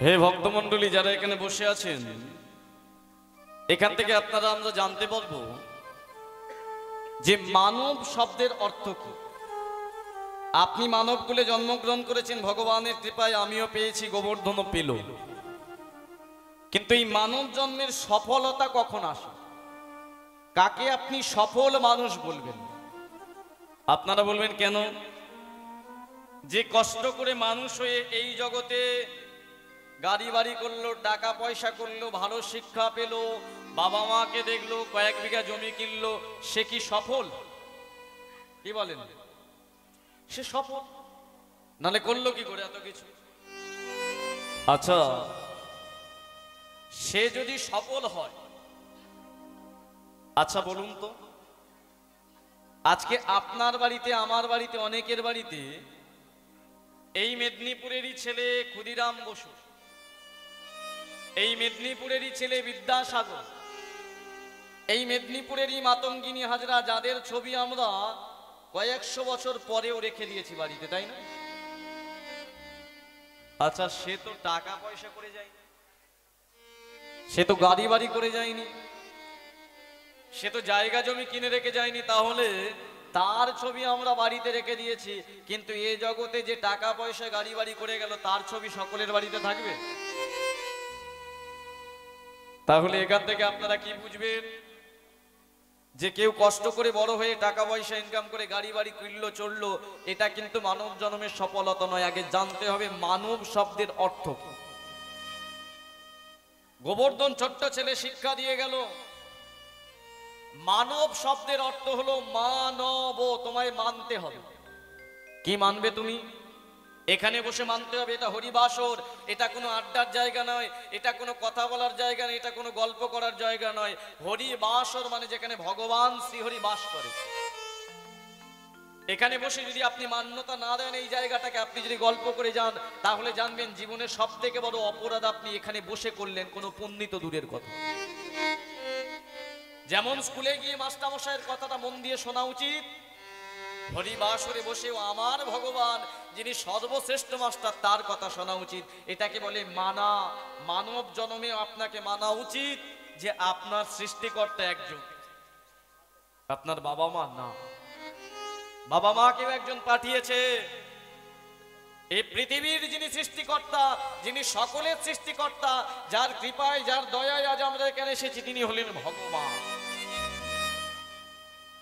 হে ভক্তমণ্ডলী যারা এখানে বসে আছেন, এখান থেকে আপনারা আমরা জানতে পারবো যে মানব শব্দের অর্থ কি। আপনি মানব কুলে জন্মগ্রহণ করেছেন, ভগবানের কৃপায় আমিও পেয়েছি, গোবর্ধনও পেল। কিন্তু এই মানব জন্মের সফলতা কখন আসে? কাকে আপনি সফল মানুষ বলবেন? আপনারা বলবেন কেন? যে কষ্ট করে মানুষ হয়ে এই জগতে গাড়ি বাড়ি করলো, টাকা পয়সা করলো, ভালো শিক্ষা পেল, বাবা মাকে দেখলো, কয়েক বিঘা জমি কিনলো, সে কি সফল? কি বলেন? সে সফল? নালে করলো কি করে এত কিছু? আচ্ছা, সে যদি সফল হয়, আচ্ছা বলুন তো, আজকে আপনার বাড়িতে, আমার বাড়িতে, অনেকের বাড়িতে এই মেদিনীপুরেরই ছেলে ক্ষুদিরাম বসু, এই মেদিনীপুরেরই ছেলে বিদ্যাসাগর, এই মেদিনীপুরেরই মাতঙ্গিনী হাজরা, যাদের ছবি আমরা কয়েকশো বছর পরেও রেখে দিয়েছি বাড়িতে, তাই না? আচ্ছা, সে তো টাকা পয়সা করে যায়নি, সে তো গাড়ি বাড়ি করে যায়নি, সে তো জায়গা জমি কিনে রেখে যায়নি, তাহলে তার ছবি আমরা বাড়িতে রেখে দিয়েছি। কিন্তু এ জগতে যে টাকা পয়সা গাড়ি বাড়ি করে গেল, তার ছবি সকলের বাড়িতে থাকবে? তাহলে এখান থেকে আপনারা কি বুঝবেন? যে কেউ কষ্ট করে বড় হয়ে টাকা পয়সা ইনকাম করে গাড়ি বাড়ি কিনলো, চললো, এটা কিন্তু মানব জন্মের সফলতা নয়। আগে জানতে হবে মানব শব্দের অর্থ কি। গোবর্ধন ছোট্ট ছেলে শিক্ষা দিয়ে গেল, মানব শব্দের অর্থ হলো মানব, তোমায় মানতে হবে। কি মানবে তুমি? এখানে বসে মানতে হবে এটা হরিবাসর, এটা কোনো আড্ডার জায়গা নয়, এটা কোনো কথা বলার জায়গা নয়, এটা কোনো গল্প করার জায়গা নয়। হরিবাসর মানে যেখানে ভগবান শ্রীহরি বাস করে। এখানে বসে যদি আপনি মান্যতা না দেন এই জায়গাটাকে, আপনি যদি গল্প করে যান, তাহলে জানবেন জীবনের সব থেকে বড় অপরাধ আপনি এখানে বসে করলেন, কোনো পুণ্যি তো দূরের কথা। যেমন স্কুলে গিয়ে মাস্টারমশাইয়ের কথাটা মন দিয়ে শোনা উচিত, হরিবাসরে বসেও আমার ভগবান যিনি সর্বশ্রেষ্ঠ মাস্টার তার কথা শোনা উচিত। এটাকে বলে মানা। মানব জন্মে আপনাকে মানা উচিত যে আপনার সৃষ্টিকর্তা একজন, আপনার বাবা মা না। বাবা মাকেও একজন পাঠিয়েছে। এই পৃথিবীর যিনি সৃষ্টিকর্তা, যিনি সকলের সৃষ্টিকর্তা, যার কৃপায়, যার দয়ায় আজ আমরা এখানে এসেছি, তিনি হলেন ভগবান।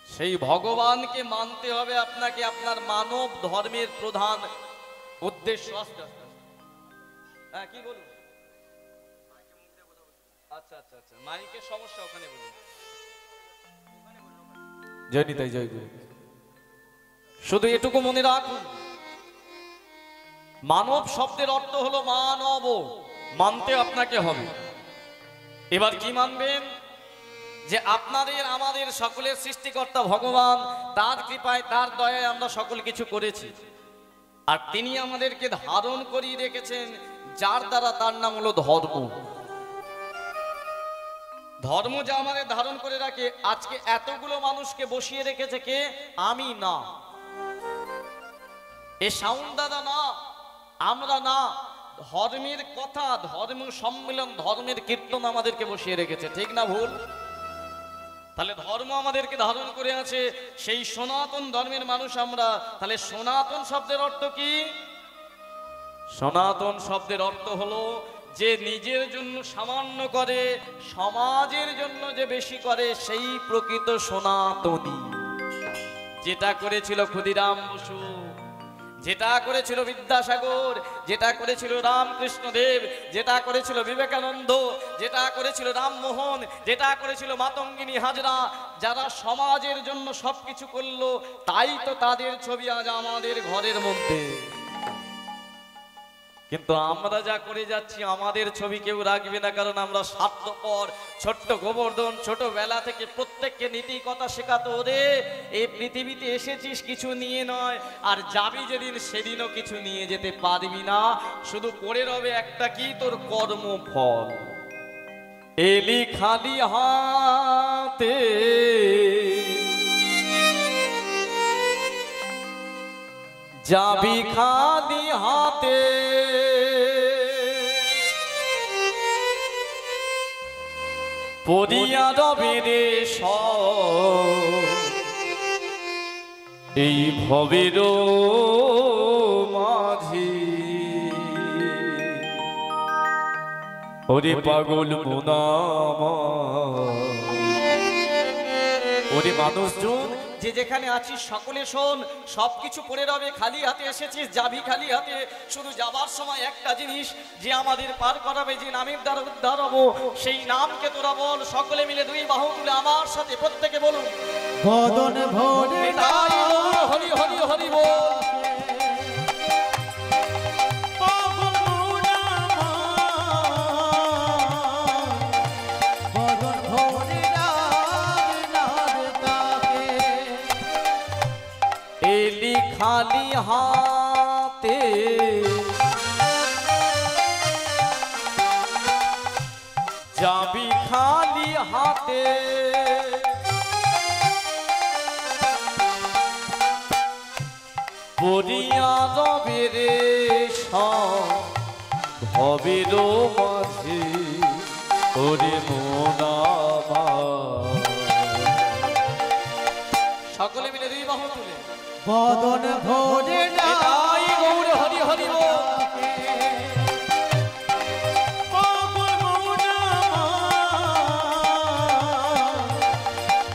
সেই ভগবানকে মানতে হবে আপনাকে। আপনার মানব ধর্মের প্রধান উদ্দেশ্য। হ্যাঁ, কি বলুন? আচ্ছা আচ্ছা আচ্ছা, মাইকের সমস্যা, ওখানে বলুন। জয় নিতাই, জয় গুরু। শুধু এটুকু মনে রাখুন, মানব শব্দের অর্থ হলো মানব, মানতে আপনাকে হবে। এবার কি মানবেন? যে আপনাদের আমাদের সকলের সৃষ্টিকর্তা ভগবান, তার কৃপায়, তার দয়ায় আমরা সকল কিছু করেছি, আর তিনি আমাদেরকে ধারণ করিয়ে রেখেছেন, যার দ্বারা তার নাম হলো ধর্ম। ধর্ম যা আমাদের ধারণ করে রাখে। আজকে এতগুলো মানুষকে বসিয়ে রেখেছে কে? আমি না, এ সাউন্ড দাদা না, আমরা না। ধর্মের কথা, ধর্ম সম্মেলন, ধর্মের কীর্তন আমাদেরকে বসিয়ে রেখেছে, ঠিক না ভুল? তাহলে ধর্ম আমাদেরকে ধারণ করে আছে, সেই সনাতন ধর্মের মানুষ আমরা। তাহলে সনাতন শব্দের অর্থ কি? সনাতন শব্দের অর্থ হলো যে নিজের জন্য সামান্য করে, সমাজের জন্য যে বেশি করে, সেই প্রকৃত সনাতনী। যেটা করেছিল ক্ষুদিরাম বসু, যেটা করেছিল বিদ্যাসাগর, যেটা করেছিল রামকৃষ্ণ দেব, যেটা করেছিল বিবেকানন্দ, যেটা করেছিল রামমোহন, যেটা করেছিল মাতঙ্গিনী হাজরা, যারা সমাজের জন্য সবকিছু করলো, তাই তো তাদের ছবি আজ আমাদের ঘরের মধ্যে। কিন্তু আমরা যা করে যাচ্ছি, আমাদের ছবি কেউ রাখবে না, কারণ আমরা স্বার্থপর। ছোট্ট গোবর্ধন ছোটবেলা থেকে প্রত্যেককে নীতি কথা শেখাতো, ওরে এই পৃথিবীতে এসেছিস কিছু নিয়ে নয়, আর যাবি যেদিন সেদিনও কিছু নিয়ে যেতে পারবি না, শুধু পড়ে রবে একটা কি, তোর কর্মফল। এলি খালি হাতে, যাবি খালি হাতে, পড়িয়া রবে রে এই ভবের মাঝি ওরে পাগল মোনামা ওরে মানুষজন যে যেখানে আছিস সকলে শোন, সবকিছু পড়ে রবে, খালি হাতে এসেছিস, যাবি খালি হাতে। শুধু যাবার সময় একটা জিনিস যে আমাদের পার করাবে, যে নামের দ্বারা উদ্ধার হবো, সেই নামকে তোরা বল। সকলে মিলে দুই বাহু তুলে আমার সাথে প্রত্যেকে বলুন, বদন ভরে হরি হরি হরি বল। এলি খালি হাতে যাবি খালি হাতে, পড়িয়া রবে রে ভবের মাঝে ওরে মোনামা। সকলে মিলে দুই বাহু তুলে বদন ভরে গৌর হরি হরি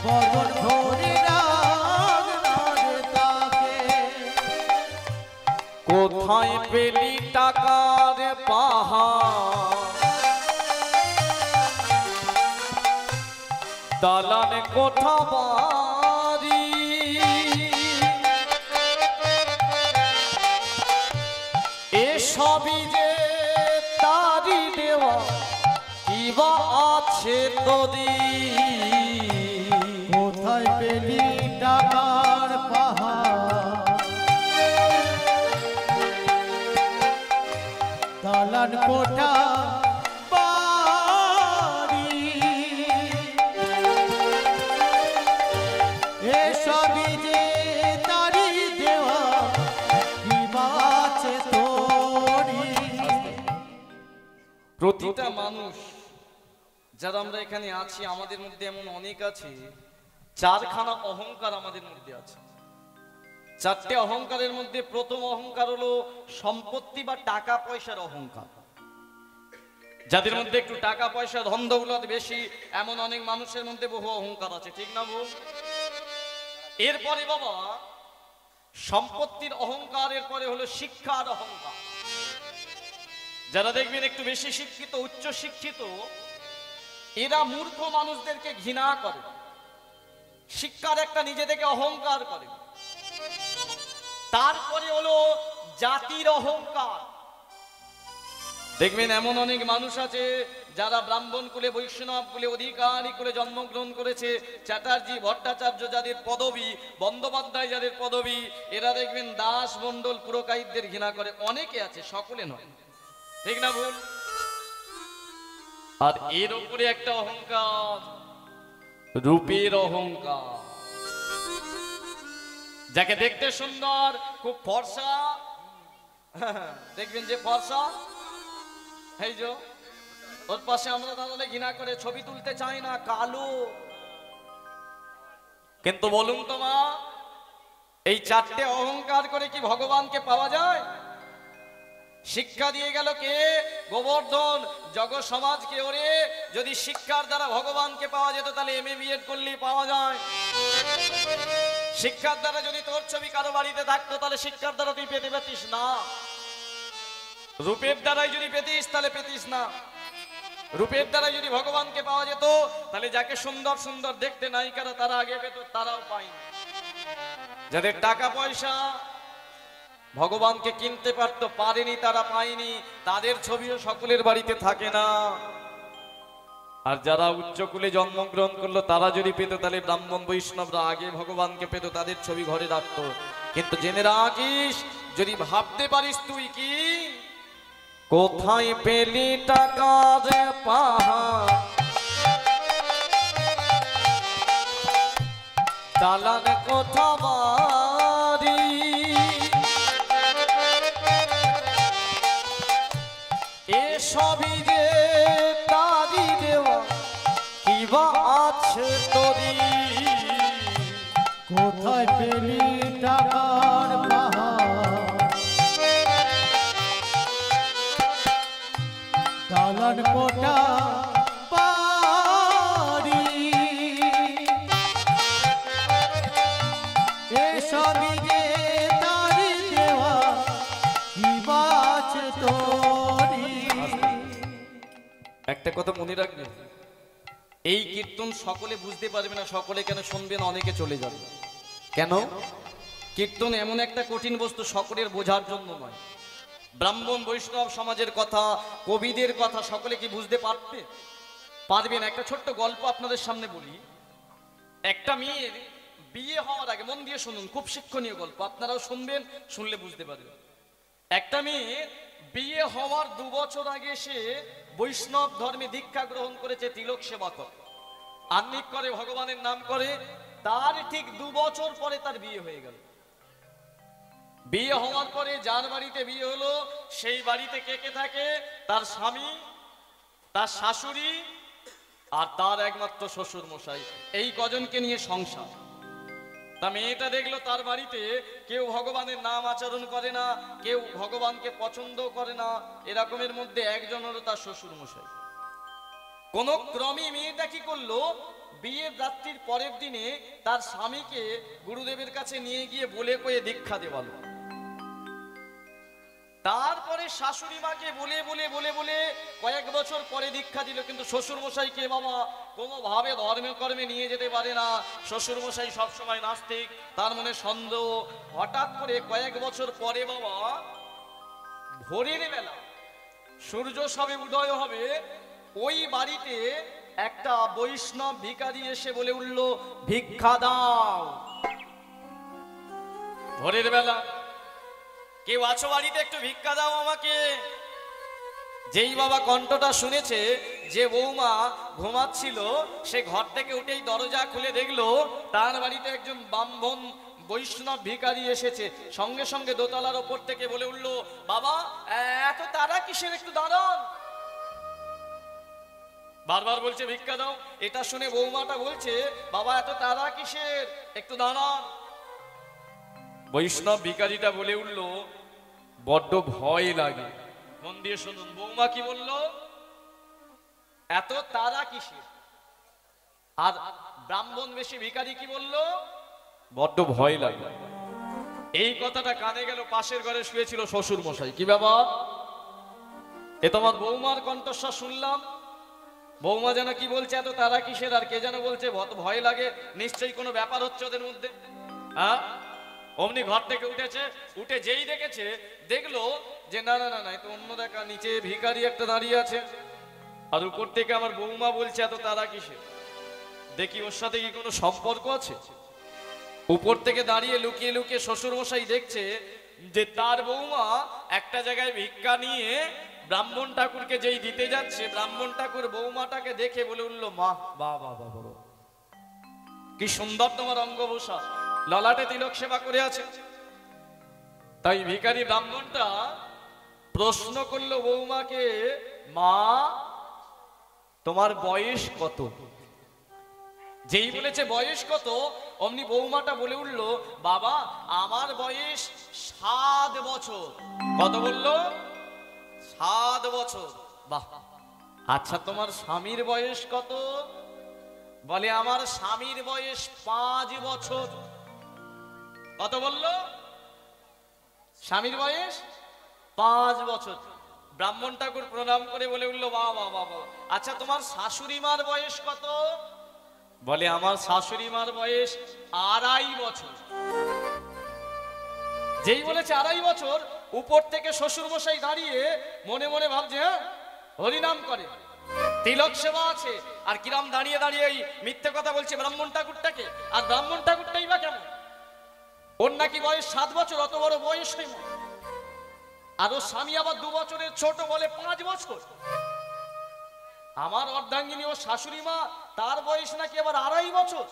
বদন ভরে কোথায় পেলি টাকার পাহাড়, দালান কোঠা বাড়ি, এসবই যে তারি দেওয়া কিবা আছে তোদি। কোথায় পেলি টাকার পাহাড়, দালান কোঠা বাড়ি, এসবই যে তারি দেওয়া কি বাছে তোরি। প্রতিটা মানুষ যারা আমরা এখানে আছি, আমাদের মধ্যে এমন অনেক আছে, চারখানা অহংকার আমাদের মধ্যে আছে। চারটে অহংকারের মধ্যে প্রথম অহংকার হলো সম্পত্তি বা টাকা পয়সার অহংকার। যাদের মধ্যে একটু টাকা পয়সা ধন দৌলত বেশি, এমন অনেক মানুষের মধ্যে বহু অহংকার আছে, ঠিক না বল? এরপরে বাবা সম্পত্তির অহংকার, এরপরে হলো শিক্ষার অহংকার। যারা দেখবেন একটু বেশি শিক্ষিত, উচ্চ শিক্ষিত, এরা মূর্খ মানুষদেরকে ঘৃণা করে, শিক্ষার একটা নিজে থেকে অহংকার করে। তারপরে হলো জাতির অহংকার। দেখবেন এমন অনেক মানুষ আছে যারা ব্রাহ্মণ কুলে, বৈষ্ণব কুলে, অধিকারী কুলে জন্মগ্রহণ করেছে। চ্যাটার্জি, ভট্টাচার্য যাদের পদবী, বন্দ্যোপাধ্যায় যাদের পদবী, এরা দেখবেন দাস মণ্ডল পুরকাইতদের ঘৃণা করে। অনেকে আছে, সকলে নয়, ঠিক না ভুল? আর এর উপরে একটা অহংকার, রূপের অহংকার। যাকে দেখতে সুন্দর, খুব ফর্সা, দেখবেন যে ফর্সা, এই যে ওর পাশে আমরা দাঁড়ালে ঘৃণা করে, ছবি তুলতে চাই না, কালো। কিন্তু বলুন তো মা, এই চারটে অহংকার করে কি ভগবানকে পাওয়া যায়? শিক্ষা দিয়ে গেল কে? গোবর্ধন জগৎ সমাজকে। ওরে যদি শিক্ষার দ্বারা ভগবানকে পাওয়া যেত, তাহলে এমএ বিএড করলেই পাওয়া যায়। শিক্ষার দ্বারা যদি তোর ছবি কারো বাড়িতে থাকতো, তাহলে শিক্ষার দ্বারা তুই পেতে পেতিস না। রূপের দ্বারাই যদি পেতিস, তাহলে পেতিস না। রূপের দ্বারা যদি ভগবানকে পাওয়া যেত, তাহলে যাকে সুন্দর সুন্দর দেখতে নায়িকারা তারা আগে পেত, তারাও পায়নি। যাদের টাকা পয়সা ভগবানকে কিনতে পারতো, পারেনি, তারা পায়নি, তাদের ছবিও সকলের বাড়িতে থাকে না। আর যারা উচ্চকুলে জন্মগ্রহণ করলো, তারা যদি পেত, তাহলে ব্রাহ্মণ বৈষ্ণবরা আগে ভগবানকে পেত, তাদের ছবি ঘরে রাখতো। কিন্তু জেনে রাখিস, যদি ভাবতে পারিস তুই কি কোথায় পেলি টাকার পাহাড়, দালান কোঠা বাড়ি, এসবই যে তারি দেওয়া কি আছে তরি। কোথায় পেলি টাকার পাহাড়, দালান কোটা বাড়ি, এসবই যে তারি দেওয়া, কি বাছে তোরি। একটা কথা মনে রাখবে, এই কীর্তন সকলে বুঝতে পারবে না, সকলে কেন শুনবে না, অনেকে চলে যাবে। কেন? কীর্তন এমন একটা কঠিন বস্তু, সকলের বোঝার জন্য নয়। ব্রাহ্মণ বৈষ্ণব সমাজের কথা, কবিদের কথা সকলে কি বুঝতে পারবেন? একটা ছোট্ট গল্প আপনাদের সামনে বলি। একটা মেয়ের বিয়ে হওয়ার আগে, মন দিয়ে শুনুন, খুব শিক্ষণীয় গল্প, আপনারাও শুনবেন, শুনলে বুঝতে পারবেন। একটা মেয়ে বিয়ে হওয়ার 2 বছর আগে সে বৈষ্ণব ধর্মে দীক্ষা গ্রহণ করেছে, তিলক সেবা করে, আহ্নিক করে, ভগবানের নাম করে। তার ঠিক 2 বছর পরে তার বিয়ে হয়ে গেল। বিয়ে হওয়ার পরে যার বাড়িতে বিয়ে হলো, সেই বাড়িতে কে কে থাকে? তার স্বামী, তার শাশুড়ি আর তার একমাত্র শ্বশুর মশাই। এই কজনকে নিয়ে সংসার। তা মেয়েটা দেখলো তার বাড়িতে কেউ ভগবানের নাম আচরণ করে না, কেউ ভগবানকে পছন্দ করে না, এরকমের মধ্যে একজন হলো তার শ্বশুর মশাই। কোন ক্রমে মেয়েটা কি করলো, বিয়ের রাত্রির পরের দিনে তার স্বামীকে গুরুদেবের কাছে নিয়ে গিয়ে বলে কয়ে দীক্ষা দেওয়ালো। তারপরে শাশুড়ি মাকে বলে বলে বলে বলে কয়েক বছর পরে দীক্ষা দিল, কিন্তু শ্বশুর মশাইকে বাবা কোনোভাবে ধর্মে কর্মে নিয়ে যেতে পারে না। শ্বশুর মশাই সবসময় নাস্তিক, তার মনে সন্দেহ। হঠাৎ করে কয়েক বছর পরে বাবা ভোরের বেলা সূর্য সবে উদয় হবে, ওই বাড়িতে একটা বৈষ্ণব ভিখারি এসে বলে উঠল, ভিক্ষা দাও। ভোরের বেলা, কেউ আছো বাড়িতে? একটু ভিক্ষা দাও আমাকে। যেই বাবা কণ্ঠটা শুনেছে, যে বৌমা ঘুমাচ্ছিল, সে ঘর থেকে উঠেই দরজা খুলে দেখলো তার বাড়িতে একজন ব্রাহ্মণ বৈষ্ণব ভিখারি এসেছে। সঙ্গে সঙ্গে দোতলার ওপর থেকে বলে উঠলো, বাবা এত তারা কিসের, একটু দাঁড়ান। বারবার বলছে ভিক্ষা দাও। এটা শুনে বৌমাটা বলছে, বাবা এত তারা কিসের, একটু দাঁড়ান। বৈষ্ণব ভিখারিটা বলে উঠলো, বড্ড ভয় লাগে। মন দিয়ে শুনুন, বৌমা কি বলল? এত তারা কিসের? আর ব্রাহ্মণ বেশি ভিখারি কি বলল? বড্ড ভয় লাগে। এই কথাটা কানে গেল, পাশের ঘরে শুয়েছিল শ্বশুর মশাই। কি ব্যাপার? এ তোমার বৌমার কণ্ঠস্বর শুনলাম। বৌমা যেন কি বলছে, এত তারা কিসের, আর কে যেন বলছে ভয় লাগে, নিশ্চয়ই কোনো ব্যাপার হচ্ছে ওদের মধ্যে। হ্যাঁ, অমনি ঘর থেকে উঠেছে, উঠে যেই দেখেছে, দেখলো যে না না না না, তো অন্য দেখা, নিচে ভিখারি একটা দাঁড়িয়ে আছে, আর উপর থেকে আমার বৌমা বলছে এত তারা কিসের। দেখি ওর সাথে কি কোনো সম্পর্ক আছে। উপর থেকে দাঁড়িয়ে লুকিয়ে লুকিয়ে শ্বশুর মশাই দেখছে যে তার বৌমা একটা জায়গায় ভিক্ষা নিয়ে ব্রাহ্মণ ঠাকুরকে যেই দিতে যাচ্ছে, ব্রাহ্মণ ঠাকুর বৌমাটাকে দেখে বলে উঠলো, মা বা বা বা, কি সুন্দর তোমার অঙ্গভূষা, ললাটে তিলক সেবা করে আছে। তাই ভিখারি ব্রাহ্মণটা প্রশ্ন করলো বৌমাকে, মা তোমার বয়স কত? যেই বলেছে বয়স কত, অমনি বৌমাটা বলে উঠলো, বাবা আমার বয়স 7 বছর। কত বললো? 7 বছর। বাহ, আচ্ছা তোমার স্বামীর বয়স কত? বলে আমার স্বামীর বয়স 5 বছর। কত বললো? স্বামীর বয়স 5 বছর। ব্রাহ্মণ ঠাকুর প্রণাম করে বলে উঠলো, বাবা বাবা, আচ্ছা তোমার শাশুড়ি মার বয়স কত? বলে আমার শাশুড়ি মার বয়স 2.5 বছর। যেই বলেছে 2.5 বছর, উপর থেকে শ্বশুর মশাই দাঁড়িয়ে মনে মনে ভাবছে, হ্যাঁ হরিনাম করে, তিলক সেবা আছে, আর কিরাম দাঁড়িয়ে দাঁড়িয়ে এই মিথ্যে কথা বলছে ব্রাহ্মণ ঠাকুরটাকে। আর ব্রাহ্মণ ঠাকুরটাই বা কেমন, ওর নাকি বয়স 7 বছর, অত বড় বয়স নেই। আর ওর স্বামী আবার 2 বছরের ছোট, বলে 5 বছর। আমার অর্ধাঙ্গিনী ও শাশুড়ি মা, তার বয়স নাকি আবার 2.5 বছর।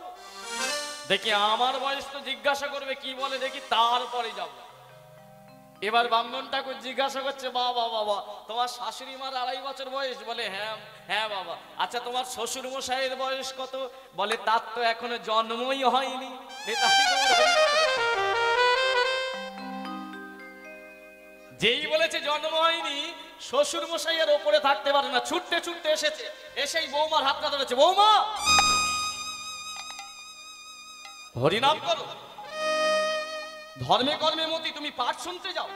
দেখি আমার বয়স তো জিজ্ঞাসা করবে, কি বলে দেখি, তারপরে যাব। এবার ব্রাহ্মণ ঠাকুর জিজ্ঞাসা করছে, বাবা বাবা তোমার শাশুড়ি মার 2.5 বছর বয়স? বলে হ্যাঁ হ্যাঁ বাবা। আচ্ছা তোমার শ্বশুর মশাইয়ের বয়স কত? বলে তার তো এখনো জন্মই হয়নি। যেই বলেছে জন্ম হয়নি, শ্বশুর মশাইয়ের ওপরে থাকতে পারে না, ছুটতে ছুটতে এসেছে, এসেই বৌমার হাতটা ধরেছে। বৌমা হরিনাম করো, ধর্মে কর্মে মতি, তুমি পাঠ শুনতে যাও।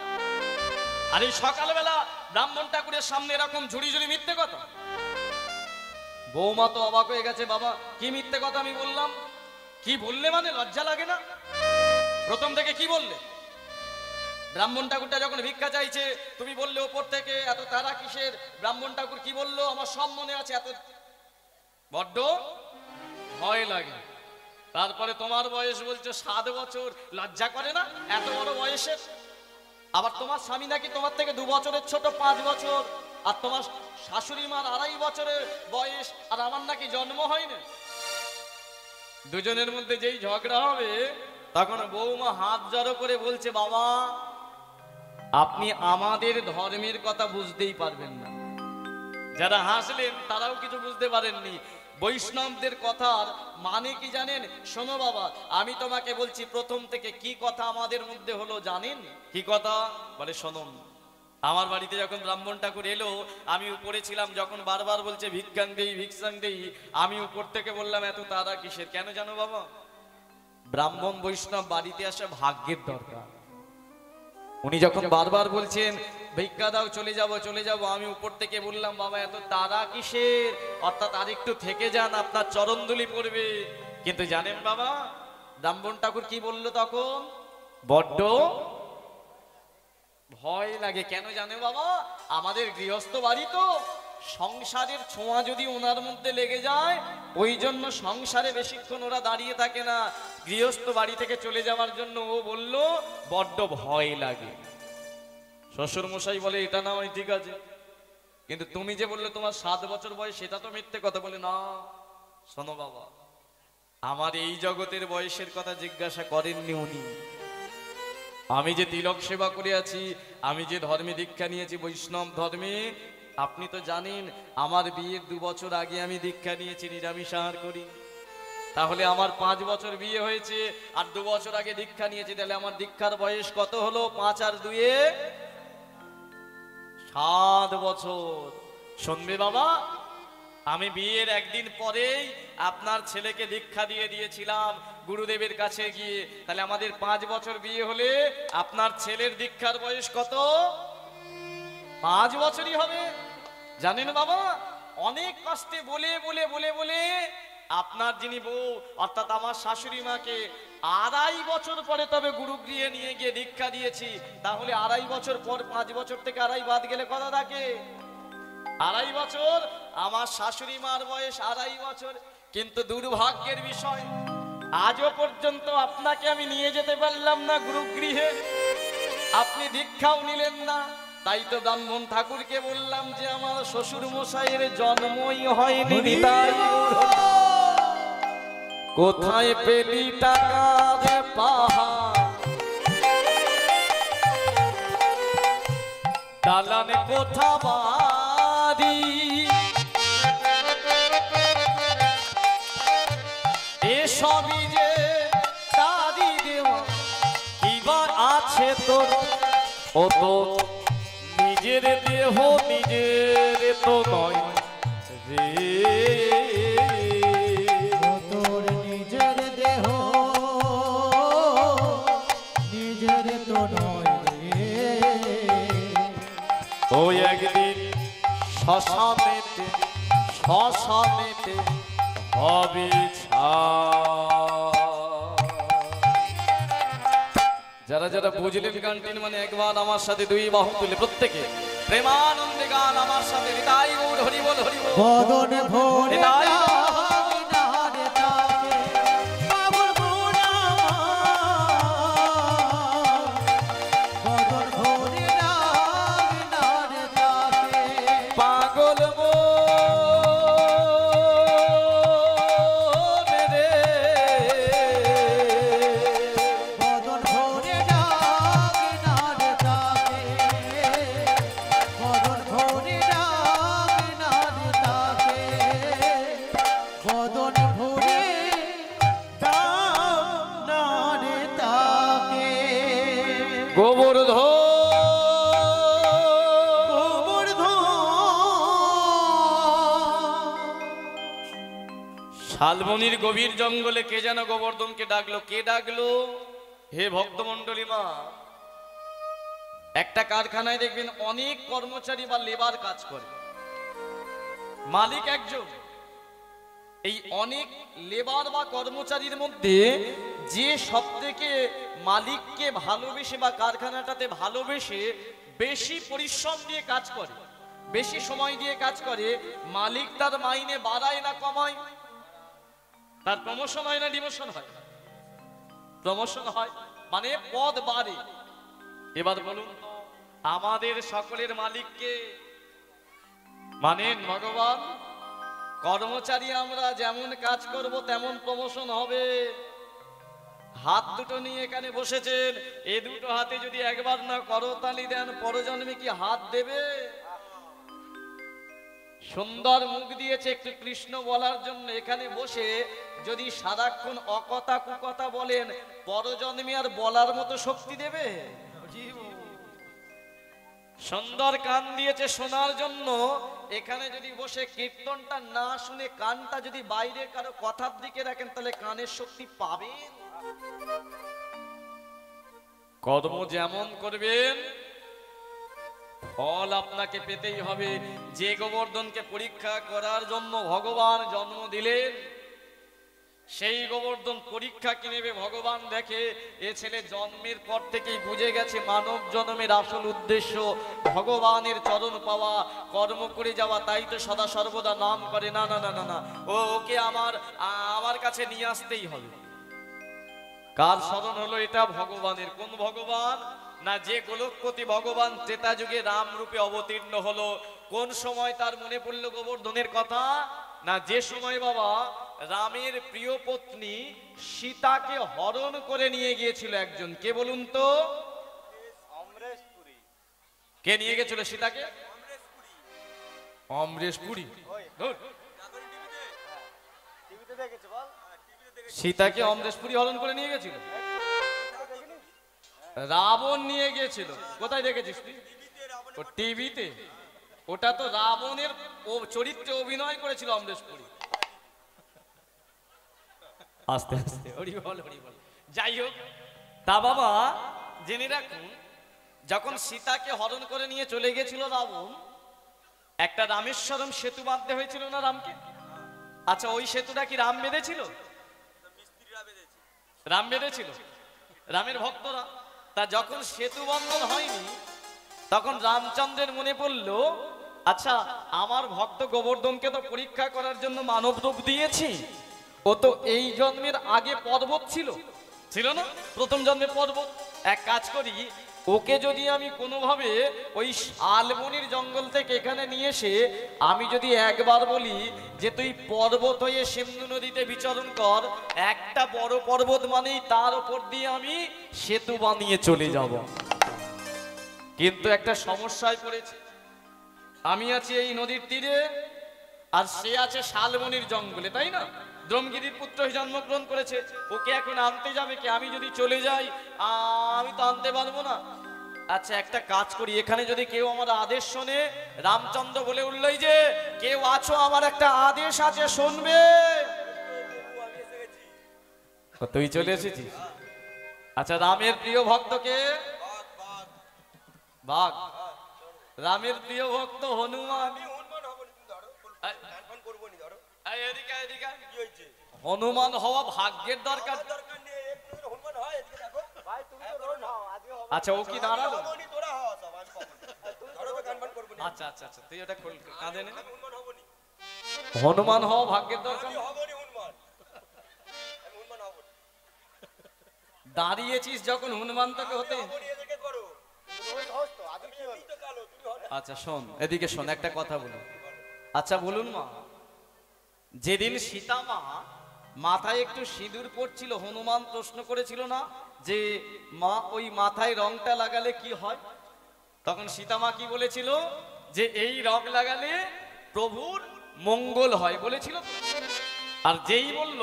আর এই সকালবেলা ব্রাহ্মণ ঠাকুরের সামনে এরকম ঝুড়ি ঝুড়ি মিথ্যে কথা। বৌমা তো অবাক হয়ে গেছে, বাবা কি মিথ্যে কথা আমি বললাম? কি বললে মানে? লজ্জা লাগে না? প্রথম থেকে কি বললে? ব্রাহ্মণ ঠাকুরটা যখন ভিক্ষা চাইছে তুমি বললে ওপর থেকে এত তারা কিসের? ব্রাহ্মণ ঠাকুর কি বললো আমার সব মনে আছে, এত বড্ড ভয় লাগে। তারপরে তোমার বয়স বলছো 7 বছর, লজ্জা করে না এত বড় বয়সের? আবার তোমার স্বামী নাকি তোমার থেকে 2 বছরের ছোট, 5 বছর, আর তোমার শাশুড়ি মার 2.5 বছরের বয়স, আর আমার নাকি জন্ম হয়নি। দুজনের মধ্যে যেই ঝগড়া হবে তখন বৌমা হাত জড়ো করে বলছে, বাবা আপনি আমাদের ধর্মের কথা বুঝতেই পারবেন না। যারা হাসলেন তারাও কিছু বুঝতে পারেননি। বৈষ্ণবদের কথার মানে কি জানেন? শোনো বাবা, আমি তোমাকে বলছি প্রথম থেকে কি কথা আমাদের মধ্যে হলো জানেন? কি কথা? বলে শোনো, আমার বাড়িতে যখন ব্রাহ্মণ ঠাকুর এলো আমি উপরে ছিলাম, যখন বারবার বলছে ভিক্ষাং দেই ভিক্ষাং দেই, আমি উপর থেকে বললাম এত তারা কিসের? কেন জানো বাবা? ব্রাহ্মণ বৈষ্ণব বাড়িতে আসা ভাগ্যের দরকার। উনি যখন বারবার বলছেন ভিক্ষা দাও, চলে যাব চলে যাব, আমি উপর থেকে বললাম বাবা এত তারা কিসের, অর্থাৎ আর একটু থেকে যান, আপনার চরণধুলি পড়বে। কিন্তু জানেন বাবা ব্রাহ্মণ ঠাকুর কি বলল তখন? বড্ড ভয় লাগে। কেন জানে বাবা? আমাদের গৃহস্থ বাড়ি তো, সংসারের ছোঁয়া যদি ওনার মধ্যে লেগে যায় ওই জন্য সংসারে বেশিক্ষণ ওরা দাঁড়িয়ে থাকে না, গৃহস্থ বাড়ি থেকে চলে যাওয়ার জন্য ও বলল বড্ড ভয় লাগে। শ্বশুর মশাই বলে এটা না হয় ঠিক আছে, কিন্তু তুমি যে বললে তোমার 7 বছর বয়স, সেটা তো মিথ্যে কথা। বলে না শোনো বাবা, আমার এই জগতের বয়সের কথা জিজ্ঞাসা করেননি উনি। আমি যে তিলক সেবা করে আছি, আমি যে ধর্মে দীক্ষা নিয়েছি বৈষ্ণব ধর্মে, আপনি তো জানেন আমার বিয়ের 2 বছর আগে আমি দীক্ষা নিয়েছি, নিরামিষ আহার করি। তাহলে আমার 5 বছর বিয়ে হয়েছে আর 2 বছর আগে দীক্ষা নিয়েছি, তাহলে আমার দীক্ষার বয়স কত হলো? 5 আর 2 7 বছর। শুনবে বাবা, আমি বিয়ের একদিন পরেই আপনার ছেলেকে দীক্ষা দিয়ে দিয়েছিলাম গুরুদেবের কাছে গিয়ে। তাহলে আমাদের 5 বছর বিয়ে হলে আপনার ছেলের দীক্ষার বয়স কত? 5 বছরই হবে। জানেন বাবা, অনেক কষ্টে বলে বলে বলে বলে আপনার যিনি বউ অর্থাৎ আমার শাশুড়ি মাকে 2.5 বছর পরে তবে গুরুগৃহে নিয়ে গিয়ে দীক্ষা দিয়েছি। তাহলে 2.5 বছর পর 5 বছর থেকে 2.5 বাদ গেলে কত থাকে? 2.5 বছর। আমার শাশুড়ি মার বয়স 2.5 বছর। কিন্তু দুর্ভাগ্যের বিষয়, আজও পর্যন্ত আপনাকে আমি নিয়ে যেতে পারলাম না গুরুগৃহে, আপনি দীক্ষাও নিলেন না। তাই তো ব্রাহ্মণ ঠাকুরকে বললাম যে আমার শ্বশুর মশাইয়ের জন্মই হয়নি। নিতাই কোথায় পেলি টাকার পাহাড়, দালানে কোথা বাড়ি, এসবই যে তারি দেওয়া, কিবা আছে তোর? ও তো নিজের দেহ নিজের তো নয় রে, তোর নিজের দেহ নিজের তো নয় রে। ও একদিন শ্মশানেতে শ্মশানেতে হবে যারা যারা বুঝলেন গানটির মানে একবার আমার সাথে 2 বাহু তুলে প্রত্যেকে প্রেমানন্দে গান আমার সাথে। নিতাই গৌর হরি বল হরি বল। বদন ভরে নিতাই নারে তাকে পাগল মোরা, বদন ভরে নারে তাকে পাগল মনে রে, বদন ভরে নারে তাকে শালবনির গভীর জঙ্গলে কে যেন গোবর্ধনকে ডাকলো। কে ডাকলো? হে ভক্তমণ্ডলী মা, একটা কারখানায় দেখবেন অনেক কর্মচারী বা লেবার কাজ করে, মালিক একজন। এই অনেক লেবার বা কর্মচারীর মধ্যে যে সবথেকে মালিককে ভালোবেসে বা কারখানাটাতে ভালোবেসে বেশি পরিশ্রম দিয়ে কাজ করে, বেশি সময় দিয়ে কাজ করে, মালিক তার মাইনে বাড়ায় না কমায়? তার প্রমোশন হয় না ডিমোশন হয়? প্রমোশন হয়, মানে পদ বাড়ে। এবার বলুন তো, আমাদের সকলের মালিককে মানেন ভগবান? কর্মচারী আমরা যেমন কাজ করব তেমন প্রমোশন হবে। হাত দুটো নিয়ে এখানে বসেছেন, এ দুটো হাতে যদি একবার না করতালি দেন, পরজন্মে কি হাত দেবে? সুন্দর মুখ দিয়েছে একটু কৃষ্ণ বলার জন্য, এখানে বসে যদি সারাক্ষণ অকথা কুকথা বলেন, পরজন্মে আর বলার মতো শক্তি দেবে? সুন্দর কান দিয়েছে শোনার জন্য, এখানে যদি বসে কীর্তনটা না শুনে কানটা যদি বাইরে কারো কথার দিকে রাখেন, তাহলে কানের শক্তি পাবেন? কর্ম যেমন করবেন ফল আপনাকে পেতেই হবে। যে গোবর্ধনকে পরীক্ষা করার জন্য ভগবান জন্ম দিলেন, সেই গোবর্ধন পরীক্ষা কি নেবে ভগবান দেখে। এ ছেলে জন্মের পর থেকেই বুঝে গেছে মানব জন্মের আসল উদ্দেশ্য ভগবানের চরণ পাওয়া, কর্ম করে যাওয়া, তাই তো সদা সর্বদা নাম করে। না না না না না, ওকে আমার কাছে নিয়ে আসতেই হবে। কার স্মরণ হলো এটা? ভগবানের। কোন ভগবান? না, যে গোলকপতি ভগবান ত্রেতা যুগে রাম রূপে অবতীর্ণ হলো। কোন সময় তার মনে পড়লো গোবর্ধনের কথা? না, যে সময় বাবা রামের প্রিয় পত্নী সীতাকে হরণ করে নিয়ে গিয়েছিল একজন। কে বলুন তো? কে নিয়ে গেছিল সীতাকে? অমরেশ পুরী। সীতাকে অমরেশ পুরী হরণ করে নিয়ে গেছিল? রাবণ নিয়ে গিয়েছিল। কোথায় দেখেছিস তুই? ও টিভিতে। ওটা তো রাবণের চরিত্রে অভিনয় করেছিল অমরেশ পুরী। আস্তে আস্তে হরি বল হরি বল। যাই হোক, তা বাবা জেনে রাখুন, যখন সীতাকে হরণ করে নিয়ে চলে গেছিল রাবণ, একটা রামেশ্বরম সেতু বাঁধতে হয়েছিল না রামকে? আচ্ছা, ওই সেতুটা কি রাম বেঁধেছিল? রাম বেঁধেছিল, রামের ভক্তরা। তা যখন সেতু বন্ধন হয়নি, তখন রামচন্দ্রের মনে পড়ল, আচ্ছা আমার ভক্ত গোবর্ধনকে তো পরীক্ষা করার জন্য মানব রূপ দিয়েছি, ও তো এই জন্মের আগে পর্বত ছিল না? প্রথম জন্মে পর্বত। এক কাজ করি, ওকে যদি আমি কোনোভাবে ওই শালবনির জঙ্গল থেকে এখানে নিয়ে এসে আমি যদি একবার বলি যে তুই পর্বত হয়ে সিন্ধু নদীতে বিচরণ কর, একটা বড় পর্বত মানেই তার উপর দিয়ে আমি সেতু বানিয়ে চলে যাব। কিন্তু একটা সমস্যায় পড়েছে। আমি আছি এই নদীর তীরে, আর সে আছে শালবনির জঙ্গলে, তাই না? দ্রোমগিরির পুত্র হয়ে জন্মগ্রহণ করেছে। ওকে এখন আনতে যাবে কে? আমি যদি চলে যাই আমি তো আনতে পারবো না। আচ্ছা, একটা কাজ করি, এখানে যদি কেউ আমার আদেশ শোনে, রামচন্দ্র বলে উঠলই যে কেউ আছো, আমার একটা আদেশ আছে, শুনবে? তুই চলে এসেছিস? আচ্ছা, রামের প্রিয় ভক্তকে বাঘ, রামের প্রিয় ভক্ত হনুমান। হনুমান হওয়া ভাগ্যের দরকার। আচ্ছা, ও কি দাঁড়ালো? আচ্ছা আচ্ছা আচ্ছা, তুই ওটা কাঁদে নে। হনুমান হওয়া ভাগ্যের দরকার। দাঁড়িয়েছিস যখন, হনুমান তোকে হতে। আচ্ছা শোন, এদিকে শোন, একটা কথা বলুন। আচ্ছা বলুন মা, যেদিন সীতা মা মাথায় একটু সিঁদুর পড়ছিল, হনুমান প্রশ্ন করেছিল না যে মা ওই মাথায় রংটা লাগালে কি হয়? তখন সীতা মা কি বলেছিল? যে এই রং লাগালে প্রভুর মঙ্গল হয় বলেছিল। আর যেই বলল,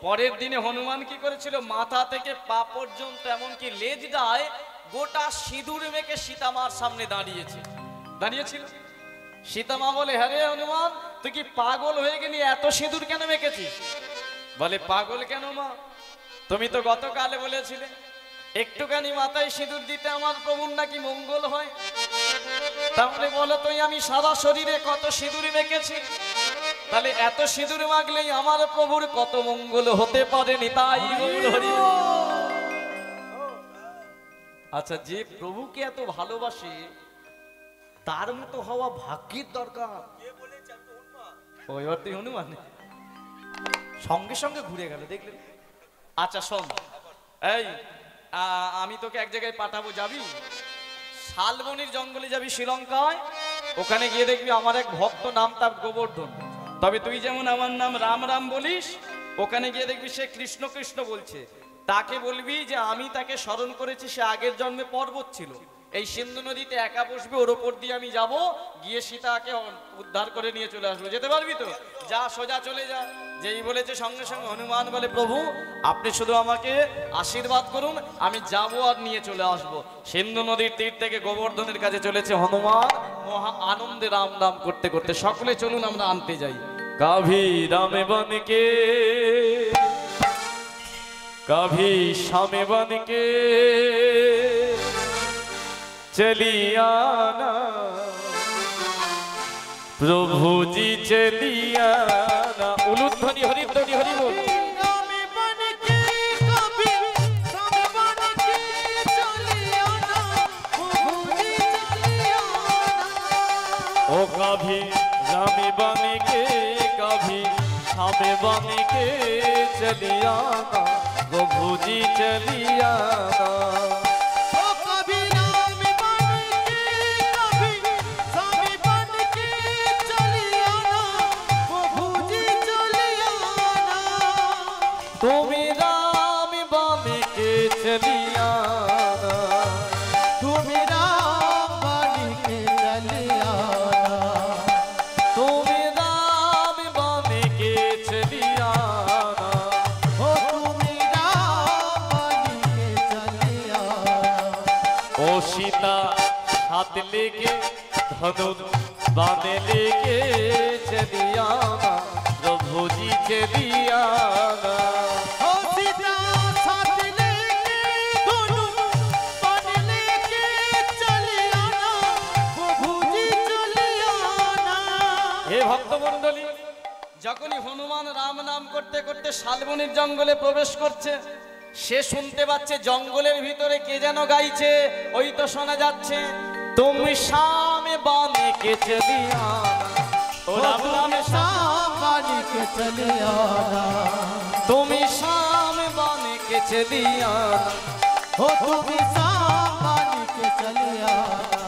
পরের দিনে হনুমান কি করেছিল? মাথা থেকে পা পর্যন্ত এমনকি লেজ দায় গোটা সিঁদুর মেখে সীতা মার সামনে দাঁড়িয়েছিল। সীতা মা বলে, হ্যাঁ রে হনুমান, তুই কি পাগল হয়ে গেলি? এত সিঁদুর কেন মেখেছিস? বলে পাগল কেন মা, তুমি তো গতকালে বলেছিলে একটুখানি মাথায় সিঁদুর দিতে আমার প্রভুর নাকি মঙ্গল হয়। তাহলে বলো তো আমি সারা শরীরে কত সিঁদুর মেখেছি, তাহলে এত সিঁদুর মাখলেই আমার প্রভুর কত মঙ্গল হতে পারেনি। তাই গৌর হরি বল। আচ্ছা, যে প্রভুকে এত ভালোবাসে তার মতো হওয়া ভাগ্যের দরকার। ওই অর্থে হনুমান সঙ্গে সঙ্গে ঘুরে গেল, দেখলেন? আচ্ছা শোন, এই আমি তোকে এক জায়গায় পাঠাবো, যাবি? শালবনির জঙ্গলে যাবি শ্রীলঙ্কায়, ওখানে গিয়ে দেখবি আমার এক ভক্ত, নাম তার গোবর্ধন। তবে তুই যেমন আমার নাম রাম রাম বলিস, ওখানে গিয়ে দেখবি সে কৃষ্ণ কৃষ্ণ বলছে। তাকে বলবি যে আমি তাকে স্মরণ করেছি, সে আগের জন্মে পর্বত ছিল, এই সিন্ধু নদীতে একা বসবে, ওর ওপর দিয়ে আমি যাব, গিয়ে সীতাকে উদ্ধার করে নিয়ে চলে আসবো। যেতে পারবি তো? যা, সোজা চলে যা। যেই বলেছে সঙ্গে সঙ্গে হনুমান বলে প্রভু আপনি শুধু আমাকে আশীর্বাদ করুন, আমি যাব আর নিয়ে চলে আসব। সিন্ধু নদীর তীর থেকে গোবর্ধনের কাছে চলেছে হনুমান, মহা আনন্দে রাম নাম করতে করতে। সকলে চলুন আমরা আনতে যাই। কাভি রামে বনকে, কাভি শামে বনকে चलिया ना प्रभु जी चलिया ना। उलूध्वनि हरिध्वनि हरि बोल। ओ कभी रामे बने के, कभी शामे बने के चलिया ना प्रभु जी चलिया ना। তুমি রাম বাণী কে চলিয়া না, তুমি রাম বাণী কে চলিয়া না, তুমি রাম বাণী কে চলিয়া না। ও তুমি রাম বাণী কে চলিয়া না। ও সীতা হাত লেকে ধনুক বাঁধে লেকে চলিয়া না প্রভু জি চলিয়া না। ভক্তমণ্ডলী, যখনই হনুমান রাম নাম করতে করতে শালবনির জঙ্গলে প্রবেশ করছে, সে শুনতে পাচ্ছে জঙ্গলের ভিতরে কে যেন গাইছে। ওই তো শোনা যাচ্ছে তুমি সামে বানে কে চলিয়া না। ও রাম নামে রাম বাণী কে চলিয়া না, তুমি সামে বানে কে চলিয়া না। ও তুমি রাম বাণী কে চলিয়া না।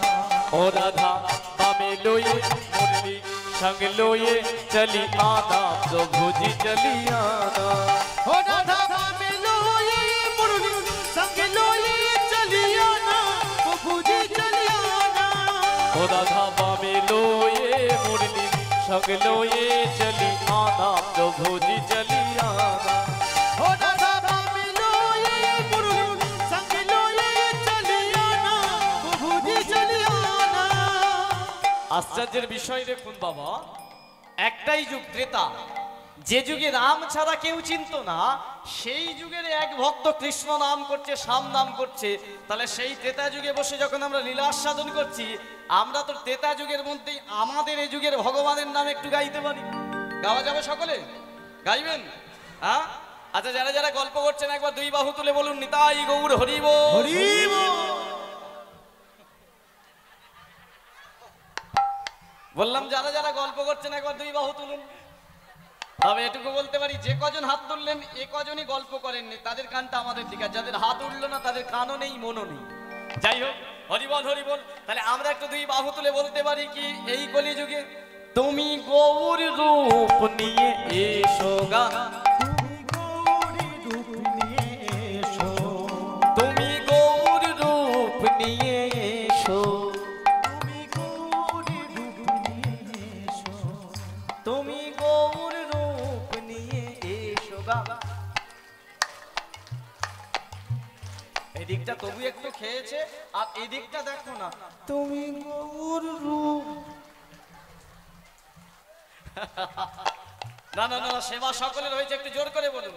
ও রাধা বামে লইয়ে মুরলি संग लोये चली आना प्रभु जी चली आना। ओ राधा बामे लोये मुरली संग लोये चली आना प्रभु जी चली आना। ओ राधा बामे लोये मुरली संग लोये चली आना प्रभु जी चली आना। ओ राधा बामे लोये मुरली संग लोये चली आना प्रभु जी चली आना। আশ্চর্যের বিষয় দেখুন বাবা, একটাই যুগ ত্রেতা, যে যুগে রাম ছাড়া কেউ চিনত না, সেই যুগের এক ভক্ত কৃষ্ণ নাম করছে, শ্যাম নাম করছে। তাহলে সেই ত্রেতা যুগে বসে যখন আমরা লীলা আস্বাদন করছি, আমরা তো ত্রেতা যুগের মধ্যেই আমাদের এই যুগের ভগবানের নাম একটু গাইতে পারি। গাওয়া যাবে? সকলে গাইবেন? হ্যাঁ, আচ্ছা, যারা যারা গল্প করছেন একবার দুই বাহু তুলে বলুন নিতাই গৌর হরি বল। হরি বল। বললাম যারা যারা গল্প করছেন একবার দুই বাহু তুলুন। তবে এটুকু বলতে পারি, যে কজন হাত তুললেন এ কজনই গল্প করেননি, তাদের কানটা আমাদের দিকে। যাদের হাত উঠলো না তাদের কানও নেই, মনও নেই। যাই হোক, হরিবল হরিবল। তাহলে আমরা একটু দুই বাহু তুলে বলতে পারি কি, এই কলিযুগে তুমি গৌর রূপ নিয়ে এসো গা, তুমি গৌর রূপ নিয়ে এসো, তুমি গৌর রূপ নিয়ে এসো গা। এদিকটা তবু একটু খেয়েছে, আর এদিকটা দেখো না, তুমি গৌর রূপ। না না না, সেবা সকলের হয়েছে, একটু জোর করে বলুন।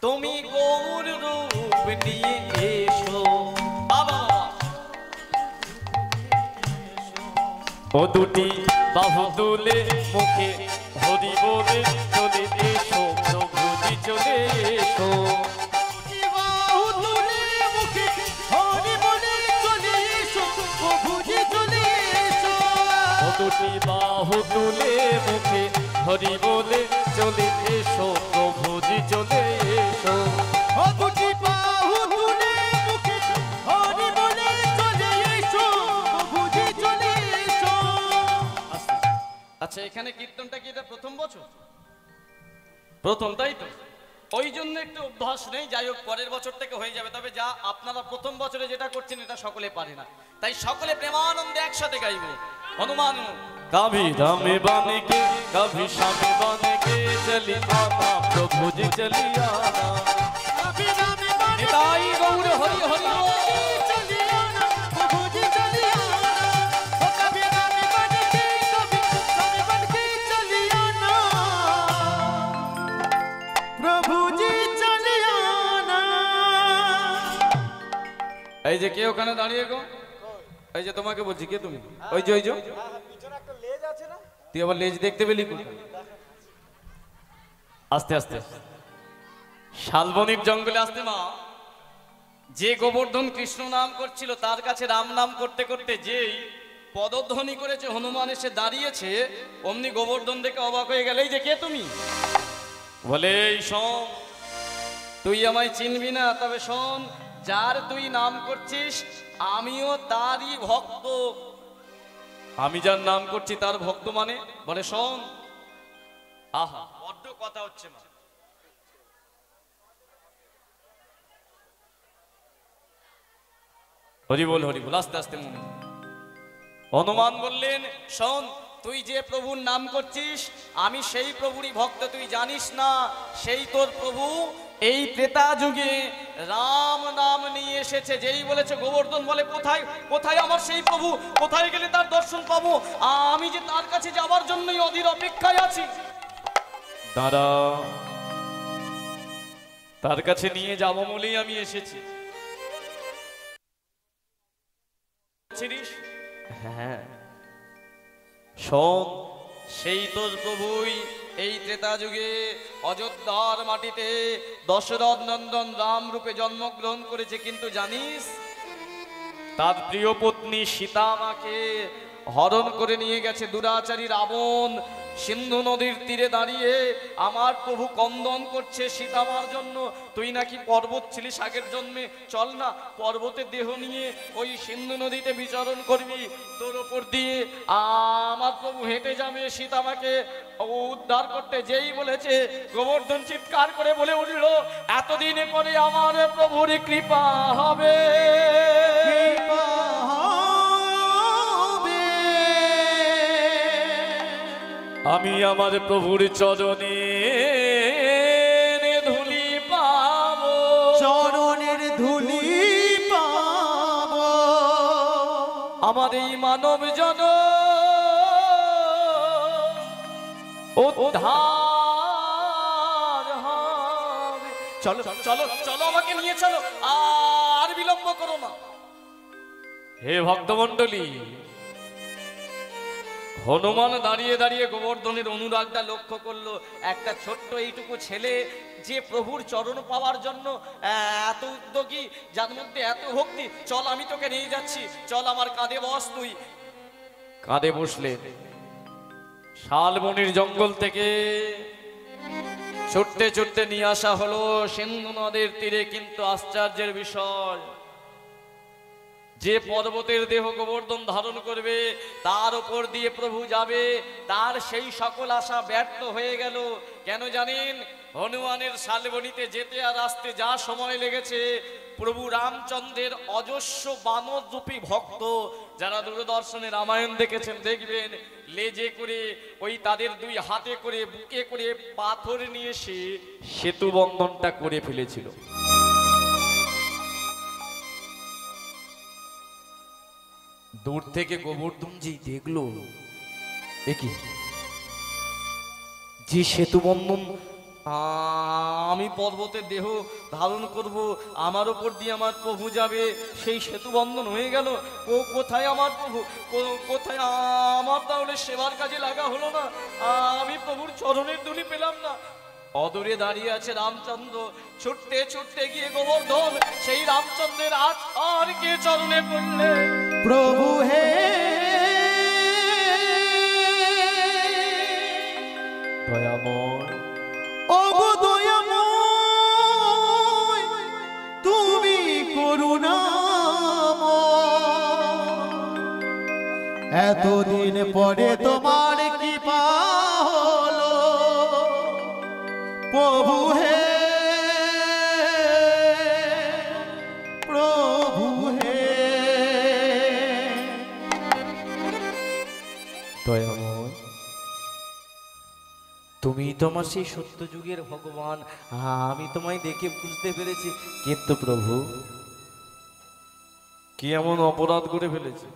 তুমি গৌর রূপ নিয়ে এসো, বাবা ও দুটি বাহু তুলে মুখে হরি বলে চলে এসো, প্রভুজি চলে এসো। দুটি বাহু তুলে মুখে হরি বলে চলে এসো, প্রভুজি চলে এসো। ও দুটি বাহু তুলে মুখে হরি বলে চলে এসো, প্রভুজি চলে এসো। ও দুটি বাহু তুলে মুখে হরি বলে চলে এসো, প্রভুজি চলে এসো। আচ্ছা, এখানে কীর্তনটা কি এটা প্রথম বছর? প্রথম, তাই তো? ওই জন্য একটু অভ্যাস নেই, যাই হোক পরের বছর থেকে হয়ে যাবে। তবে যা আপনারা প্রথম বছরে যেটা করছেন এটা সকলে পারে না, তাই সকলে প্রেমানন্দে একসাথে গাইব। হনুমান कभी रामे बन के कभी श्यामे बन के चली आना, प्रभु जी चली आना। कभी राम बन निताई गौर हरि हरि चली आना, प्रभुजी चली आना। ओ कभी राम बन के कभी श्याम बन के चली आना, प्रभुजी चली आना। এই যে কে ওখানে দাঁড়িয়ে গো, এই যে তোমাকে বলছি, কে তুমি? ওই যে পিছনে একটা লেজ আছে না? তুই আবার লেজ দেখতে পেলি কোথায়? আস্তে আস্তে শালবনির জঙ্গলে আসতে মা, যে গোবর্ধন কৃষ্ণ নাম করছিল তার কাছে রাম নাম করতে করতে যেই পদধ্বনি করেছে, হনুমান এসে দাঁড়িয়েছে, অমনি গোবর্ধন দেখে অবাক হয়ে গেল। এই যে কে তুমি? বলে এই শোন, তুই আমায় চিনবি না, তবে শোন, যার তুই নাম করছিস আমিও তারই ভক্ত। আমি যার নাম করছি তার ভক্ত মানে? বলে শোন, আহা বড্ড কথা হচ্ছে মা। হরি বল হরি বল, আস্তে আস্তে মনে। হনুমান বললেন, শোন, তুই যে প্রভুর নাম করছিস আমি সেই প্রভুরই ভক্ত, তুই জানিস না সেই তোর প্রভু এই ত্রেতা যুগে রাম নাম নিয়ে এসেছে। যেই বলেছে গোবর্ধন বলে, কোথায় কোথায় আমার সেই প্রভু, কোথায় গেলে তার দর্শন পাবো? আমি যে তার কাছে যাবার জন্যই অধীর অপেক্ষায় আছি। দাঁড়া, তার কাছে নিয়ে যাবো বলেই আমি এসেছি। হ্যাঁ শোন, সেই তোর প্রভুই এই ত্রেতা যুগে অযোধ্যার মাটিতে দশরথ নন্দন রাম রূপে জন্মগ্রহণ করেছে। কিন্তু জানিস, তার প্রিয় পত্নী সীতা মাকে হরণ করে নিয়ে গেছে দুরাচারী রাবণ। সিন্ধু নদীর তীরে দাঁড়িয়ে আমার প্রভু কন্দন করছে সীতামার জন্য। তুই নাকি পর্বত ছিলিস আগের জন্মে, চল না পর্বতের দেহ নিয়ে ওই সিন্ধু নদীতে বিচরণ করবি। তোর ওপর দিয়ে আমার প্রভু হেঁটে যাবে সীতামাকে উদ্ধার করতে। যেই বলেছে গোবর্ধন চিৎকার করে বলে উঠল, এতদিনে পরে আমার প্রভুর কৃপা হবে। আমি আমার প্রভুর চরণে ধুলি পাবো, চরণের ধুলি পাবো। আমার এই মানব জন উদ্ধার হবে। চলো চলো চলো, আমাকে নিয়ে চলো, আর বিলম্ব করো না। হে ভক্তমণ্ডলী, হনুমান দাঁড়িয়ে দাঁড়িয়ে গোবর্ধনের অনুরাগটা লক্ষ্য করলো। একটা ছোট্ট এইটুকু ছেলে যে প্রভুর চরণ পাওয়ার জন্য এত উদ্যোগী, যার মধ্যে এত ভক্তি। চল, আমি তোকে নিয়ে যাচ্ছি, চল আমার কাঁধে বস। তুই কাঁধে বসলে শালবনির জঙ্গল থেকে ছুটতে ছুটতে নিয়ে আসা হলো সিন্ধু নদের তীরে। কিন্তু আশ্চর্যের বিষয়, যে পর্বতের দেহ গোবর্ধন ধারণ করবে তার উপর দিয়ে প্রভু যাবে, তার সেই সকল আশা ব্যর্থ হয়ে গেল। কেন জানেন? হনুমানের শালবনিতে যেতে আর আসতে যা সময় লেগেছে, প্রভু রামচন্দ্রের অজস্র বানর রূপী ভক্ত, যারা দূরদর্শনে রামায়ণ দেখেছেন দেখবেন, লেজে করে ওই তাদের দুই হাতে করে বুকে করে পাথর নিয়ে এসে সেতু বন্ধনটা করে ফেলেছিল। দূর থেকে গোবর্ধন জি দেখলো, একি যে সেতু বন্ধন আমি পর্বতের দেহ ধারণ করব, আমার ওপর দিয়ে আমার প্রভু যাবে, সেই সেতু বন্ধন হয়ে গেল। কোথায় আমার প্রভু, কোথায় আমার তাহলে সেবার কাজে লাগা হলো না? আমি প্রভুর চরণের ধুলি পেলাম না। অদূরে দাঁড়িয়ে আছে রামচন্দ্র, ছুটতে ছুটতে গিয়ে গোবর্ধন সেই রামচন্দ্রের আর কে চরণে পড়লে। প্রভু হে দয়াময়, ওগো দয়াময়, তুমি করুণাময়, এতদিন পরে তোমার কৃপা হলো প্রভু হে, প্রভু হে। দয়াময়, তুমি তোমার সেই সত্য যুগের ভগবান, আমি তোমায় দেখে বুঝতে পেরেছি। কিন্তু প্রভু, কি এমন অপরাধ করে ফেলেছি?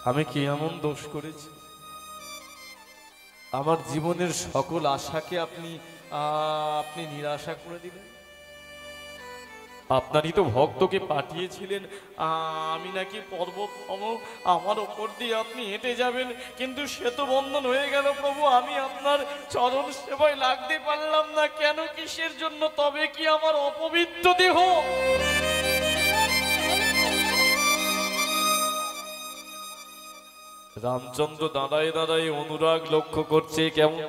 আমি কি এমন দোষ করেছি? আমার জীবনের সকল আশাকে আপনি নিরাশা করে দিলেন। আপনারই তো ভক্তকে পাঠিয়েছিলেন, আমি নাকি পর্বত আমার ওপর দিয়ে আপনি হেঁটে যাবেন, কিন্তু সেতু বন্ধন হয়ে গেল প্রভু। আমি আপনার চরণ সেবায় লাগতে পারলাম না কেন, কিসের জন্য? তবে কি আমার অপবিত্র দেহ? রামচন্দ্র দাঁড়ায় দাঁড়ায় অনুরাগ লক্ষ্য করছে কেমন।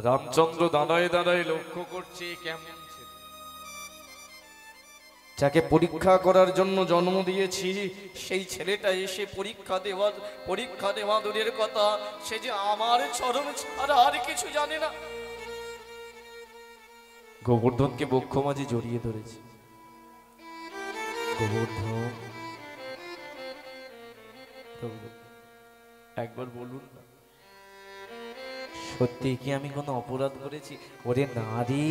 রামচন্দ্র দাঁড়ায় দাঁড়ায় লক্ষ্য করছে কেমন ছেলে, যাকে পরীক্ষা করার জন্য জন্ম দিয়েছি, সেই ছেলেটা এসে পরীক্ষা দেওয়া দূরের কথা, সে যে আমার চরণ ছাড়া আর কিছু জানে না। গোবর্ধনকে বক্ষ মাঝে জড়িয়ে ধরেছে। গোবর্ধন, একবার বলুন না, সত্যি কি আমি কোনো অপরাধ করেছি? ওরে নারী,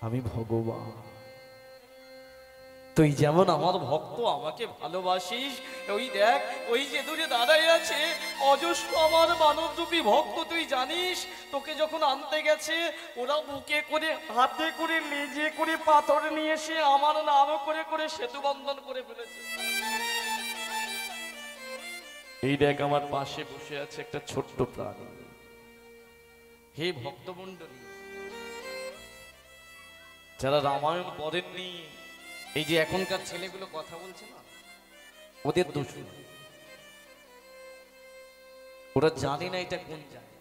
আমি ভগবান। তুই যেমন আমার ভক্ত, আমাকে ভালোবাসিস, ওই দেখ, ওই যে দূরে দাঁড়াই আছে অজস্র আমার মানবরূপী ভক্ত। তুই জানিস, তোকে যখন আনতে গেছে, ওরা বুকে করে, হাতে করে, লেজে করে পাথর নিয়ে এসে আমার নাম করে করে সেতু বন্ধন করে ফেলেছে। এই দেখ, আমার পাশে বসে আছে একটা ছোট্ট প্রাণী। হে ভক্তমণ্ডলী, যারা রামায়ণ পড়েননি, এই যে এখনকার ছেলেগুলো কথা বলছে না, ওদের দোষ। ওরা জানে না এটা কোন জায়গা।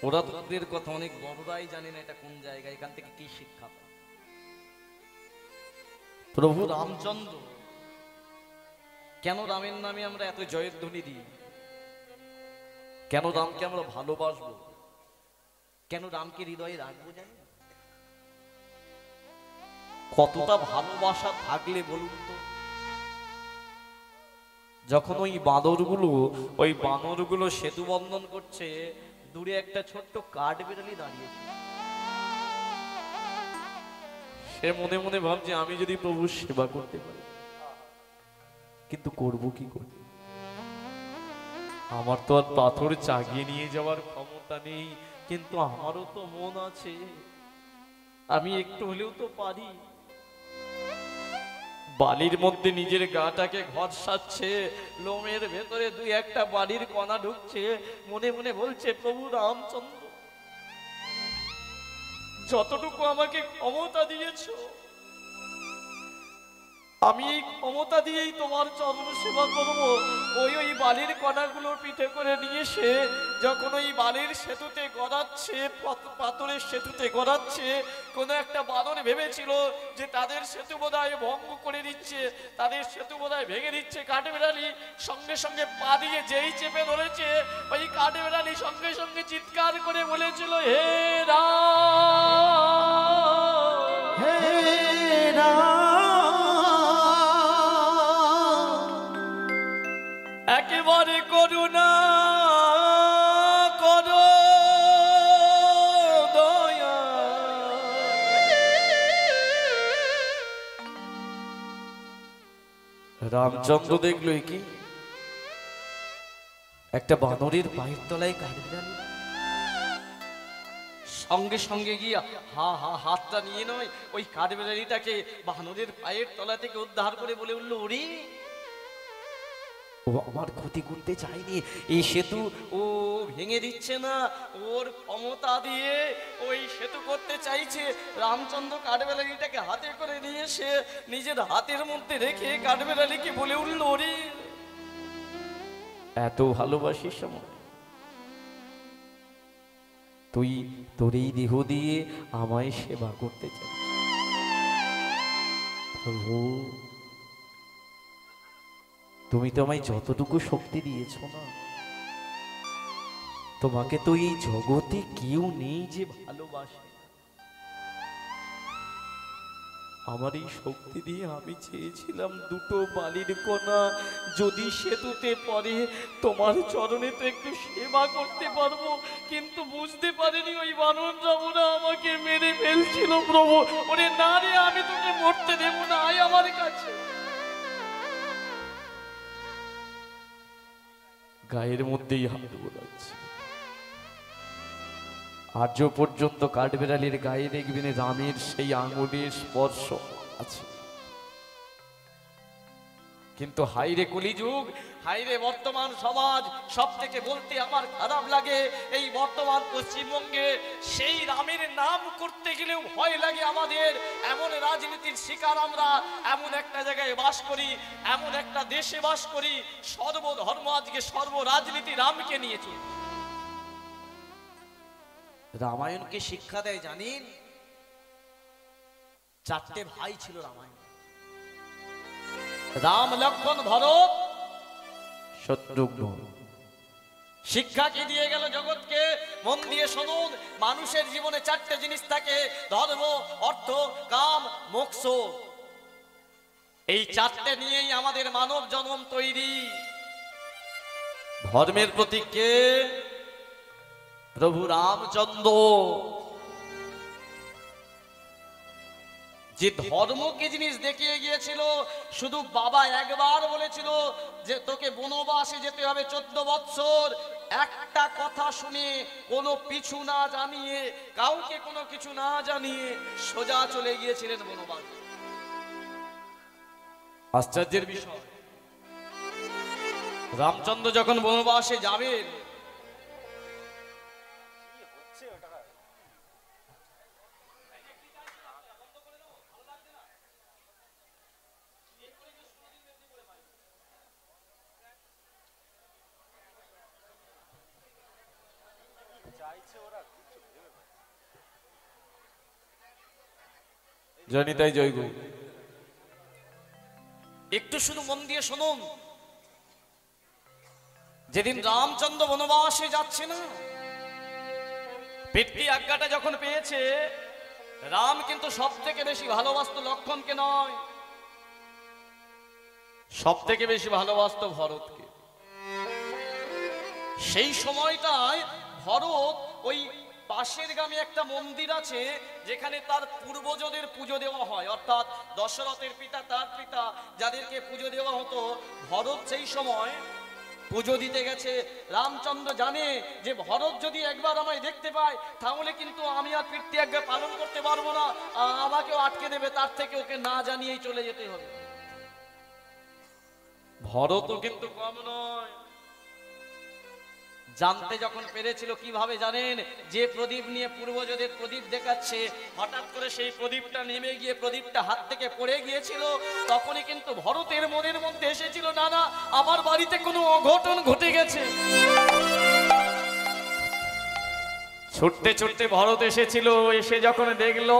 ওরা তো ওদের কথা, অনেক বড়রাই জানে না এটা কোন জায়গা, এখান থেকে কি শিক্ষা পায়। প্রভু রামচন্দ্র, কেন রামের নামে আমরা এত জয়ের ধ্বনি দিই? কেন রামকে আমরা ভালোবাসবো? কেন রামকে হৃদয়ে রাখবো? জানি কতটা ভালোবাসা থাকলে বলুন তো, যখন ওই বানরগুলো সেতু বন্ধন করছে, দূরে একটা ছোট্ট কাঠ বিড়ালি দাঁড়িয়েছে। সে মনে মনে ভাবছে, আমি যদি প্রভুর সেবা করতে পারি, কিন্তু করব কি করে? আমার তো আর পাথর চাগিয়ে নিয়ে যাওয়ার ক্ষমতা নেই, কিন্তু আমারও তো মন আছে, আমি একটু হলেও তো পারি। বালির মধ্যে নিজের গাটাকে ঘষাচ্ছে, লোমের ভেতরে দুই একটা বালির কণা ঢুকছে, মনে মনে বলছে, প্রভু রামচন্দ্র, যতটুকু আমাকে ক্ষমতা দিয়েছো, আমি এই ক্ষমতা দিয়েই তোমার চরণ সেবা করবো। ওই বালির কণাগুলো পিঠে করে নিয়ে এসে যখন ওই বালির সেতুতে গড়াচ্ছে, পাথরের সেতুতে গড়াচ্ছে, কোনো একটা বানর ভেবেছিল যে তাদের সেতু বোধহয় ভঙ্গ করে দিচ্ছে, তাদের সেতু বোধহয় ভেঙে দিচ্ছে। কাঠবিড়ালি সঙ্গে সঙ্গে পা দিয়ে যেই চেপে ধরেছে, ওই কাঠবিড়ালি সঙ্গে সঙ্গে চিৎকার করে বলেছিল, হে রাম, হে রাম, একেবারে করুণা করো, দয়া রামচন্দ্র দেখলো কি একটা বানরের পায়ের তলায় কাঠবিড়ালি, সঙ্গে সঙ্গে গিয়ে হাতটা নিয়ে নয় ওই কাঠবিড়ালিটাকে বানরের পায়ের তলা থেকে উদ্ধার করে বলে উঠলো, ওরে ও আমার ক্ষতি করতে চায়নি, এই সেতু ও ভেঙে দিচ্ছে না, ওর ক্ষমতা দিয়ে ওই সেতু করতে চাইছে। রামচন্দ্র কাঠবিড়ালিটাকে হাতে করে নিয়ে এসে নিজের হাতের মধ্যে রেখে কাঠবিড়ালিকে বলে উঠলো, ওরে এত ভালোবাসিস আমার, তুই তোর এই দেহ দিয়ে আমায় সেবা করতে চাই। প্রভু তুমি তো আমায় যতটুকু শক্তি দিয়েছ না, তোমাকে তো এই জগতে কেউ নেই যে ভালোবাসে। আমার এই শক্তি দিয়ে আমি চেয়েছিলাম দুটো বালির কণা যদি সেতুতে পড়ে তোমার চরণে তো একটু সেবা করতে পারবো, কিন্তু বুঝতে পারিনি ওই বানররা ওরা আমাকে মেরে ফেলছিল। প্রভু ওরে না রে, আমি তোকে মরতে দেব না, আয় আমার কাছে। গায়ের মধ্যেই হাত বোলাচ্ছে, আজ পর্যন্ত কাঠবিড়ালির গায়ে দেখবেন রামের সেই আঙুলের স্পর্শ আছে, কিন্তু হাইরে কলিযুগ, হাইরে বর্তমান সমাজ, সব থেকে বলতে আমার খারাপ লাগে এই বর্তমান পশ্চিমবঙ্গে সেই রামের নাম করতে গেলেও ভয় লাগে আমাদের। এমন রাজনীতির শিকার আমরা, এমন একটা জায়গায় বাস করি, এমন একটা দেশে বাস করি, সর্বধর্ম আজকে সর্ব রাজনীতি রামকে নিয়েছে। রামায়ণকে শিক্ষা দেয় জানেন, চারটে ভাই ছিল রামায়ণ, রাম লক্ষ্মণ ভরত শত্রুঘ্ন। শিক্ষা কি দিয়ে গেল জগৎকে? মন দিয়ে শুনুন, মানুষের জীবনে চারটে জিনিস থাকে, ধর্ম, অর্থ, কাম, মোক্ষ। এই চারটে নিয়েই আমাদের মানব জন্ম তৈরি। ধর্মের প্রতীক কে? প্রভু রামচন্দ্র। যে ধর্মকে জিনিস দেখিয়ে গিয়েছিল, শুধু বাবা একবার বলেছিল যে তোকে বনবাসে যেতে হবে 14 বৎসর, একটা কথা শুনে কোনো পিছু না জানিয়ে, কাউকে কোনো কিছু না জানিয়ে সোজা চলে গিয়েছিলেন বনবাসে। আশ্চর্যের বিষয়, রামচন্দ্র যখন বনবাসে যাবেন, জনিতাই জয় গো, একটু শুধু মন দিয়ে শুনুন। যেদিন রামচন্দ্র বনবাসে যাচ্ছে না, পিতৃ আজ্ঞাটা যখন পেয়েছে, রাম কিন্তু সব থেকে বেশি ভালোবাসতো লক্ষ্মণকে নয়, সব থেকে বেশি ভালোবাসতো ভরতকে। সেই সময়টায় ভরত ওই পাশের গ্রামে একটা মন্দির আছে যেখানে তার পূর্বজদের পুজো দেওয়া হয়, অর্থাৎ দশরথের পিতা, তার পিতা যাদেরকে পুজো দেওয়া হতো, ভরত সেই সময় পুজো দিতে গেছে। রামচন্দ্র জানে যে ভরত যদি একবার আমায় দেখতে পায় তাহলে কিন্তু আমি আর পিতৃ আজ্ঞা পালন করতে পারবো না, আমাকেও আটকে দেবে, তার থেকে ওকে না জানিয়েই চলে যেতে হবে। ভরতও কিন্তু কম নয়, জানতে যখন পেরেছিল কিভাবে জানেন, যে প্রদীপ নিয়ে পূর্বজদের প্রদীপ দেখাচ্ছে, হঠাৎ করে সেই প্রদীপটা নেমে গিয়ে প্রদীপটা হাত থেকে পড়ে গিয়েছিল, তখনই কিন্তু ভরতের মনের মধ্যে এসেছিল, না না, আমার বাড়িতে কোনো অঘটন ঘটে গেছে। ছুটতে ছুটতে ভরত এসেছিল, এসে যখন দেখলো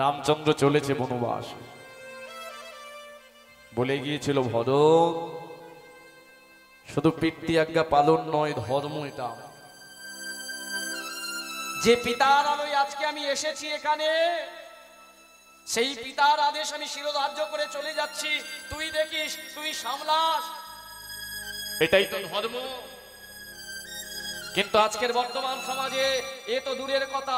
রামচন্দ্র চলেছে বনবাস, বলে গিয়েছিল, ভরত শুধু পিতৃ আজ্ঞা পালন নয়, ধর্ম এটা। যে পিতার আলোয় আজকে আমি এসেছি এখানে, সেই পিতার আদেশ আমি শিরোধার্য করে চলে যাচ্ছি, তুই দেখিস, তুই সামলাস, এটাই তো ধর্ম। কিন্তু আজকের বর্তমান সমাজে এ তো দূরের কথা,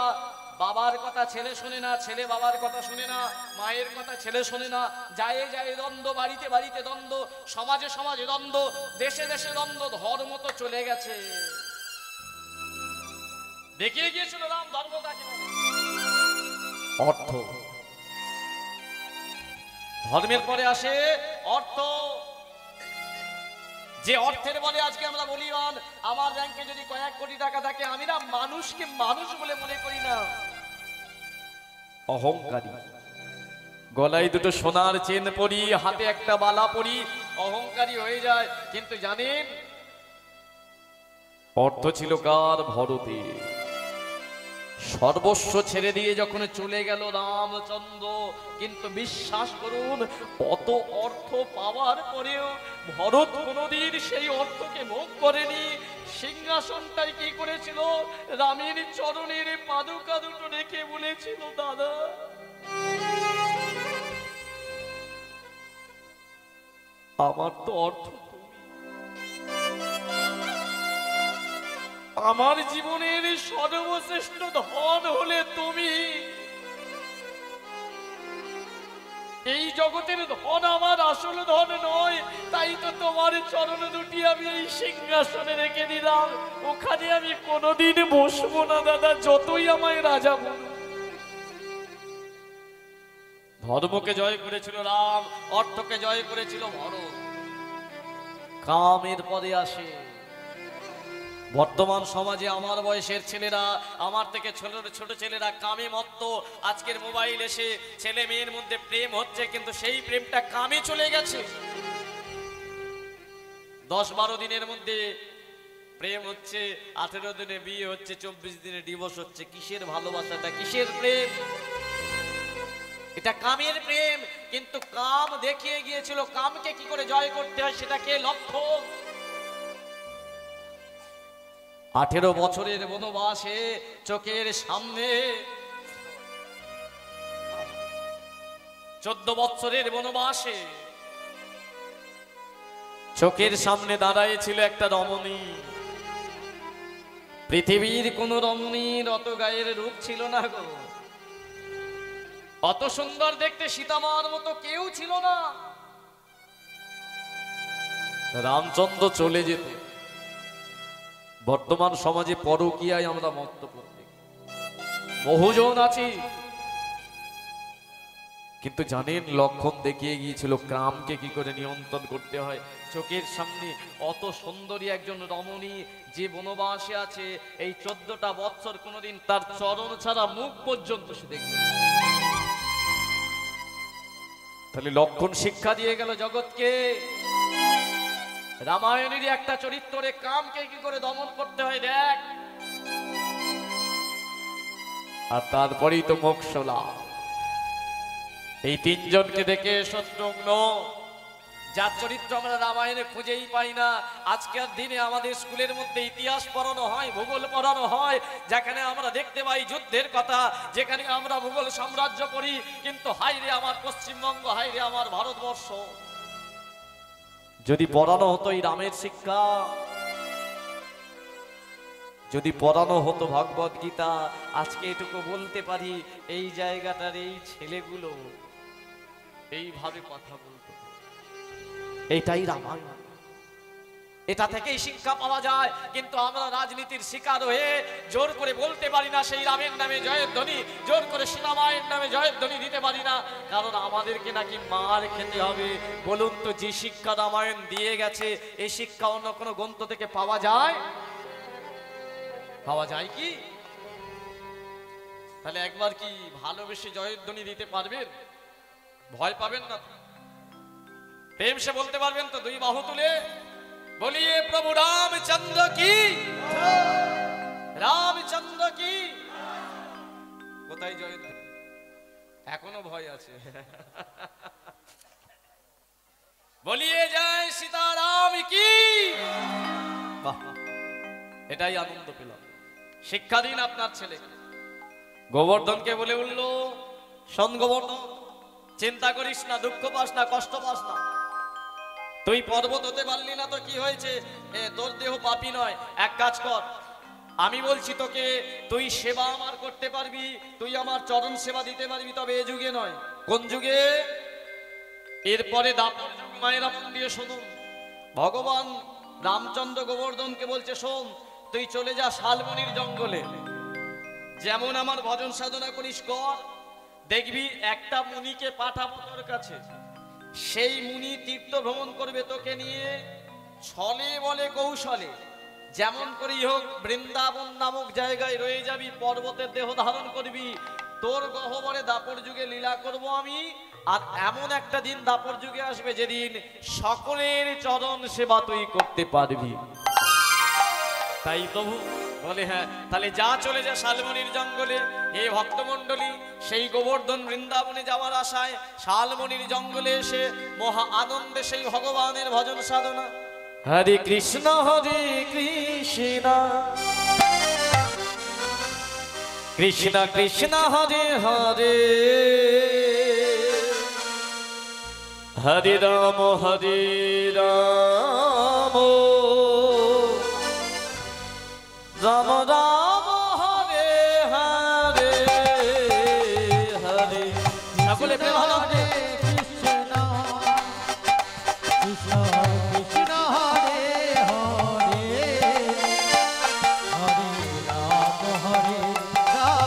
বাবার কথা ছেলে শোনে না, ছেলে বাবার কথা শোনে না, মায়ের কথা ছেলে শোনে না, যায় যায় দ্বন্দ্ব, বাড়িতে বাড়িতে দ্বন্দ্ব, সমাজে সমাজে দ্বন্দ্ব, দেশে দেশে দ্বন্দ্ব, ধর্ম তো চলে গেছে। দেখিয়ে গিয়েছিল রাম ধর্ম কাকে বলে। অর্থ, ধর্মের পরে আসে অর্থ। যে অর্থের বলে আজকে আমরা বলিবান, আমার ব্যাংকে যদি কয়েক কোটি টাকা থাকে, আমি না মানুষকে মানুষ বলে মনে করি না। অহংকারী, গলায় দুটো সোনার চেন পরি, হাতে একটা বালা পরি, অহংকারী হয়ে যায়। কিন্তু জানেন অর্থ ছিল কার? ভরতের। সর্বস্ব ছেড়ে দিয়ে যখন চলে গেল রামচন্দ্র, কিন্তু বিশ্বাস করুন অত অর্থ পাওয়ার পরেও ভরত কোনদিন সেই অর্থকে ভোগ করেনি। সিংহাসনটাই কি করেছিল? রামের চরণের পাদুকা দুটো রেখে বলেছিল, দাদা আমার তো অর্থ তুমি, আমার জীবনের সর্বশ্রেষ্ঠ ধন হলে তুমি। এই জগতের ধন আমার আসল ধন নয়, তাই তো তোমার চরণ দুটি আমি এই সিংহাসনে রেখে দিলাম। ওখানে আমি কোনোদিন বসবো না দাদা, যতই আমায় রাজা বলুন। ধর্মকে জয় করেছিল রাম, অর্থকে জয় করেছিল ভরত। কামের পদে আসে বর্তমান সমাজে আমার বয়সের ছেলেরা, আমার থেকে ছোট ছোট ছেলেরা কামে মত্ত। আজকের মোবাইল এসে ছেলে মেয়ের মধ্যে প্রেম হচ্ছে, কিন্তু সেই প্রেমটা কামে চলে গেছে। 10-12 দিনের মধ্যে প্রেম হচ্ছে, 18 দিনে বিয়ে হচ্ছে, 24 দিনে ডিভোর্স হচ্ছে। কিসের ভালোবাসাটা, কিসের প্রেম? এটা কামের প্রেম। কিন্তু কাম দেখিয়ে গিয়েছিল কামকে কি করে জয় করতে হয়, সেটাকে লক্ষ্য। 18 বছরের বনবাসে চোখের সামনে, 14 বছরের বনবাসে চোখের সামনে দাঁড়াইছিল একটা রমণী। পৃথিবীর কোন রমণীর অত গায়ের রূপ ছিল না গো, অত সুন্দর দেখতে সীতামার মতো কেউ ছিল না। রামচন্দ্র চলে যেত। বর্তমান সমাজে পরকীয়ায় আমরা মত্ত পড়ি, বহুজন আছি, কিন্তু জানেন লক্ষণ দেখিয়ে গিয়েছিল কামকে কি করে নিয়ন্ত্রণ করতে হয়। চোখের সামনে অত সুন্দরী একজন রমণী যে বনবাসে আছে, এই 14টা বছর কোনোদিন তার চরণ ছাড়া মুখ পর্যন্ত সে দেখবে। তাহলে লক্ষণ শিক্ষা দিয়ে গেল জগৎকে। রামায়ণের একটা চরিত্রে কামকে কি করে দমন করতে হয় দেখ, আর তারপরেই তো মোক্ষ লাভ। এই 3 জনকে দেখে শত্রুঘ্ন, যার চরিত্র আমরা রামায়ণে খুঁজেই পাই না। আজকের দিনে আমাদের স্কুলের মধ্যে ইতিহাস পড়ানো হয়, ভূগোল পড়ানো হয়, যেখানে আমরা দেখতে পাই যুদ্ধের কথা, যেখানে আমরা ভূগোল সাম্রাজ্য পড়ি, কিন্তু হায়রে আমার পশ্চিমবঙ্গ, হায়রে আমার ভারতবর্ষ। যদি পড়ানো হতো এই রামের শিক্ষা, যদি পড়ানো হতো ভগবত গীতা, আজকে এটুকু বলতে পারি এই জায়গাটার এই ছেলেগুলো এইভাবে কথা বলতো। এটাই রামায়ণ, এটা থেকেই শিক্ষা পাওয়া যায়। কিন্তু আমরা রাজনীতির শিকার হয়ে জোর করে বলতে পারি না সেই রামের নামে জয়ের ধ্বনি, জোর করে সীতামায়ের নামে জয়ের ধ্বনি দিতে পারি না, কারণ আমাদেরকে নাকি মার খেতে হবে। বলুন তো, যে শিক্ষা রামায়ণ দিয়ে গেছে, এই শিক্ষা অন্য কোনো গ্রন্থ থেকে পাওয়া যায়? পাওয়া যায় কি? তাহলে একবার কি ভালোবেসে জয়ের ধ্বনি দিতে পারবেন? ভয় পাবেন না? প্রেম সে বলতে পারবেন তো 2 বাহু তুলে? বলিয়ে প্রভু রামচন্দ্র কি, রামচন্দ্র কি। কোথায় জয়? এখনো ভয় আছে। বলিয়ে যায় সীতারাম কি। বাহ, এটাই আনন্দ পেলাম। শিক্ষা দিন আপনার ছেলেকে। গোবর্ধনকে বলে উঠল, শোন গোবর্ধন, চিন্তা করিস না, দুঃখ পাস না, কষ্ট পাস না। তুই পর্বত হতে পারলি না তো কি হয়েছে? তোর দেহ পাপী নয়। এক কাজ কর, আমি বলছি তোকে, তুই সেবা আমার করতে পারবি, তুই আমার চরণ সেবা দিতে পারবি, তবে এ যুগে নয়। কোন যুগে? এরপরে দাপর যুগ। মায়েরা মন দিয়ে শুনুন, ভগবান রামচন্দ্র গোবর্ধনকে বলছে, শোন, তুই চলে যা শালবনির জঙ্গলে, যেমন আমার ভজন সাধনা করিস কর, দেখবি একটা মুনিকে পাঠাবো তোর কাছে। সেই মুনি তীর্থ ভ্রমণ করবে তোকে নিয়ে, ছলে বলে কৌশলে, যেমন করেই হোক বৃন্দাবন নামক জায়গায় রয়ে যাবি, পর্বতের দেহ ধারণ করবি, তোর গহ্বরে দাপর যুগে লীলা করব আমি। আর এমন একটা দিন দাপর যুগে আসবে যেদিন সকলের চরণ সেবা তুই করতে পারবি। তাই প্রভু বলে, হ্যাঁ তাহলে যা, চলে যা শালবনির জঙ্গলে। হে ভক্তমণ্ডলী, সেই গোবর্ধন বৃন্দাবনে যাওয়ার আশায় শালবনির জঙ্গলে এসে মহা আনন্দে সেই ভগবানের ভজন সাধনা। হরে কৃষ্ণ কৃষ্ণ কৃষ্ণ কৃষ্ণ হরে হরে, হরে রাম রাম রাম হরে হরে, হরে সকলে প্রেম হলো। হরে কৃষ্ণ কৃষ্ণ কৃষ্ণ হরে হরে, হরে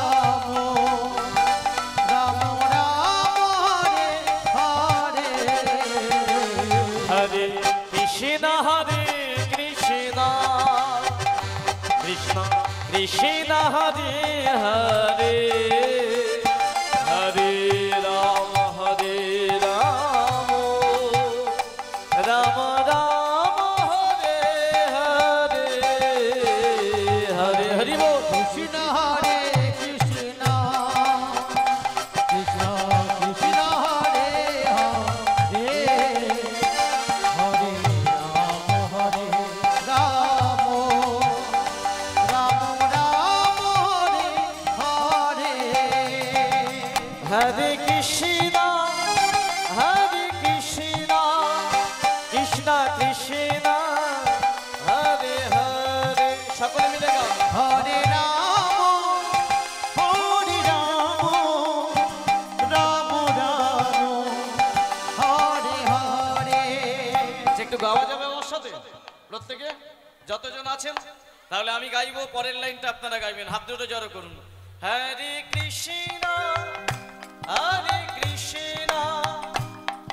রাম রাম রাম হরে হরে, হরে কৃষ্ণ কৃষ্ণ কৃষ্ণ কৃষ্ণ হরে হরে, হরে রাম রাম রাম হরে হরে, হরে হরি বল। কৃষ্ণ হরে কৃষ্ণ কৃষ্ণ কৃষ্ণ হরে হরে, হরে রাম রাম রাম হরে হরে, হরে কৃষ্ণ কৃষ্ণ কৃষ্ণ হরে হরে, সকলে মিলে গাও। হরে রাম রাম হরে হরে। একটু গাওয়া যাবে আমার সাথে প্রত্যেকে, যতজন আছেন? তাহলে আমি গাইবো, পরের লাইনটা আপনারা গাইবেন, হাত দুটো জড়ো করুন। হরে কৃষ্ণ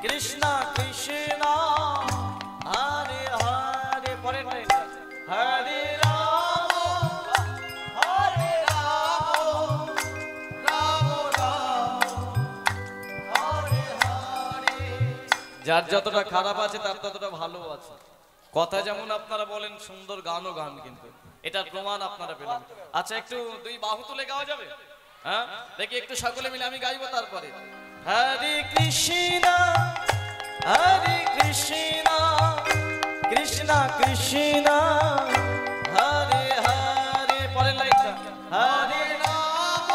কৃষ্ণ কৃষ্ণ হরে হরে, পরের লাইনটা হরে রাম রাম রাম হরে হরে। যার যতটা খারাপ আছে তার ততটা ভালো আছে। কথা যেমন আপনারা বলেন, সুন্দর গানও গান, কিন্তু এটার প্রমাণ আপনারা পেলেন। আচ্ছা, একটু দুই বাহু তুলে গাওয়া যাবে? হ্যাঁ দেখি, একটু সকলে মিলে আমি গাইবো, তারপরে হরে কৃষ্ণ কৃষ্ণ কৃষ্ণ হরে হরে, পরের লাইনটা হরে রাম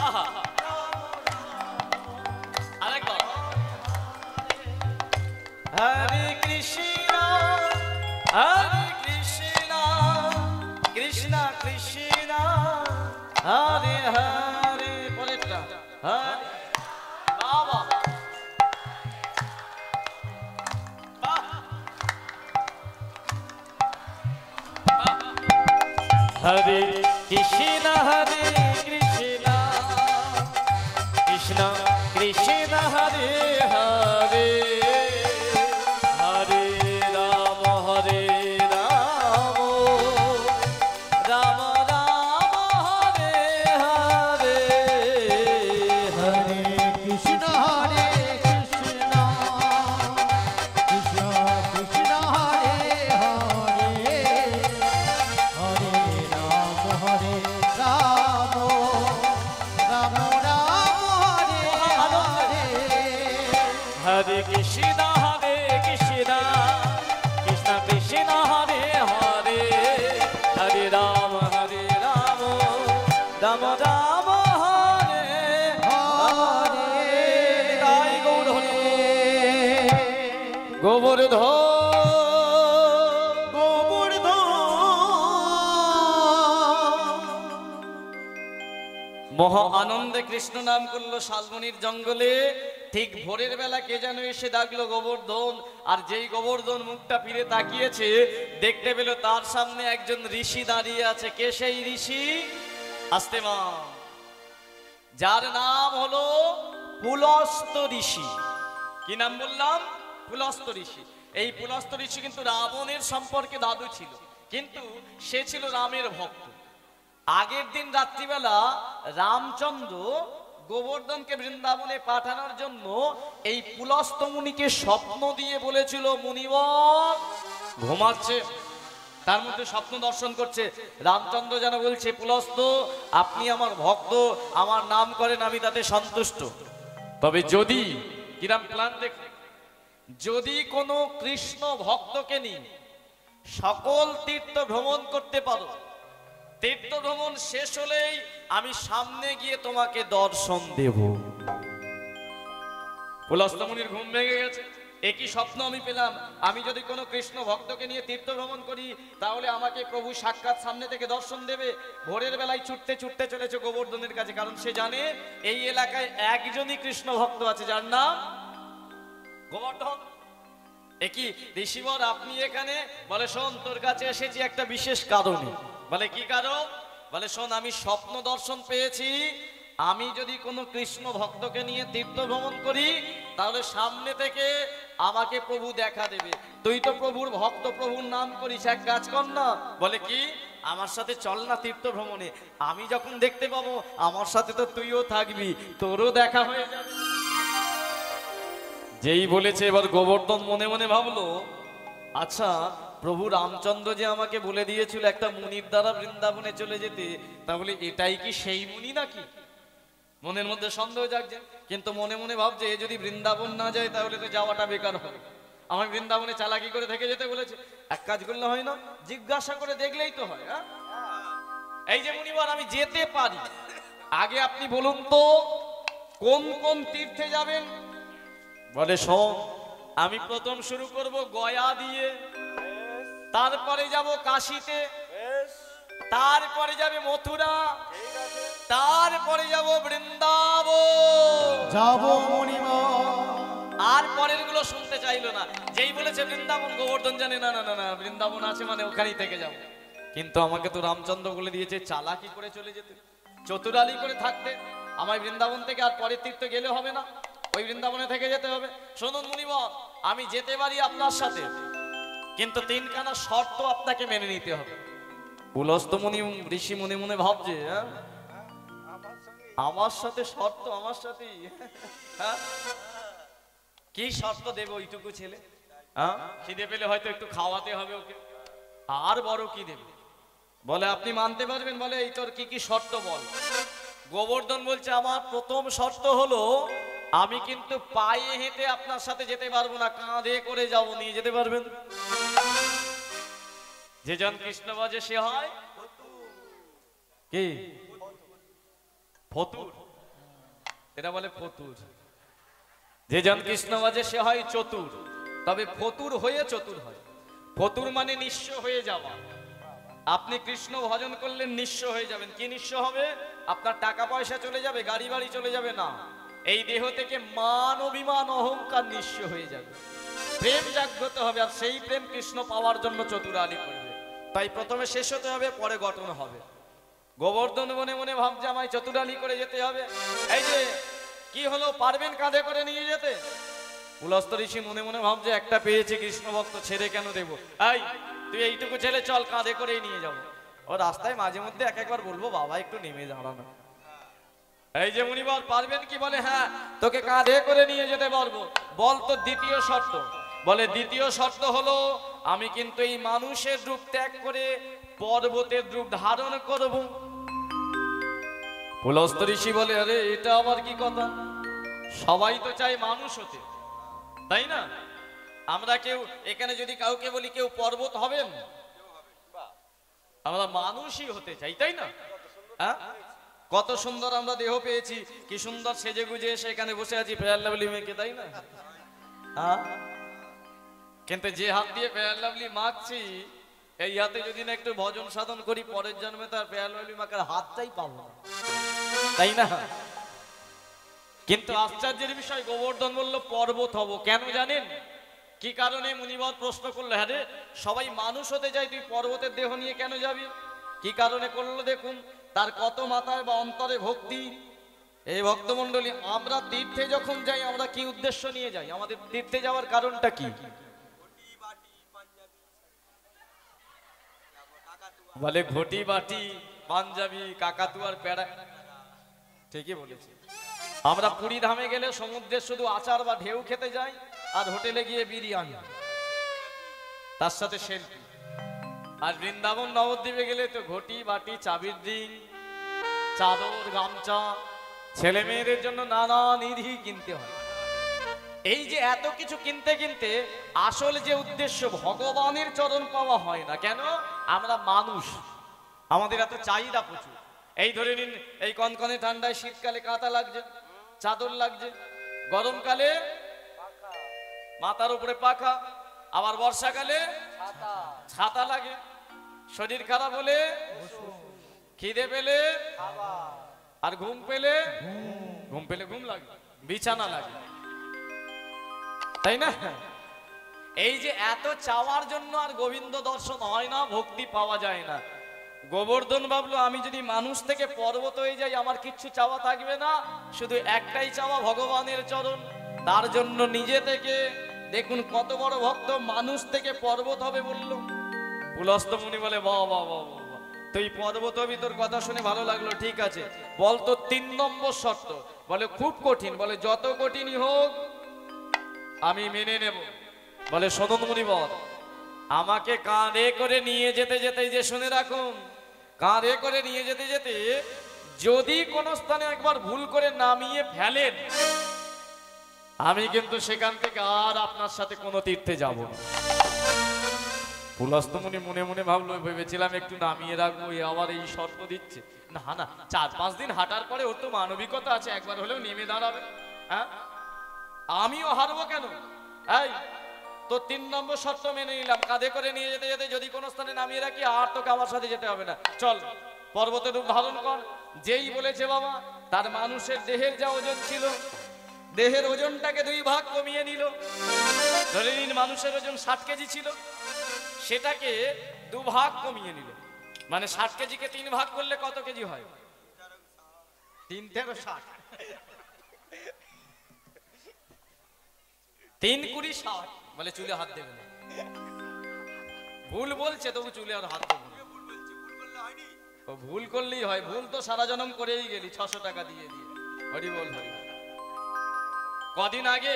আহা, আরেকবার হরে কৃষ্ণ কৃষ্ণ কৃষ্ণ হরে হরে, পরেরটা হরে বাবা। হরে কৃষ্ণ কৃষ্ণ কৃষ্ণ কৃষ্ণ হরে হরে, হরে রাম রাম রাম হরে হরে, হরে কৃষ্ণ কৃষ্ণ কৃষ্ণ হরে হরে, হরে রাম রাম হরে হরে, হরে কৃষ্ণ কৃষ্ণ কৃষ্ণ কৃষ্ণ হরে হরে, হরে রাম রাম রাম হরে হরে। তাই গৌর হরি গোবর্ধন মহা আনন্দে কৃষ্ণ নাম করলো শালবনির জঙ্গলে। ঠিক ভোরের বেলা কে যেন এসে ডাকলো গোবর্ধন, আর যেই গোবর্ধন মুখটা ফিরে তাকিয়েছে দেখতে পেল তার সামনে একজন ঋষি দাঁড়িয়ে আছে। কে সেই ঋষি? আস্তে মা, যার নাম হলো পুলস্ত ঋষি। কি নাম বললাম? পুলস্ত ঋষি। এই পুলস্ত ঋষি কিন্তু রাবণের সম্পর্কে দাদু ছিল, কিন্তু সে ছিল রামের ভক্ত। আগের দিন রাত্রিবেলা রামচন্দ্র গোবর্ধনকে বৃন্দাবনে পাঠানোর জন্য এই পুলস্ত মুনিকে স্বপ্ন দিয়ে বলেছিল, মুনিবর ঘুমাচ্ছে, তার মধ্যে স্বপ্ন দর্শন করছে। রামচন্দ্র যেন বলছে, পুলস্ত আপনি আমার ভক্ত, আমার নাম করেন, আমি তাতে সন্তুষ্ট। তবে যদি কিরাম প্ল্যান দেখ, যদি কোনো কৃষ্ণ ভক্তকে নিয়ে সকল তীর্থ ভ্রমণ করতে পারো, তীর্থ ভ্রমণ শেষ হলেই আমি সামনে গিয়ে তোমাকে দর্শন দেব। পুলস্ত মুনির ঘুম ভেঙে গেছে। একই স্বপ্ন আমি পেলাম, আমি যদি কোনো কৃষ্ণ ভক্তকে নিয়ে তীর্থ ভ্রমণ করি তাহলে আমাকে প্রভু সাক্ষাৎ সামনে থেকে দর্শন দেবে। ভোরের বেলায় ছুটতে ছুটতে চলেছে গোবর্ধনের কাছে, কারণ সে জানে এই এলাকায় একজনই কৃষ্ণ ভক্ত আছে, যার নাম গোবর্ধন। একই ঋষিবর আপনি এখানে? বলে শোন, তোর কাছে এসেছি একটা বিশেষ কারণে। বলে কি কারণ? বলে শোন, আমি স্বপ্ন দর্শন পেয়েছি, আমি যদি কোনো কৃষ্ণ ভক্তকে নিয়ে তীর্থ ভ্রমণ করি তাহলে সামনে থেকে আমাকে প্রভু দেখা দেবে। তুই তো প্রভুর ভক্ত, প্রভুর নাম করিস, এক কাজ কর না। বলে কি? আমার সাথে চল না তীর্থ ভ্রমণে, আমি যখন দেখতে পাবো আমার সাথে তো তুইও থাকবি, তোরও দেখা হয়ে যাবে। যেই বলেছে এবার গোবর্ধন মনে মনে ভাবলো, আচ্ছা প্রভু রামচন্দ্র যে আমাকে বলে দিয়েছিল একটা মুনির দ্বারা বৃন্দাবনে চলে যেতে, তাহলে এটাই কি সেই মুনি নাকি? মনের মধ্যে সন্দেহ জাগছে, কিন্তু মনে মনে ভাবছে এ যদি বৃন্দাবন না যায় তাহলে তো যাওয়াটা বেকার হবে। আমার বৃন্দাবনে চালাকি করে থেকে যেতে বলেছে, এক কাজ করলে হয় না, জিজ্ঞাসা করে দেখলেই তো হয়। হ্যাঁ, এই যে মুনিবার আমি যেতে পারি, আগে আপনি বলুন তো কোন কোন তীর্থে যাবেন? বলে শোন, আমি প্রথম শুরু করব গয়া দিয়ে, তারপরে যাব কাশীতে, তারপরে যাবে মথুরা, তারপরে যাব বৃন্দাবন। যাব মুনিবর। আর পরের গুলো শুনতে চাইলো না। যেই বলেছে বৃন্দাবন, গোবর্ধন জানে না না না না, বৃন্দাবন আছে মানে ওখানেই থেকে যাব। কিন্তু আমাকে তো রামচন্দ্র বলে দিয়েছে চালাকি করে চলে যেতে, চতুরালি করে থাকতে। আমায় বৃন্দাবন থেকে আর পরের তীর্থ গেলে হবে না, ওই বৃন্দাবনে থেকে যেতে হবে। শুনুন মুনিবর, আমি যেতে পারি আপনার সাথে, কিন্তু তিনখানা শর্ত আপনাকে মেনে নিতে হবে। পুলস্ত মুনি ঋষি মনে মনে ভাবছে, হ্যাঁ আমার সাথে শর্ত? আমার সাথে হ্যাঁ, কি শর্ত দেব ওইটুকু ছেলে? হ্যাঁ, খিদে পেলে হয়তো একটু খাওয়াতে হবে ওকে, আর বড় কি দেবে? বলে আপনি মানতে পারবেন? বলে এই তোর কি কি শর্ত বল। গোবর্ধন বলছে, আমার প্রথম শর্ত হলো আমি কিন্তু পায়ে হেঁটে আপনার সাথে যেতে পারবো না, কাঁধে করে যাবো। নিয়ে যেতে পারবেন? যে জন কৃষ্ণ বাজে সে হয় কি ফতুর, এটা বলে ফতুর। যে জন কৃষ্ণ বাজে সে হয় চতুর, তবে ফতুর হয়ে চতুর হয়। ফতুর মানে নিঃস্ব হয়ে যাওয়া। আপনি কৃষ্ণ ভজন করলেন নিঃস্ব হয়ে যাবেন। কি নিঃস্ব হবে? আপনার টাকা পয়সা চলে যাবে, গাড়ি বাড়ি চলে যাবে না, এই দেহ থেকে মান অভিমান অহংকার নিঃস্ব হয়ে যাবে। প্রেম জাগ্রত হবে, আর সেই প্রেম কৃষ্ণ পাওয়ার জন্য চতুরালি করবে। তাই প্রথমে শেষ হতে হবে, পরে গঠন হবে। গোবর্ধন মনে মনে ভাবছে আমায় চতুরালি করে যেতে হবে। এই যে কি হলো, পারবেন কাঁধে করে নিয়ে যেতে? পুলস্ত ঋষি মনে মনে ভাবছে একটা পেয়েছে কৃষ্ণ ভক্ত, ছেড়ে কেন দেবো? এই তুই এইটুকু ছেলে, চল কাঁধে করেই নিয়ে যাবো। ও রাস্তায় মাঝে মধ্যে এক একবার বলবো, বাবা একটু নেমে দাঁড়ানো। এই যে মুনিবর পারবেন কি? বলে হ্যাঁ, তোকে কাঁধে করে নিয়ে যেতে পারবো। বল তো দ্বিতীয় শর্ত। বলে দ্বিতীয় শর্ত হলো আমি কিন্তু এই মানুষের রূপ ত্যাগ করে পর্বতের রূপ ধারণ করব। পুলস্ত ঋষি বলে, আরে এটা আবার কি কথা? সবাই তো চাই মানুষ হতে, তাই না? আমরা কেউ এখানে যদি কাউকে বলি কেউ পর্বত হবেন, আমরা মানুষই হতে চাই, তাই না? হ্যাঁ, কত সুন্দর আমরা দেহ পেয়েছি, কি সুন্দর সেজে গুজে এসে এখানে বসে আছি ফেয়ার লাভলি মেয়েকে, তাই না? হ্যাঁ, কিন্তু যে হাত দিয়ে ফেয়ার লাভলি মাখছি, এই হাতে যদি না একটু ভজন সাধন করি, পরের জন্মে তার ফেয়ার লাভলি মাখার হাতটাই পাবো না। তাই না? কিন্তু আশ্চর্যের বিষয় গোবর্ধন বলল পর্বত হব। কেন জানেন কি কারণে? মুনিবর প্রশ্ন করলো, হ্যাঁ রে সবাই মানুষ হতে যায়, তুই পর্বতের দেহ নিয়ে কেন যাবি? কি কারণে করলো দেখুন, তার কত মাথায় বা অন্তরে ভক্তি। এই ভক্তমণ্ডলী, আমরা তীর্থে যখন যাই আমরা কি উদ্দেশ্য নিয়ে যাই? আমাদের তীর্থে যাওয়ার কারণটা কি? বলে ঘটি বাটি পাঞ্জাবি কাকাতুয়ার প্যারা। ঠিকই বলেছে। আমরা পুরী ধামে গেলে সমুদ্রে শুধু আচার বা ঢেউ খেতে যাই, আর হোটেলে গিয়ে বিরিয়ানি, তার সাথে সেলফি। আর বৃন্দাবন নবদ্বীপে গেলে তো ঘটি বাটি চাবির রিং চাদর গামছা, ছেলে মেয়েদের জন্য নানা নিধি কিনতে হয়। এই যে এত কিছু কিনতে কিনতে আসল যে উদ্দেশ্য ভগবানের চরণ পাওয়া হয় না। কেন? আমরা মানুষ, আমাদের এত চাহিদা প্রচুর। এই ধরে নিন, এই কনকনে ঠান্ডায় শীতকালে কাঁথা লাগছে, চাদর লাগছে, গরমকালে মাথার উপরে পাখা, আবার বর্ষাকালে ছাতা লাগে, শরীর খারাপ হলে খিদে পেলে আর ঘুম পেলে ঘুম লাগে, বিছানা লাগে, তাই না? এই যে এত চাওয়ার জন্য আর গোবিন্দ দর্শন হয় না, ভক্তি পাওয়া যায় না। গোবর্ধন ভাবলো, আমি যদি মানুষ থেকে পর্বত হয়ে যাই আমার কিচ্ছু চাওয়া থাকবে না, শুধু একটাই চাওয়া ভগবানের চরণ। তার জন্য নিজে থেকে, দেখুন কত বড় ভক্ত, মানুষ থেকে পর্বত হবে বলল। পুলস্ত মুনি বলে, বাহ বাহ বাহ বাহ, তুই পর্বত হবি, তোর কথা শুনে ভালো লাগলো, ঠিক আছে, বলতো 3 নম্বর শর্ত। বলে খুব কঠিন। বলে যত কঠিনই হোক আমি মেনে নেব। বলে শোনুন মুনিবর, আমাকে কাঁধে করে নিয়ে যেতে যেতে, যে শুনে রাখুন, কাঁধে করে নিয়ে যেতে যেতে যদি কোনো স্থানে একবার ভুল করে নামিয়ে ফেলেন, আমি কিন্তু সেখান থেকে আর আপনার সাথে কোনো তীর্থে যাব না। পুলস্তমুনি মনে মনে ভাবলো, ভেবেছিলাম একটু নামিয়ে রাখবো, আবার এই শর্ত দিচ্ছে। না না, 4-5 দিন হাঁটার পরে ওর তো মানবিকতা আছে, একবার হলেও নেমে দাঁড়াবে। হ্যাঁ, আমিও হারবো কেন? এই তো 3 নম্বর শর্ত মেনে নিলাম, কাঁধে করে নিয়ে যেতে যেতে যদি কোনো স্থানে নামিয়ে রাখি, আর তোকে আমার সাথে যেতে হবে না, চল পর্বতের রূপ ধারণ কর। যেই বলেছে বাবা, তার মানুষের দেহের যা ওজন ছিল, দেহের ওজনটাকে 2 ভাগ কমিয়ে নিল। ধরে নিন মানুষের ওজন 60 কেজি ছিল, সেটাকে 2 ভাগ কমিয়ে নিল। মানে 60 কেজিকে 3 ভাগ করলে কত কেজি হয়? 3 13 60, 3 20 60। বলে চুলে হাত দেবে না। ভুল বলছে তবু চুলে আর হাত দেবে না। ও ভুল করলেই হয়? ভুল তো সারা জনম করেই গেলি 600 টাকা দিয়ে দিয়ে। হরি বল হরি। কদিন আগে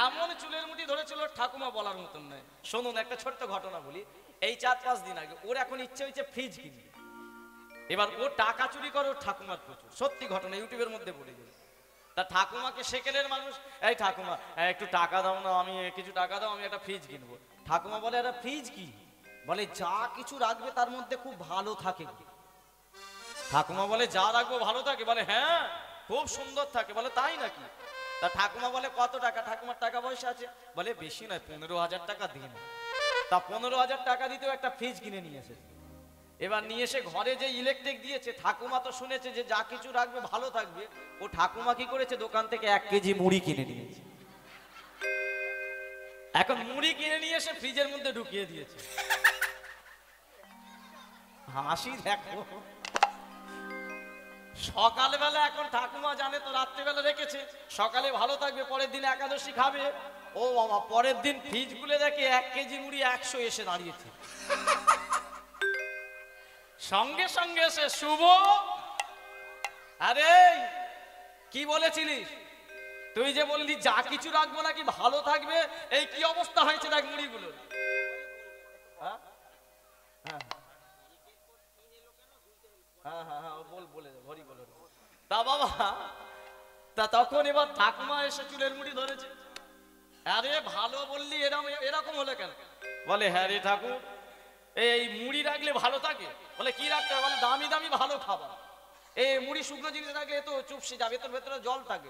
এমন চুলের মুঠি ধরেছিল ঠাকুমা বলার মতন নয়। শুনুন একটা ছোট্ট ঘটনা বলি। এই 4-5 দিন আগে ওর এখন ইচ্ছে হয়েছে ফ্রিজ কিনবে। এবার ও টাকা চুরি করে ওর ঠাকুমার প্রচুর, সত্যি ঘটনা, ইউটিউবের মধ্যে বলে গেল। তা ঠাকুমাকে সেকেলের মানুষ, এই ঠাকুমা একটু টাকা দাও না, আমি কিছু টাকা দাও, আমি একটা ফ্রিজ কিনবো। ঠাকুমা বলে, একটা ফ্রিজ কি? বলে যা কিছু রাখবে তার মধ্যে খুব ভালো থাকে। ঠাকুমা বলে যা রাখবো ভালো থাকে? বলে হ্যাঁ, খুব সুন্দর থাকে। বলে তাই নাকি? তা ঠাকুমা বলে কত টাকা? ঠাকুমার টাকা পয়সা আছে? বলে বেশি নয়, 15,000 টাকা দিন। তা 15,000 টাকা দিতেও একটা ফ্রিজ কিনে নিয়ে এসেছে। এবার নিয়ে এসে ঘরে যে ইলেকট্রিক দিয়েছে, ঠাকুমা তো শুনেছে যে যা কিছু রাখবে ভালো থাকবে। ও ঠাকুমা কি করেছে, দোকান থেকে 1 কেজি মুড়ি কিনে নিয়েছে। এখন মুড়ি কিনে নিয়ে এসে ফ্রিজের মধ্যে ঢুকিয়ে দিয়েছে। হাসি দেখো। সকালবেলা এখন ঠাকুমা জানে তো রাত্রিবেলা রেখেছে, সকালে ভালো থাকবে, পরের দিন একাদশী খাবে। ও বাবা, পরের দিন ফ্রিজ খুলে দেখে 1 কেজি মুড়ি 100 এসে দাঁড়িয়েছে। সঙ্গে সঙ্গে এসে, শুভ, আরে কি বলেছিলিস তুই? যে বললি যা কিছু রাখবো নাকি ভালো থাকবে, এই কি অবস্থা হয়েছে দেখ মুড়িগুলো। হ্যাঁ হ্যাঁ হ্যাঁ হ্যাঁ হ্যাঁ, বলে হরি বলে। তা বাবা, তা তখন এবার ঠাকুমা এসে চুলের মুড়ি ধরেছে। আরে ভালো বললি, এরকম হলো কেন? বলে হ্যাঁ রে ঠাকুর, এই মুড়ি রাখলে ভালো থাকে। বলে কি রাখতে হবে? বলে দামি দামি ভালো খাবার। এই মুড়ি শুকনো জিনিস রাখলে তো চুপসে যাবে, তোর ভেতরে জল থাকে।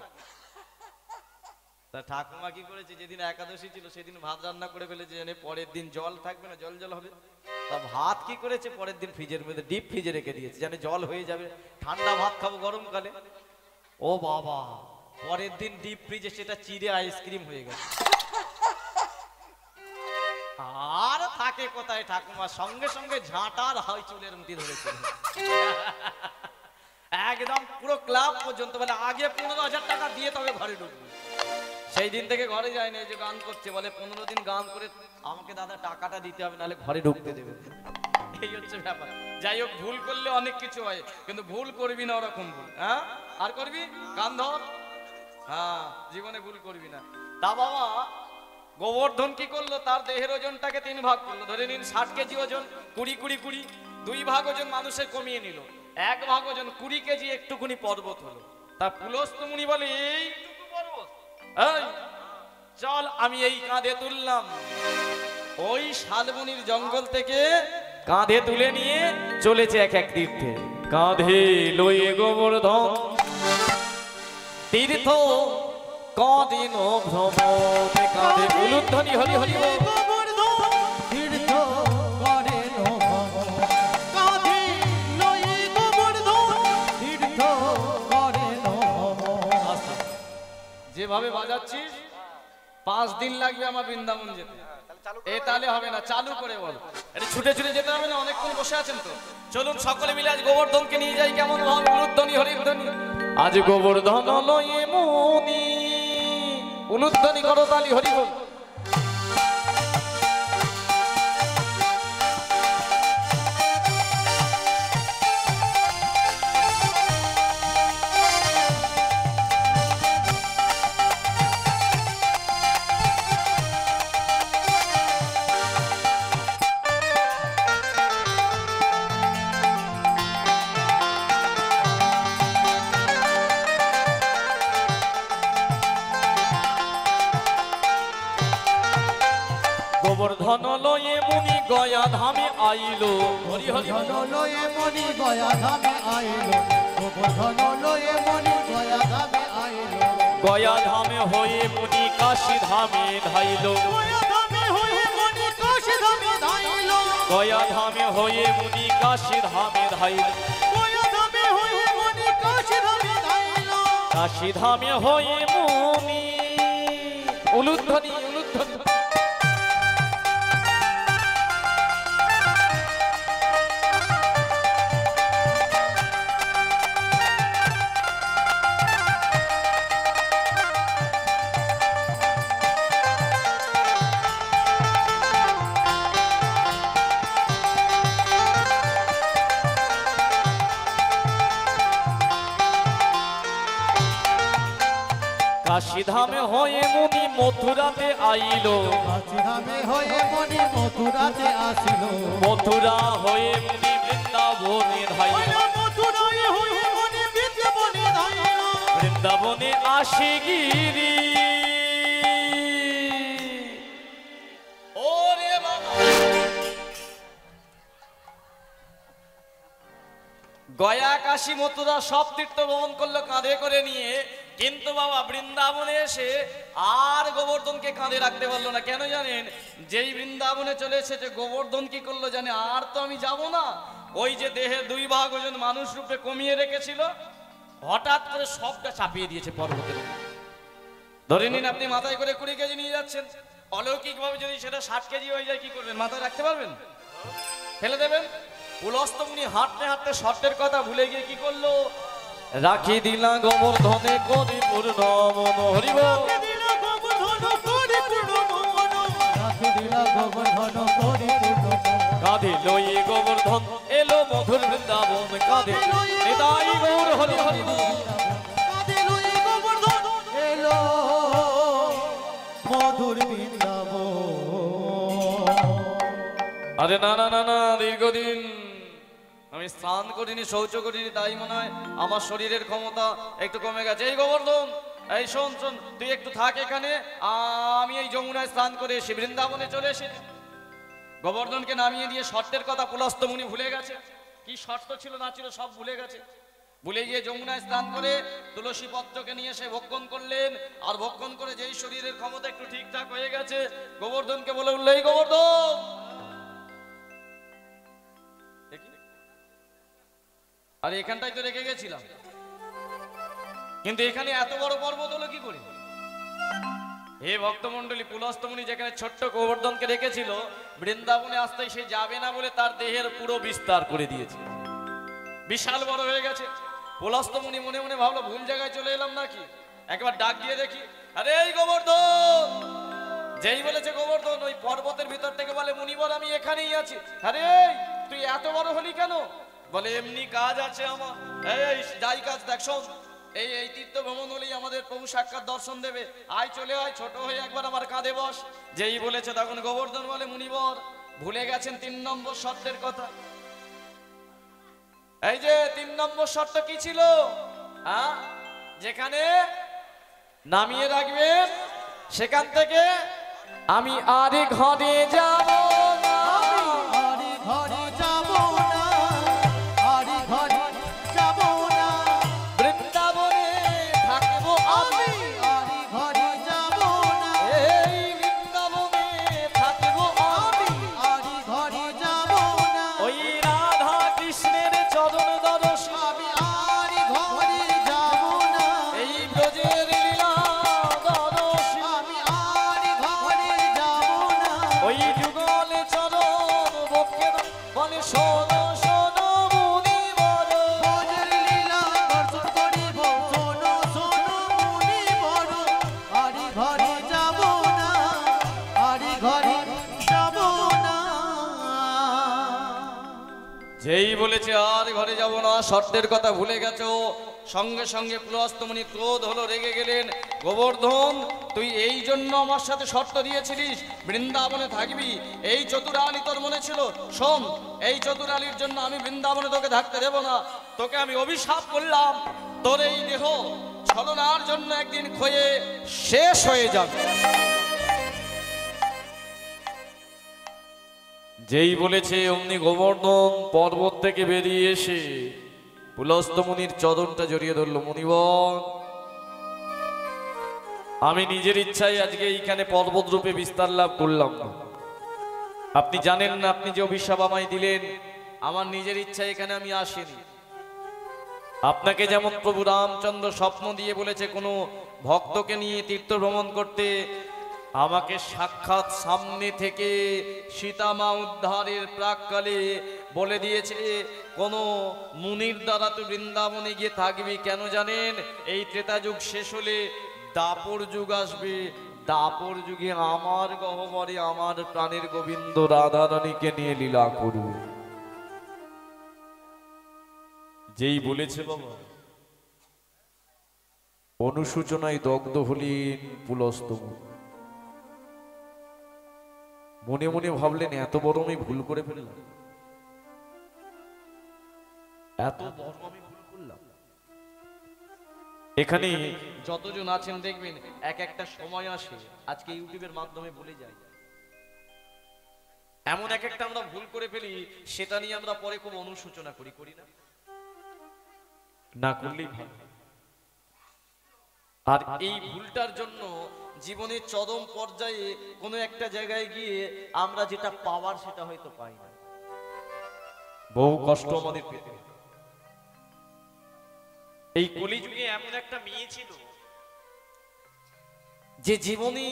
তা ঠাকুমা কি করেছে, যেদিন একাদশী ছিল সেদিন ভাত রান্না করে ফেলেছে, জানে পরের দিন জল থাকবে না, জল জল হবে। তা ভাত কি করেছে, পরের দিন ফ্রিজের মধ্যে ডিপ ফ্রিজে রেখে দিয়েছে, জানে জল হয়ে যাবে, ঠান্ডা ভাত খাবো গরমকালে। ও বাবা, পরের দিন ডিপ ফ্রিজে সেটা চিড়ে আইসক্রিম হয়ে গেছে। আর থাকে কোথায় ঠাকুমা, সঙ্গে সঙ্গে ঝাঁটার হয় চুলের মুঠি ধরেছে, একদম পুরো ক্লাব পর্যন্ত বলে আগে 15,000 টাকা দিয়ে তবে ঘরে ঢুকবে। সেই দিন থেকে ঘরে যায়নি, এই যে গান করছে, বলে 15 দিন গান করে আমাকে দাদা টাকাটা দিতে হবে, নাহলে ঘরে ঢুকতে দেবে। এই হচ্ছে ব্যাপার। যাই হোক, ভুল করলে অনেক কিছু হয়, কিন্তু ভুল করবি না ওরকম ভুল। হ্যাঁ, আর করবি কান ধর, হ্যাঁ জীবনে ভুল করবি না। তা বাবা গোবর্ধন কি করলো, তার দেহের ওজনটাকে 3 ভাগ করলো। ধরে নিন 60 কেজি ওজন, 20 2 ভাগ ওজন মানুষের কমিয়ে নিল, 1 ভাগ ওজন 20 কেজি একটুকুনি পর্বত হলো। তা পুলস্ত মুনি বলে এইটুকু পর্বত, এই চল আমি এই কাঁধে তুললাম। ওই শালবনির জঙ্গল থেকে কাঁধে তুলে নিয়ে চলেছে এক এক তীর্থে। কাঁধে লয়ে গোবর্ধন তীর্থ কদিন ভ্রমণে, কাঁধে উলুধ্বনি হরি হরি বল। তীর্থ করেন ভ্রমণ, কাঁধে লয়ে গোবর্ধন তীর্থ করেন ভ্রমণ। যেভাবে বাজাচ্ছিস 5 দিন লাগবে আমার বৃন্দাবন যেতে। এ তাহলে হবে না, চালু করে বল। এটা ছুটে ছুটে যেতে হবে না, অনেকক্ষণ বসে আছেন তো। চলুন সকলে মিলে আজ গোবর্ধনকে নিয়ে যাই, কেমন ভাবে উলুধ্বনি হরিধ্বনি। আজ গোবর্ধন লয়ে মুনি, উলুধ্বনি করতালি হরি বল। গোবর্ধন লয়ে মুনি গয়া ধামে আইলো, হরি হরি বল। গোবর্ধন লয়ে মনি গয়া ধামে আইলো, গোবর্ধন লয়ে মনি গয়া ধামে আইলো, গয়া ধামে হয়ে মুনি কাশী ধামে ধাইলো, গয়া ধামে হয়ে মনি কাশী ধামে ধাইলো, গয়া ধামে হয়ে মুনি কাশী ধামে ধাইলো, গয়া ধামে হয়ে মনি কাশী ধামে ধাইলো, কাশী ধামে হয়ে মুনি উলুধ্বনি উলুধ্বনি। কাশী ধামে হয়ে মুনি মথুরাতে আইলো, কাশী ধামে হয়ে মনি মথুরাতে আসিলো, মথুরা হয়ে মুনি বৃন্দাবনে ধাইলো, মথুরায় হয়ে মনি বৃন্দাবনে ধাইলো, বৃন্দাবনে আসি গিরি। ওরে বাবা, গয়া কাশী মথুরা সব তীর্থ ভ্রমণ করলো কাঁধে করে নিয়ে, কিন্তু বাবা বৃন্দাবনে এসে আর গোবর্ধনকে কাঁধে রাখতে পারলো না। কেন জানেন? যেই বৃন্দাবনে চলে এসেছে গোবর্ধন কি করলো জানে, আর তো আমি যাব না। ওই যে দেহে 2 ভাগ ওজন মানুষ রূপে কমিয়ে রেখেছিল, হঠাৎ করে সবটা চাপিয়ে দিয়েছে পর্বতের উপর। ধরে নিন আপনি মাথায় করে 20 কেজি নিয়ে যাচ্ছেন, অলৌকিক ভাবে যদি সেটা 60 কেজি হয়ে যায়, কি করবেন? মাথায় রাখতে পারবেন? ফেলে দেবেন? পুলস্ত মুনি হাঁটতে হাঁটতে শর্তের কথা ভুলে গিয়ে কি করলো? রাখি দিলা গোবর্ধনে করি পূর্ণ মন, হরি বল। রাখি দিলা গোবর্ধন করি পূর্ণ মন, রাখি দিলা গোবর্ধন করি পূর্ণ মন, কাঁধে লয়ে গোবর্ধন এলো মধুর বৃন্দাবন, কাঁধে নিতাই গৌর হরি হরি বল। কাঁধে লয়ে গোবর্ধন এলো মধুর বৃন্দাবন। আরে না না না না, দীর্ঘদিন আমি স্নান করিনি, শৌচ করিনি, তাই মনে হয় আমার শরীরের ক্ষমতা একটু কমে গেছে। এই গোবর্ধন, এই শোন শোন, তুই একটু থাক এখানে, আমি এই যমুনায় স্নান করে এসে বৃন্দাবনে চলে এসেছি। গোবর্ধনকে নামিয়ে দিয়ে শর্তের কথা পুলস্ত মুনি ভুলে গেছে। কি শর্ত ছিল না ছিল সব ভুলে গেছে। ভুলে গিয়ে যমুনায় স্নান করে তুলসী পত্রকে নিয়ে এসে ভক্ষণ করলেন। আর ভক্ষণ করে যেই শরীরের ক্ষমতা একটু ঠিকঠাক হয়ে গেছে, গোবর্ধনকে বলে উঠল, এই গোবর্ধন, আরে এখানটাই তো রেখে গেছিলাম, কিন্তু এখানে এত বড় পর্বত হলো কি করে? হে ভক্তমন্ডলী, পুলস্তমুনি যেখানে ছোট্ট গোবর্ধনকে রেখেছিল, বৃন্দাবনে আসতে সে যাবে না বলে তার দেহের পুরো বিস্তার করে দিয়েছে, বিশাল বড় হয়ে গেছে। পুলস্তমুনি মনে মনে ভাবলো, ভুল জায়গায় চলে এলাম নাকি, একবার ডাক দিয়ে দেখি। আরে এই গোবর্ধন, যেই বলেছে গোবর্ধন, ওই পর্বতের ভিতর থেকে বলে, মুনিবর আমি এখানেই আছি। আরে তুই এত বড় হলি কেন? বলে এমনি কাজ আছে আমার। এই যাই কাজ দেখ, শোন, এই এই তীর্থ ভ্রমণ হলেই আমাদের প্রভু সাক্ষাৎ দর্শন দেবে, আয় চলে আয়, ছোট হয়ে একবার আমার কাঁধে বস। যেই বলেছে তখন গোবর্ধন বলে, মুনিবর ভুলে গেছেন 3 নম্বর শর্তের কথা। এই যে 3 নম্বর শর্ত কি ছিল? যেখানে নামিয়ে রাখবেন সেখান থেকে আমি আরে ঘরে যাব না, আরে ঘরে যাব না, আরে ঘরে যাব না, বৃন্দাবনে থাকবো আমি, আরে ঘরে যাব না, এই বৃন্দাবনে থাকবো আমি, আরে ঘরে যাব না, ওই রাধা কৃষ্ণের চরণ দর্শন, আমি আরে ঘরে যাব না, এই ব্রজের লীলা দর্শন, আমি আরে ঘরে যাব না, ওই যুগলে চরণ বক্ষে বলে, শোনো শোনো মুনিবর, ব্রজের লীলা দর্শন করিব, শোনো শোনো মুনিবর, আরে ঘরে যাব না, আরে ঘরে যাব না। যেই বলেছে আর ঘরে যাব না, শর্তের কথা ভুলে গেছো, সঙ্গে সঙ্গে পুলস্তমুনি ক্রোধ হলো, রেগে গেলেন। গোবর্ধন, তুই এই জন্য আমার সাথে শর্ত দিয়েছিলিস বৃন্দাবনে থাকবি, এই চতুরালী তোর মনে ছিল? শোন, এই চতুরালীর জন্য আমি বৃন্দাবনে তোকে থাকতে দেব না, তোকে আমি অভিশাপ করলাম, তোর এই দেহ ছলনার জন্য একদিন ক্ষয়ে শেষ হয়ে যাবে। যেই বলেছে অমনি গোবর্ধন পর্বত থেকে বেরিয়ে এসে পুলস্তমুনির চরণটা জড়িয়ে ধরল। মুনিবর, আমি নিজের ইচ্ছায় আজকে এইখানে পর্বত রূপে বিস্তার লাভ করলাম না। আপনি জানেন না, আপনি যে অভিশাপ আমায় দিলেন, আমার নিজের ইচ্ছায় এখানে আমি আসিনি। আপনাকে যেমন প্রভু রামচন্দ্র স্বপ্ন দিয়ে বলেছে কোনো ভক্তকে নিয়ে তীর্থ ভ্রমণ করতে, আমাকে সাক্ষাৎ সামনে থেকে সীতামা উদ্ধারের প্রাককালে বলে দিয়েছে কোনো মুনির দ্বারা তো বৃন্দাবনে গিয়ে থাকবি। কেন জানেন? এই ত্রেতা যুগ শেষ হলে দাপর যুগ আসবে, দাপর যুগে আমার গহ্বরে আমার প্রাণের গোবিন্দ রাধারানীকে নিয়ে লীলা করবে। যেই বলেছে বাবা, অনুসূচনায় দগ্ধ হলেন পুলস্তমুনি। মনে মনে ভাবলেন, এত বড় আমি ভুল করে ফেললাম, এত বড় আমি ভুল করলাম। এখানে যতজন আছেন দেখবেন এক একটা সময় আসে, আজকে ইউটিউবের মাধ্যমে বলে যাই, এমন এক একটা আমরা ভুল করে ফেলি, সেটা নিয়ে আমরা পরে খুব অনুশোচনা করি, করি না? না করলেই ভালো। আর এই ভুলটার জন্য জীবনের চরম পর্যায়ে কোনো একটা জায়গায় গিয়ে আমরা যেটা পাওয়ার সেটা হয়তো পাই না, বহু কষ্ট আমাদের পেতে। এই কলিযুগে এমন একটা মেয়ে ছিল যে জীবনে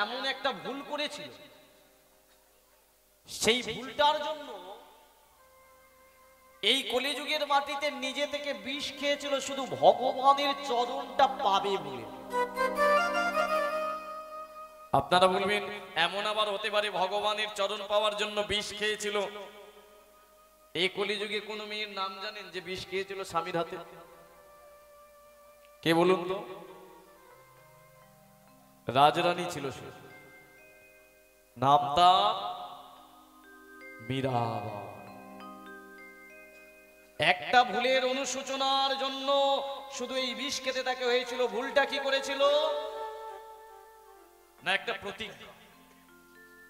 এমন একটা ভুল করেছিল, সেই ভুলটার জন্য এই কলিযুগের মাটিতে নিজে থেকে বিষ খেয়েছিল শুধু ভগবানের চরণটা পাবে বলে। আপনারা বলবেন, এমন আবার হতে পারে ভগবানের চরণ পাওয়ার জন্য বিষ খেয়েছিল? এই কলিযুগে কোন মেয়ের নাম জানেন যে বিষ খেয়েছিল স্বামীর হাতে? কে বলুন তো? রাজরানী ছিল সে, নাম তার মীরাবাই। একটা ভুলের অনুশোচনার জন্য শুধু এই বিষ খেতে তাকে হয়েছিল। ভুলটা কি করেছিল? না একটা প্রতিজ্ঞা।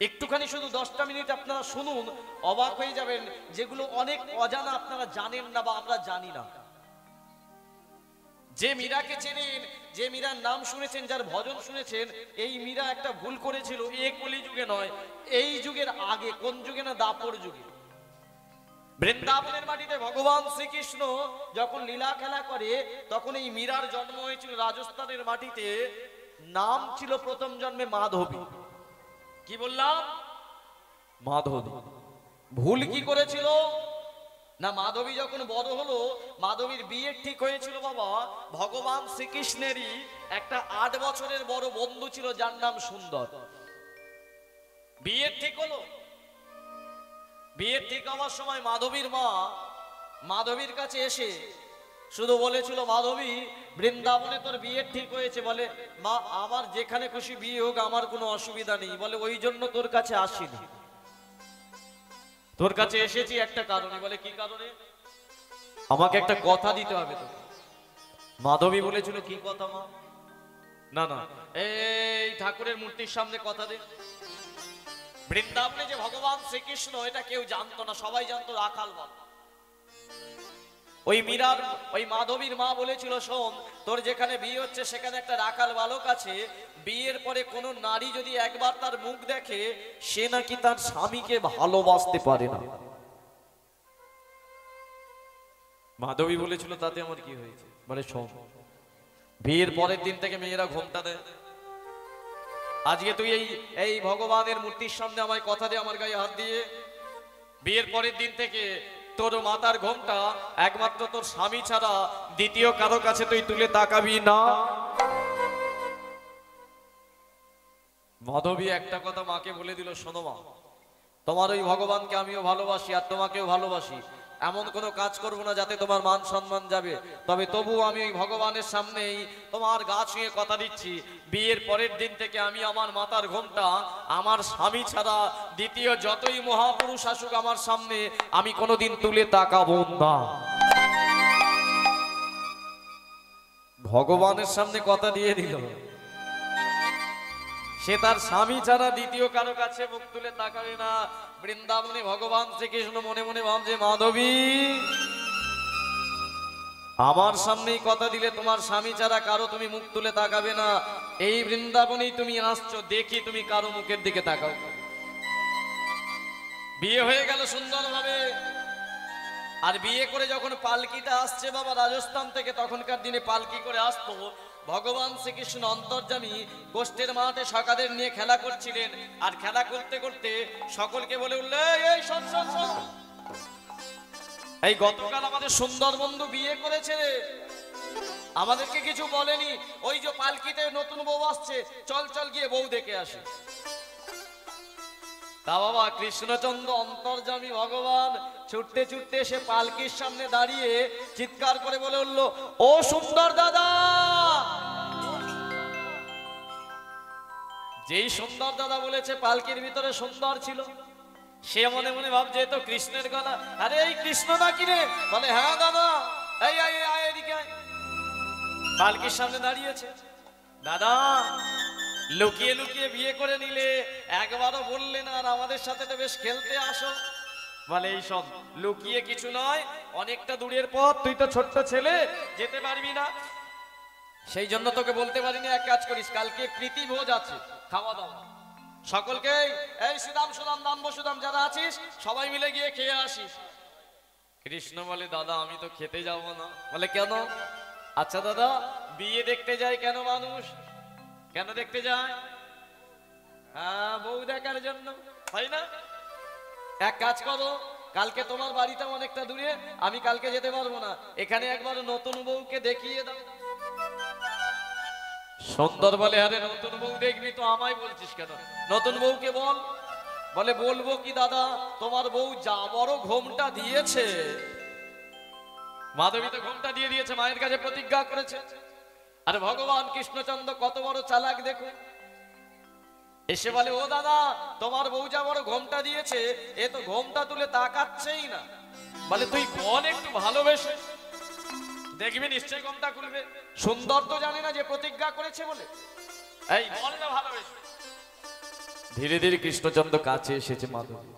একটুখানি শুধু 10টা মিনিট আপনারা শুনুন, অবাক হয়ে যাবেন, যেগুলো অনেক অজানা আপনারা জানেন না বা আমরা জানি না। যে মীরাকে চেনেন, যে মীরার নাম শুনেছেন, যার ভজন শুনেছেন, এই মীরা একটা ভুল করেছিল। এই কলিযুগে নয়, এই যুগের আগে। কোন যুগে? না, দাপর যুগে। বৃন্দাবনের মাটিতে ভগবান শ্রীকৃষ্ণ যখন লীলা খেলা করে, তখন এই মীরার জন্ম হয়েছিল রাজস্থানের মাটিতে। নাম ছিল প্রথম জন্মে মাধবী। কি বললাম? মাধবী। ভুল কি করেছিল? না, মাধবী যখন বড় হলো, মাধবীর বিয়ে ঠিক হয়েছিল বাবা ভগবান শ্রীকৃষ্ণেরই একটা 8 বছরের বড় বন্ধু ছিল, যার নাম সুন্দর। বিয়ে ঠিক হলো। বিয়ে ঠিক হওয়ার সময় মাধবীর মা মাধবীর কাছে এসে শুধু বলেছিল, মাধবী, বৃন্দাবনে তোর বিয়ে ঠিক হয়েছে। বলে, মা, আমার যেখানে খুশি বিয়ে হোক, আমার কোনো অসুবিধা নেই। বলে, ওই জন্য তোর কাছে আসিনি, তোর কাছে এসেছি একটা কারণে। বলে, কি কারণে? আমাকে একটা কথা দিতে হবে তো। মাধবী বলেছিল, কি কথা মা? না না, এই ঠাকুরের মূর্তির সামনে কথা দে। বৃন্দাবনে যে ভগবান শ্রীকৃষ্ণ, এটা কেউ জানতো না, সবাই জানতো রাখাল বাবা। ওই মাধবীর মা বলেছিল, শোন, তোর যেখানে বিয়ে হচ্ছে সেখানে একটা রাখাল বালক আছে। বিয়ের পরে কোনো নারী যদি একবার তার মুখ দেখে, সে নাকি তার স্বামীকে ভালোবাসতে পারে না। মাধবী বলেছিল, তাতে আমার কি হয়েছে? বলে, শোন, বিয়ের পরের দিন থেকে মেয়েরা ঘোমটা দেয়। আজকে তুই এই ভগবানের মূর্তির সামনে আমায় কথা দে, আমার গায়ে হাত দিয়ে। বিয়ের পরের দিন থেকে তোর মাথার ঘোমটা একমাত্র তোর স্বামী ছাড়া দ্বিতীয় কারো কাছে তুই তুলে তাকাবি না। মাধবী একটা কথা মাকে বলে দিল, শোনো মা, তোমার ওই ভগবানকে আমিও ভালোবাসি আর তোমাকেও ভালোবাসি। এমন কোনো কাজ করব না যাতে তোমার মান সম্মান যাবে। তবে তবু আমি ওই ভগবানের সামনেই তোমার গা ছুঁয়ে কথা দিচ্ছি, বিয়ের পরের দিন থেকে আমি আমার মাথার ঘোমটা আমার স্বামী ছাড়া দ্বিতীয় যতই মহাপুরুষ আসুক আমার সামনে, আমি কোনোদিন তুলে তাকাবো না। ভগবানের সামনে কথা দিয়ে দিল, সে তার স্বামী ছাড়া দ্বিতীয় কারো কাছে মুখ তুলে তাকাবে না। বৃন্দাবনে ভগবান শ্রীকৃষ্ণ মনে মনে ভাবছে, মাধবী, আমার সামনেই কথা দিলে তোমার স্বামী ছাড়া কারো তুমি মুখ তুলে তাকাবে না। এই বৃন্দাবনেই তুমি আসছো, দেখি তুমি কারো মুখের দিকে তাকাও। বিয়ে হয়ে গেল সুন্দরভাবে। আর বিয়ে করে যখন পালকিটা আসছে বাবা রাজস্থান থেকে, তখনকার দিনে পালকি করে আসতো, ভগবান শ্রীকৃষ্ণ অন্তর্যামী গোষ্ঠের মাঠে সকাদের নিয়ে খেলা করছিলেন। আর খেলা করতে করতে সকলকে বলে উঠলে, এই শোন শোন শোন, এই গতকাল আমাদের সুন্দর বন্ধু বিয়ে করেছে, আমাদেরকে কিছু বলেনি। ওই যে পালকিতে নতুন বউ আসছে, চল চল গিয়ে বউ দেখে আসে। তা বাবা কৃষ্ণচন্দ্র অন্তর্যামী ভগবান ছুটতে ছুটতে সে পালকির সামনে দাঁড়িয়ে চিৎকার করে বলে উঠল, ও সুন্দর দাদা। যেই সুন্দর দাদা বলেছে, পালকির ভিতরে সুন্দর ছিল। সে মনে মনে ভাবছে, তো কৃষ্ণের গলা। আরে এই কৃষ্ণ নাকি রে? বলে, হ্যাঁ দাদা, এই আয় এদিকে আয়। পালকির সামনে দাঁড়িয়েছে। দাদা, লুকিয়ে লুকিয়ে বিয়ে করে নিলে, একবারও বললে না আর আমাদের সাথে তো বেশ খেলতে আসো। বলে, এই সব লুকিয়ে কিছু নয়, অনেকটা দূরের পথ, তুই তো ছোট্ট ছেলে, যেতে পারবি না, সেই জন্য তোকে বলতে পারিনি। এক কাজ করিস, কালকে প্রীতি ভোজ আছে, খাওয়া দাওয়া, সকলকে এই সুদাম সুদাম দাম বসুদাম যারা আছিস সবাই মিলে গিয়ে খেয়ে আসিস। কৃষ্ণ বলে, দাদা আমি তো খেতে যাবো না। বলে, কেন? আচ্ছা দাদা, বিয়ে দেখতে যায় কেন মানুষ? কেন দেখতে যায়? হ্যাঁ, বউ দেখার জন্য, হয় না? এক কাজ করো, কালকে তোমার বাড়িটা অনেকটা দূরে, আমি কালকে যেতে পারবো না, এখানে একবার নতুন বউকে দেখিয়ে দাও। সুন্দর বলে, আরে নতুন বউ দেখবি তো আমায় বলছিস কেন? নতুন বউকে বল। বলে, বলবো কি দাদা, তোমার বউ যা বড় ঘোমটা দিয়েছে। মাধবী তো ঘোমটা দিয়ে দিয়েছে, মায়ের কাছে প্রতিজ্ঞা করেছে। আর ভগবান কৃষ্ণচন্দ্র কত বড় চালাক দেখো, এসে বলে, ও দাদা, তোমার বউ যা বড় ঘোমটা দিয়েছে, এ তো ঘোমটা তুলে তাকাচ্ছেই না। বলে, তুই বল একটু ভালোবেসে, দেখবি নিশ্চয় ঘোমটা খুলবে। সুন্দর তো জানে না যে প্রতিজ্ঞা করেছে বলে, এই বল না ভালোবেসে। ধীরে ধীরে কৃষ্ণচন্দ্র কাছে এসেছে মাধবী।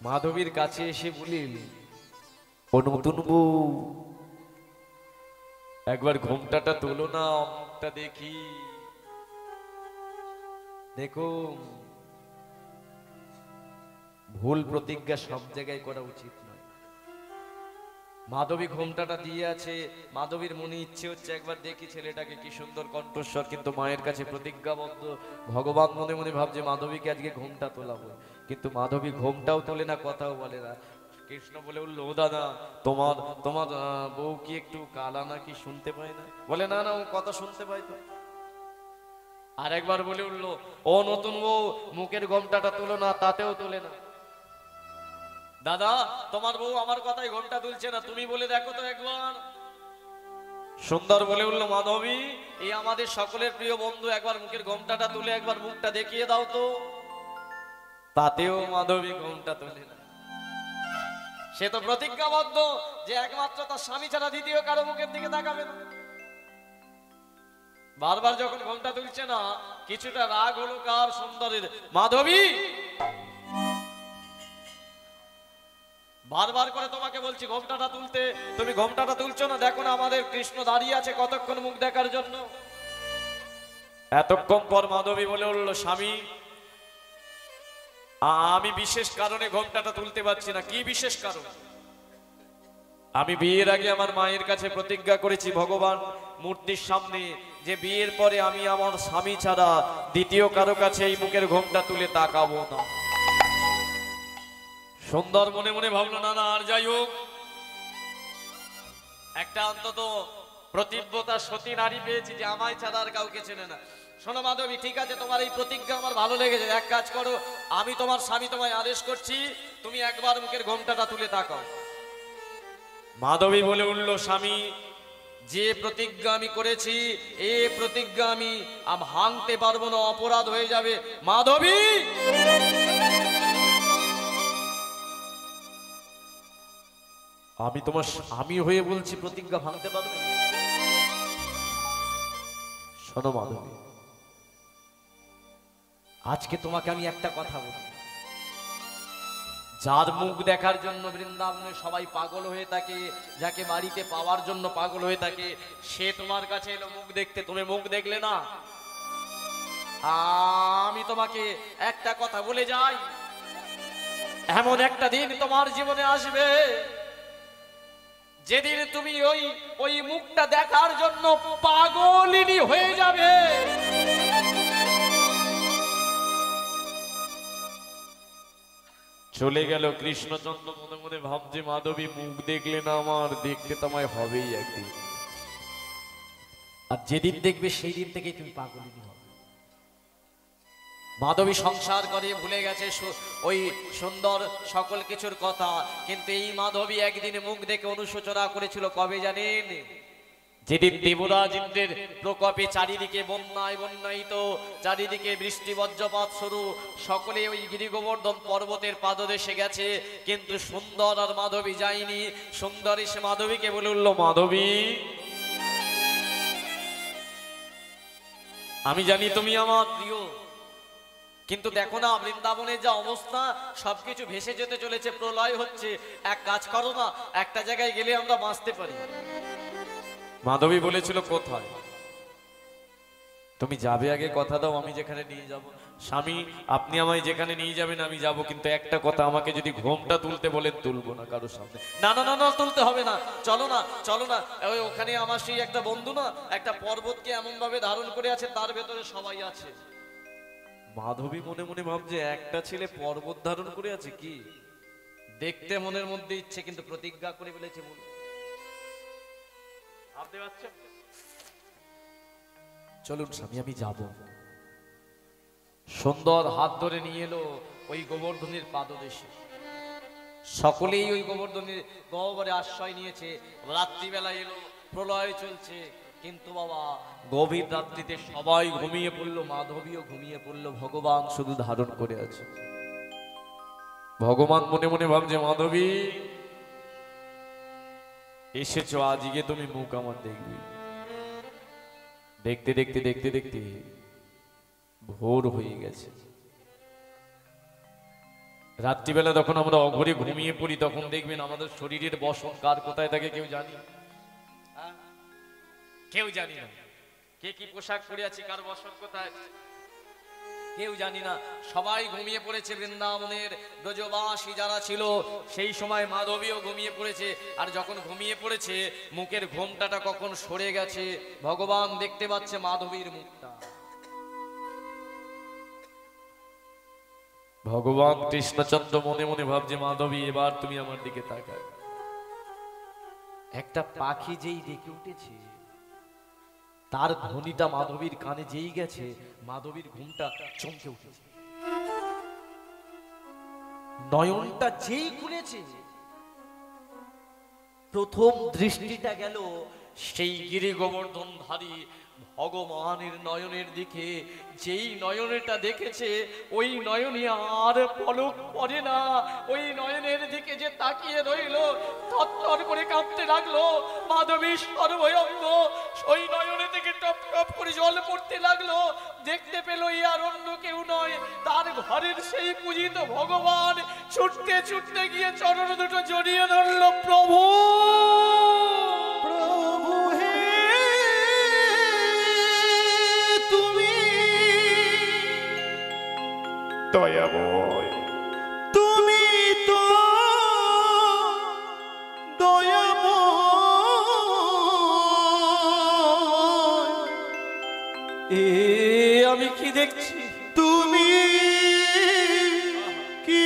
মাধবীর কাছে এসে বলিল, ও নতুন বউ, একবার ঘোমটাটা তোলো না, মুখটা দেখি। দেখো, ভুল প্রতিজ্ঞা সব জায়গায় করা উচিত নয়। মাধবী ঘোমটাটা দিয়ে আছে, মাধবীর মনে ইচ্ছে হচ্ছে একবার দেখি ছেলেটাকে, কি সুন্দর কণ্ঠস্বর, কিন্তু মায়ের কাছে প্রতিজ্ঞাবদ্ধ। ভগবান মনে মনে ভাবছে মাধবীকে আজকে ঘোমটা তোলাবো, কিন্তু মাধবী ঘোমটাও তোলে না, কথাও বলে না। কৃষ্ণ বলে উঠল, ও দাদা, তোমার তোমার বউ কি একটু কালা নাকি, শুনতে পায় না? বলে না না, ও কথা শুনতে পায় তো। আর একবার বলে উঠলো, ও নতুন বউ, মুখের ঘোমটাটা তোলো না, তাতেও তোলে না। দাদা, তোমার বউ আমার কথায় ঘোমটা তুলছে না, তুমি বলে দেখো তো একবার। সুন্দর বলে উঠলো, মাধবী, এই আমাদের সকলের প্রিয় বন্ধু, একবার মুখের ঘোমটাটা তুলে একবার মুখটা দেখিয়ে দাও তো। তাতেও মাধবী ঘোমটা তোলে না। সে তো প্রতিজ্ঞাবদ্ধ যে একমাত্র তার স্বামী ছাড়া দ্বিতীয় কারো মুখের দিকে তাকাবে না। বারবার যখন ঘোমটা তুলছে না, কিছুটা রাগ হলো কার? সুন্দরের। মাধবী, বারবার করে তোমাকে বলছি ঘোমটাটা তুলতে, তুমি ঘোমটাটা তুলছো না। দেখো না, আমাদের কৃষ্ণ দাঁড়িয়ে আছে কতক্ষণ মুখ দেখার জন্য। এতক্ষণ পর মাধবী বলে উঠল, স্বামী, আমি বিশেষ কারণে ঘোমটাটা তুলতে পারছি না। কি বিশেষ কারণ? আমি বিয়ের আগে আমার মায়ের কাছে প্রতিজ্ঞা করেছি ভগবান মূর্তির সামনে, যে বিয়ের পরে আমি আমার স্বামী ছাড়া দ্বিতীয় কারো কাছে এই মুখের ঘোমটা তুলে তাকাবো না। সুন্দর মনে মনে ভাবলো, না না, আর যাই হোক, একটা অন্তত প্রতিব্যতা সতী নারী পেয়েছি যে আমায় ছাড়া আর কাউকে চেনে না। শোনো মাধবী, ঠিক আছে, তোমার এই প্রতিজ্ঞা আমার ভালো লেগেছে। এক কাজ করো, আমি তোমার স্বামী, তোমায় আদেশ করছি, তুমি একবার মুখের ঘোমটাটা তুলে তাকাও। মাধবী বলে উঠল, স্বামী, যে প্রতিজ্ঞা আমি করেছি, এই প্রতিজ্ঞা আমি ভাঙতে পারবো না, অপরাধ হয়ে যাবে। মাধবী, আমি তোমার স্বামী হয়ে বলছি, প্রতিজ্ঞা ভাঙতে পারবে না? শোনো মাধবী, আজকে তোমাকে আমি একটা কথা বলি। যার মুখ দেখার জন্য বৃন্দাবনে সবাই পাগল হয়ে থাকে, যাকে বাড়িতে পাওয়ার জন্য পাগল হয়ে থাকে, সে তোমার কাছে এলো মুখ দেখতে, তুমি মুখ দেখলে না। আমি তোমাকে একটা কথা বলে যাই, এমন একটা দিন তোমার জীবনে আসবে যেদিন তুমি ওই ওই মুখটা দেখার জন্য পাগলিনী হয়ে যাবে। চলে গেল কৃষ্ণচন্দ্র, মনে মনে ভাবছে, মাধবী মুখ দেখলে না আমার, দেখতে তোমায় হবেই একদিন। আর যেদিন দেখবে সেই দিন থেকেই তুমি পাগলিনী হবে। মাধবী সংসার করে ভুলে গেছে ওই সুন্দর সকল কিছুর কথা, কিন্তু এই মাধবী একদিন মুখ দেখে অনুশোচনা করেছিল। কবে জানেন? যেদিন দেবরাজ ইন্দ্রের প্রকোপে চারিদিকে বন্যায় বন্যায়িত, চারিদিকে বৃষ্টি বজ্রপাত শুরু, সকলে ওই গিরি গোবর্ধন পর্বতের পাদদেশে গেছে, কিন্তু সুন্দর আর মাধবী যায়নি। সুন্দর এসে মাধবীকে বলে উঠল, মাধবী, আমি জানি তুমি আমার প্রিয়, কিন্তু দেখো না বৃন্দাবনের যা অবস্থা, সবকিছু ভেসে যেতে চলেছে, প্রলয় হচ্ছে। এক কাজ করো না, একটা জায়গায় গেলে আমরা বাঁচতে পারি। মাধবী বলেছিল, কোথায়? তুমি যাবে, আগে কথা দাও, আমি যেখানে নিয়ে যাব। স্বামী, আপনি আমায় যেখানে নিয়ে যাবেন আমি যাব, কিন্তু একটা কথা, আমাকে যদি ঘোমটা তুলতে বলেন তুলবো না কারোর সামনে। না না না না, তুলতে হবে না, চলো না চলো না। ওখানে আমার সেই একটা বন্ধু না, একটা পর্বতকে এমন ভাবে ধারণ করে আছে, তার ভেতরে সবাই আছে। মাধবী মনে মনে ভাবছে, একটা ছেলে পর্বত ধারণ করে আছে, কি দেখতে মনের মধ্যে ইচ্ছে, কিন্তু প্রতিজ্ঞা করে ফেলেছে। ভাবতে পারছেন? চলুন স্বামী, আমি যাব। সুন্দর হাত ধরে নিয়ে এলো ওই গোবর্ধনের পাদদেশে। সকলেই ওই গোবর্ধনের গহ্বরে আশ্রয় নিয়েছে। রাত্রিবেলা এলো, প্রলয় চলছে, কিন্তু বাবা গভীর রাত্রিতে সবাই ঘুমিয়ে পড়লো, মাধবীও ঘুমিয়ে পড়লো, ভগবান শুধু ধারণ করে আছে। ভগবান মনে মনে ভাবছে, মাধবী এসেছো, আজকে তুমি মুখ আমার দেখবে। দেখতে দেখতে দেখতে দেখতে ভোর হয়ে গেছে। রাত্রিবেলা যখন আমরা অঘরে ঘুমিয়ে পড়ি, তখন দেখবেন আমাদের শরীরের বসন কার কোথায় থাকে কেউ জানি? কেউ জানি না কে কি পোশাক পরে আছে, কার বসত কোথায়, কেউ জানি না। সবাই ঘুমিয়ে পড়েছে। বৃন্দাবনের ব্রজবাসী যারা ছিল সেই সময় মাধবীও ঘুমিয়ে পড়েছে। আর যখন ঘুমিয়ে পড়েছে মুখের ঘোমটাটা কখন সরে গেছে, ভগবান দেখতে পাচ্ছে মাধবীর মুখটা। ভগবান কৃষ্ণচন্দ্র মনে মনে ভাবছে, মাধবী এবার তুমি আমার দিকে তাকাও। একটা পাখি যেই ডেকে উঠেছে, তার ধ্বনিটা মাধবীর কানে যেই গেছে, মাধবীর ঘুমটা চমকে উঠেছে। নয়নটা যেই খুলেছে, প্রথম দৃষ্টিটা গেল সেই গিরি গোবর্ধনধারী ভগবানের নয়নের দিকে। যেই নয়নেটা দেখেছে, ওই নয়নে আর পলক পড়ে না। ওই নয়নের দিকে যে তাকিয়ে রইল, থরথর করে কাঁপতে লাগলো মাধবীর সর্বঙ্গ। ওই নয়নে থেকে টপ টপ করে জল পড়তে লাগলো। দেখতে পেল এই আর অন্য কেউ নয়, তার ঘরের সেই পূজিত ভগবান। ছুটতে ছুটতে গিয়ে চরণ দুটো জড়িয়ে ধরল, প্রভু প্রভু হে তুমি, দয়াময়, তুমি তো দয়াময়। এ আমি কি দেখছি, তুমি কি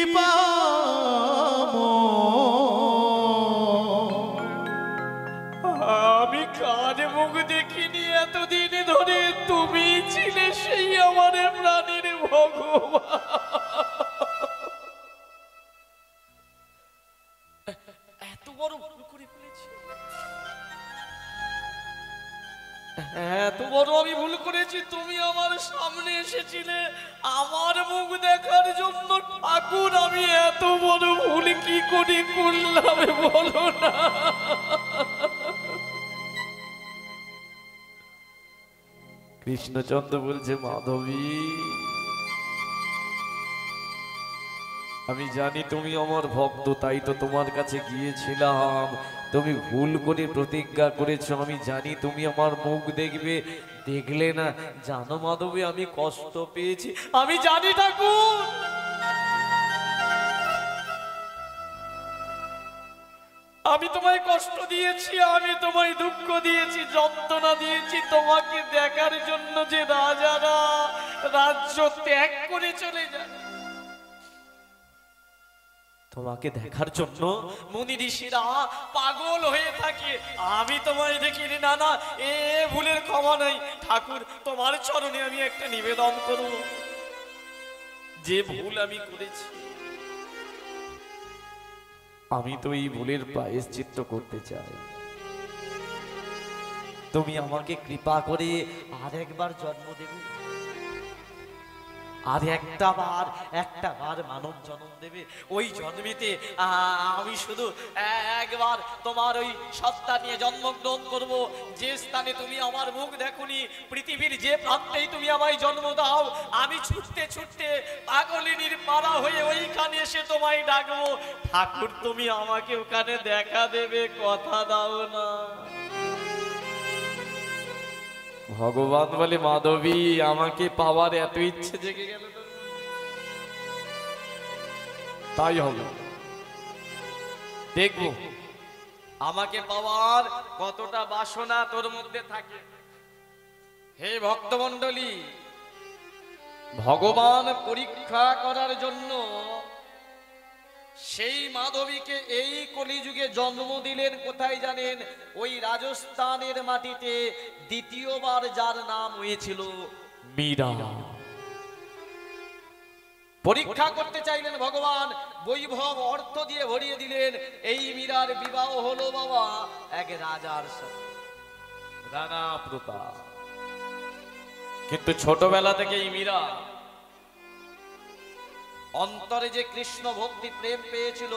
আমি কাজ মুখ দেখিনি এতদিন ধরে। তুমি ছিলে সেই আমার প্রাণীর ভগবান। এত বড় ভুল করে ফেলেছি, এত বড় আমি ভুল করেছি। তুমি আমার সামনে এসেছিলে আমার মুখ দেখার জন্য। ঠাকুর, আমি এত বড় ভুল কি করে করলাম বলো না। কৃষ্ণচন্দ্র বলছে, মাধবী আমি জানি তুমি আমার ভক্ত, তাই তো তোমার কাছে গিয়েছিলাম। তুমি ভুল করে প্রতিজ্ঞা করেছো, আমি জানি তুমি আমার মুখ দেখবে, দেখলে না। জানো মাধবী, আমি কষ্ট পেয়েছি, আমি জানি ঠাকুর। আমি তোমায় কষ্ট দিয়েছি, আমি তোমায় দুঃখ দিয়েছি, যন্ত্রণা দিয়েছি তোমাকে দেখার জন্য যে রাজারা রাজ্য ত্যাগ করে চলে যায়, তোমাকে দেখার জন্য মুনি ঋষিরা পাগল হয়ে থাকে। আমি তোমায় দেখিনি। না না, এ ভুলের ক্ষমা নেই ঠাকুর। তোমার চরণে আমি একটা নিবেদন করব, যে ভুল আমি করেছি, আমি তো এই ভুলের প্রায়শ্চিত্ত করতে চাই। তুমি আমাকে কৃপা করে আরেকবার জন্ম দেবে, আর একটা বার মানব জন্ম দেবে। ওই জন্মেতে আমি শুধু একবার তোমার ওই সত্তা নিয়ে জন্মগ্রহণ করব। যে স্থানে তুমি আমার মুখ দেখোনি, পৃথিবীর যে প্রান্তেই তুমি আমায় জন্ম দাও, আমি ছুটতে ছুটতে পাগলিনীর পাড়া হয়ে ওইখানে এসে তোমায় ডাকবো। ঠাকুর, তুমি আমাকে ওখানে দেখা দেবে, কথা দাও না। ভগবান বলে, মাধবী আমাকে পাওয়ার এত ইচ্ছে জেগে গেল, তাই হবে। দেখবো আমাকে পাওয়ার কতটা বাসনা তোর মধ্যে থাকে। হে ভক্তমণ্ডলী, ভগবান পরীক্ষা করার জন্য সেই মাধবীকে এই কলিযুগে জন্ম দিলেন কোথায় জানেন? ওই রাজস্থানের মাটিতে দ্বিতীয়বার, যার নাম হয়েছিল মীরা। পরীক্ষা করতে চাইলেন ভগবান, বৈভব অর্থ দিয়ে ভরিয়ে দিলেন। এই মীরার বিবাহ হলো বাবা এক রাজার সাথে, রানা প্রতাপ। কিন্তু ছোটবেলা থেকেই মীরা অন্তরে যে কৃষ্ণ ভক্তি প্রেম পেয়েছিল,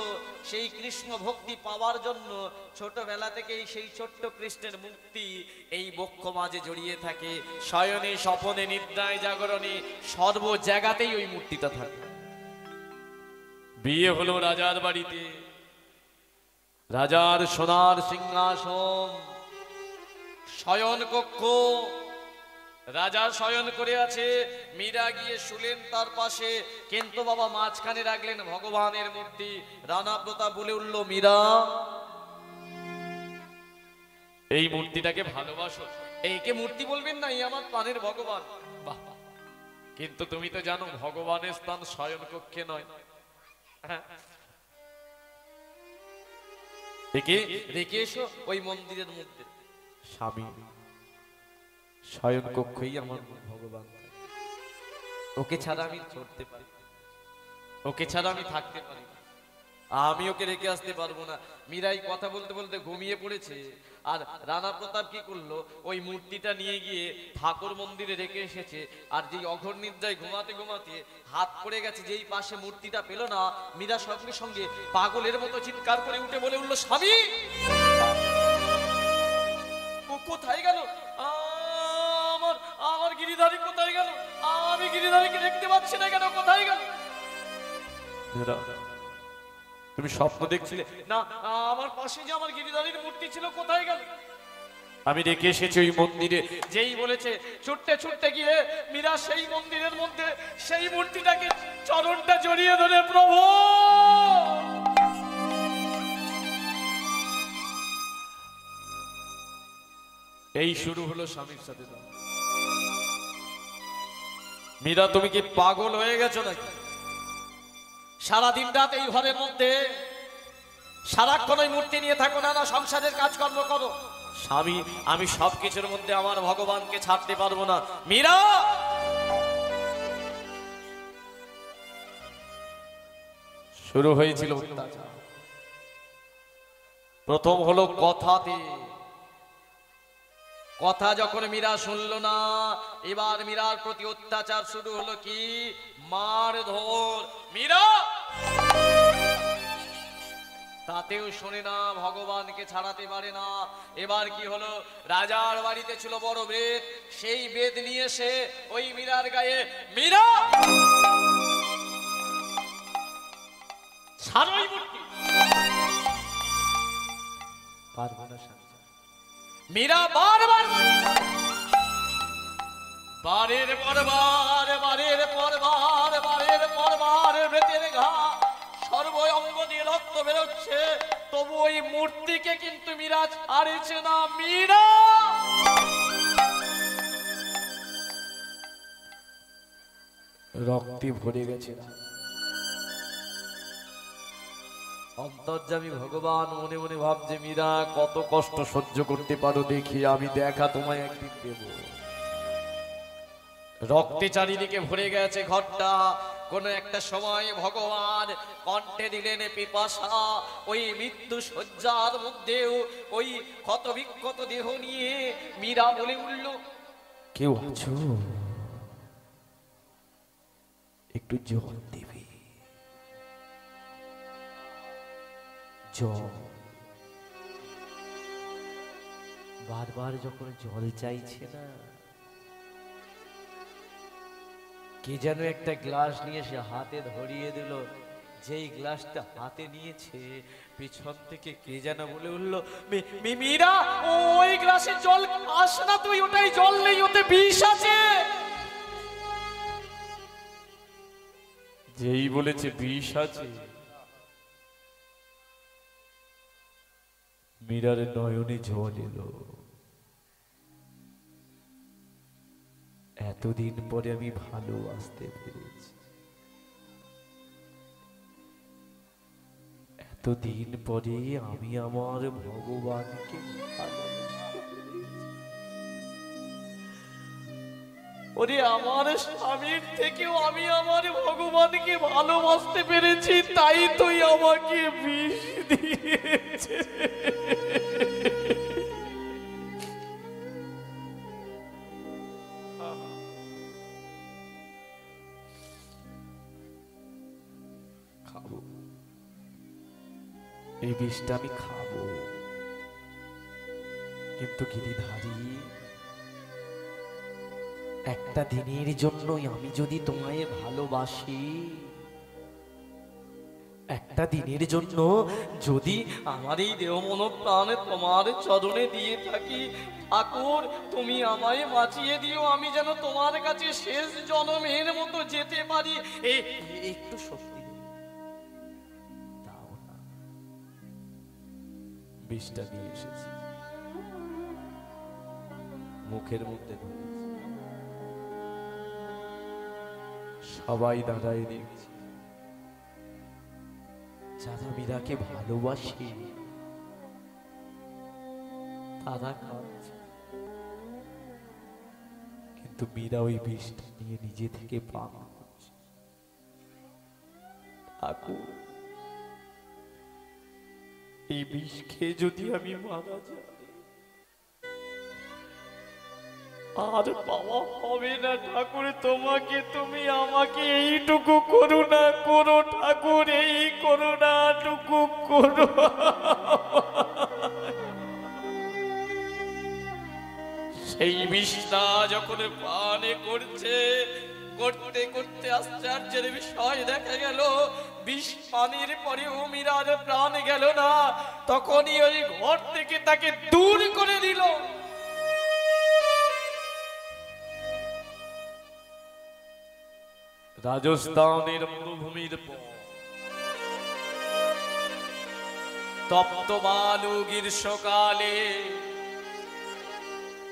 সেই কৃষ্ণ ভক্তি পাওয়ার জন্য ছোটবেলা থেকেই সেই ছোট্ট কৃষ্ণের মুক্তি এই বক্ষ মাঝে জড়িয়ে থাকে। শয়নে স্বপনে নিদ্রায় জাগরণে সর্ব জায়গাতেই ওই মূর্তিটা থাকে। বিয়ে হলো রাজার বাড়িতে, রাজার সোনার সিংহাসন, শয়ন কক্ষ, রাজা শয়ন করে আছে, মীরা গিয়ে শুলেন তার পাশে, কিন্তু বাবা মাঝখানে রাখলেন ভগবানের মূর্তি। রানা প্রতাপ বলে উঠল, মীরা এই মূর্তিটাকে ভালোবাসো? এইকে মূর্তি বলবেন না, এই আমার প্রাণের ভগবান। বাহ, কিন্তু তুমি তো জানো ভগবানের স্থান শয়ন কক্ষে নয়। হ্যাঁ, একে রেখে এসো ওই মন্দিরের মধ্যে। স্বামী, শয়ন কক্ষই আমার ভগবান, ওকে ছাড়া আমি চলতে পারি, ওকে ছাড়া আমি থাকতে পারি না, আমি ওকে রেখে আসতে পারবো না। মীরাই কথা বলতে বলতে ঘুমিয়ে পড়েছে, আর রানা প্রতাপ কি করলো, ওই মূর্তিটা নিয়ে গিয়ে ঠাকুর মন্দিরে রেখে এসেছে। আর যেই অঘর নিদ্রায় ঘুমাতে ঘুমাতে হাত পড়ে গেছে, যেই পাশে মূর্তিটা পেল না, মীরা সঙ্গে সঙ্গে পাগলের মতো চিৎকার করে উঠে বলে উঠলো, স্বামী ও কোথায় গেল? আমার আমার গিরিধারী কোথায় গেল? আমি গিরিধারীকে দেখতে পাচ্ছি না কেন, কোথায় গেল? তুমি স্বপ্ন দেখছিলে? না, আমার পাশে যে আমার গিরিধারীর মূর্তি ছিল, কোথায় গেল? আমি রেখে এসেছি ওই মন্দিরে। যেই বলেছে ছুটতে ছুটতে গিয়ে মীরা সেই মন্দিরের মধ্যে সেই মূর্তিটাকে চরণটা জড়িয়ে ধরে, প্রভু এই শুরু হলো স্বামীর সাথে। মীরা তুমি কি পাগল হয়ে গেছো নাকি? সারাদিন রাত এই ঘরের মধ্যে সারাক্ষণ ওই মূর্তি নিয়ে থাকো না, না সংসারের কাজকর্ম করো? স্বামী, আমি সবকিছুর মধ্যে আমার ভগবানকে ছাড়তে পারবো না। মীরা, শুরু হয়েছিল অত্যাচার। প্রথম হলো কথাতে, কথা যখন মীরা শুনলো না, এবার মীরার প্রতি অত্যাচার শুরু হলো। কি? মারধর। মীরা তাতেও শোনে না, ভগবানকে ছাড়াতে পারে না। এবার কি হলো, রাজার বাড়িতে ছিল বড় বেদ, সেই বেদ নিয়ে এসে ওই মীরার গায়ে, মীরা ছাড়োই মূর্তি, পারবো না স্বামী। মীরা বারবার বারের পর বার, বারের পর বার, বারের পর বার বেতের ঘা, সর্ব অঙ্গ দিয়ে রক্ত বেরোচ্ছে, তবু ওই মূর্তিকে কিন্তু মীরা ছাড়ছে না। মীরা রক্তে ভরে গেছে। অন্তর্যামী ভগবান মনে মনে ভাবছে, মীরা কত কষ্ট সহ্য করতে পারো দেখি, আমি দেখা তোমায় একদিন দেব। রক্তে চারিদিকে ভরে গেছে ঘরটা। কোন একটা সময় ভগবান কণ্ঠে দিলেন পিপাসা। ওই মৃত্যু শয্যার মধ্যেও ওই ক্ষত বিক্ষত দেহ নিয়ে মীরা বলে উঠল, কেউ আছো? একটু জল দেবে? জল। বারবার যখন জল চাইছে না, কে যেন একটা গ্লাস নিয়ে সে হাতে ধরিয়ে দিল। যেই গ্লাসটা হাতে নিয়েছে, পিছন থেকে কে যেন বলে উঠল, মীরা ওই গ্লাসে জল আস না তুই, ওটাই জল নেই, ওতে বিষ আছে। যেই বলেছে বিষ আছে, মীরার নয়নে জল এলো। এতদিন পরে আমি ভালোবাসতে পেরেছি, এতদিন পরে আমি আমার ভগবানকে ভালোবাসতে পেরেছি। ওরে আমার স্বামীর থেকেও আমি আমার ভগবানকে ভালোবাসতে পেরেছি, তাই তুই আমাকে বিষ দিয়েছে। খাবো, এই বিষটা আমি খাবো, কিন্তু গিরিধারী, একটা দিনের জন্যই আমি যদি তোমায় ভালোবাসি, একটা দিনের জন্য যদি আমার এই দেহ মন প্রাণ তোমার চরণে দিয়ে থাকি, ঠাকুর তুমি আমায় বাঁচিয়ে দিও, আমি যেন তোমার কাছে শেষ জনমের মতো যেতে পারি। একটু শক্তি দাও না। বিষটা নিয়ে এসেছি, মুখের মধ্যে ধরেছি, সবাই দাঁড়ায় দেখছি। যারা মীরাকে ভালোবাসে তারা কাঁদছে, কিন্তু মীরা ওই বিষটা নিয়ে নিজে থেকে পান করছে। ঠাকুর এই বিষ খেয়ে যদি আমি মারা যাই আর পাওয়া হবে না ঠাকুর তোমাকে, তুমি আমাকে এইটুকু করুণা করো ঠাকুর, এই করুণাটুকু করো। সেই বিষটা যখন পান করছে, করতে করতে আশ্চর্যের বিষয় দেখা গেল, বিষ পানির পরেও মীরার প্রাণ গেল না। তখনই ওই ঘর থেকে তাকে দূর করে দিল। রাজস্থানের মরুভূমির পর তপ্ত বালু গ্রীষ্মকালে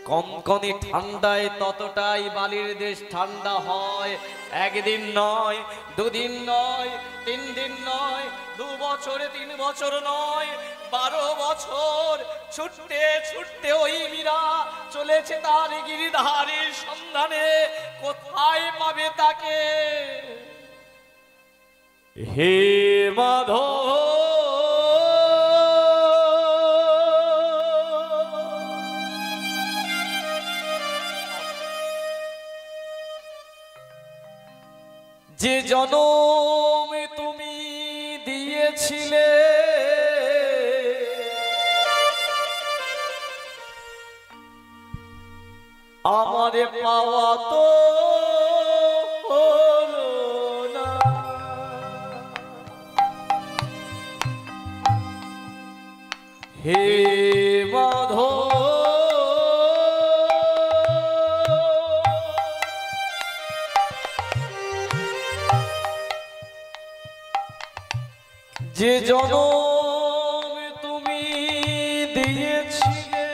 কনকনে ঠান্ডায় ততটাই বালির দেশ ঠান্ডা হয়। একদিন নয়, দুদিন নয়, 3 দিন নয়, 2 বছর 3 বছর নয়, 12 বছর ছুটতে ছুটতে ওই মীরা চলেছে তার গিরিধারীর সন্ধানে। কোথায় পাবে তাকে? হে মাধব, যে জনম তুমি দিয়েছিলে আমারে পাওয়া তো হলো না। হে মাধব, যে জনম তুমি দিয়েছিলে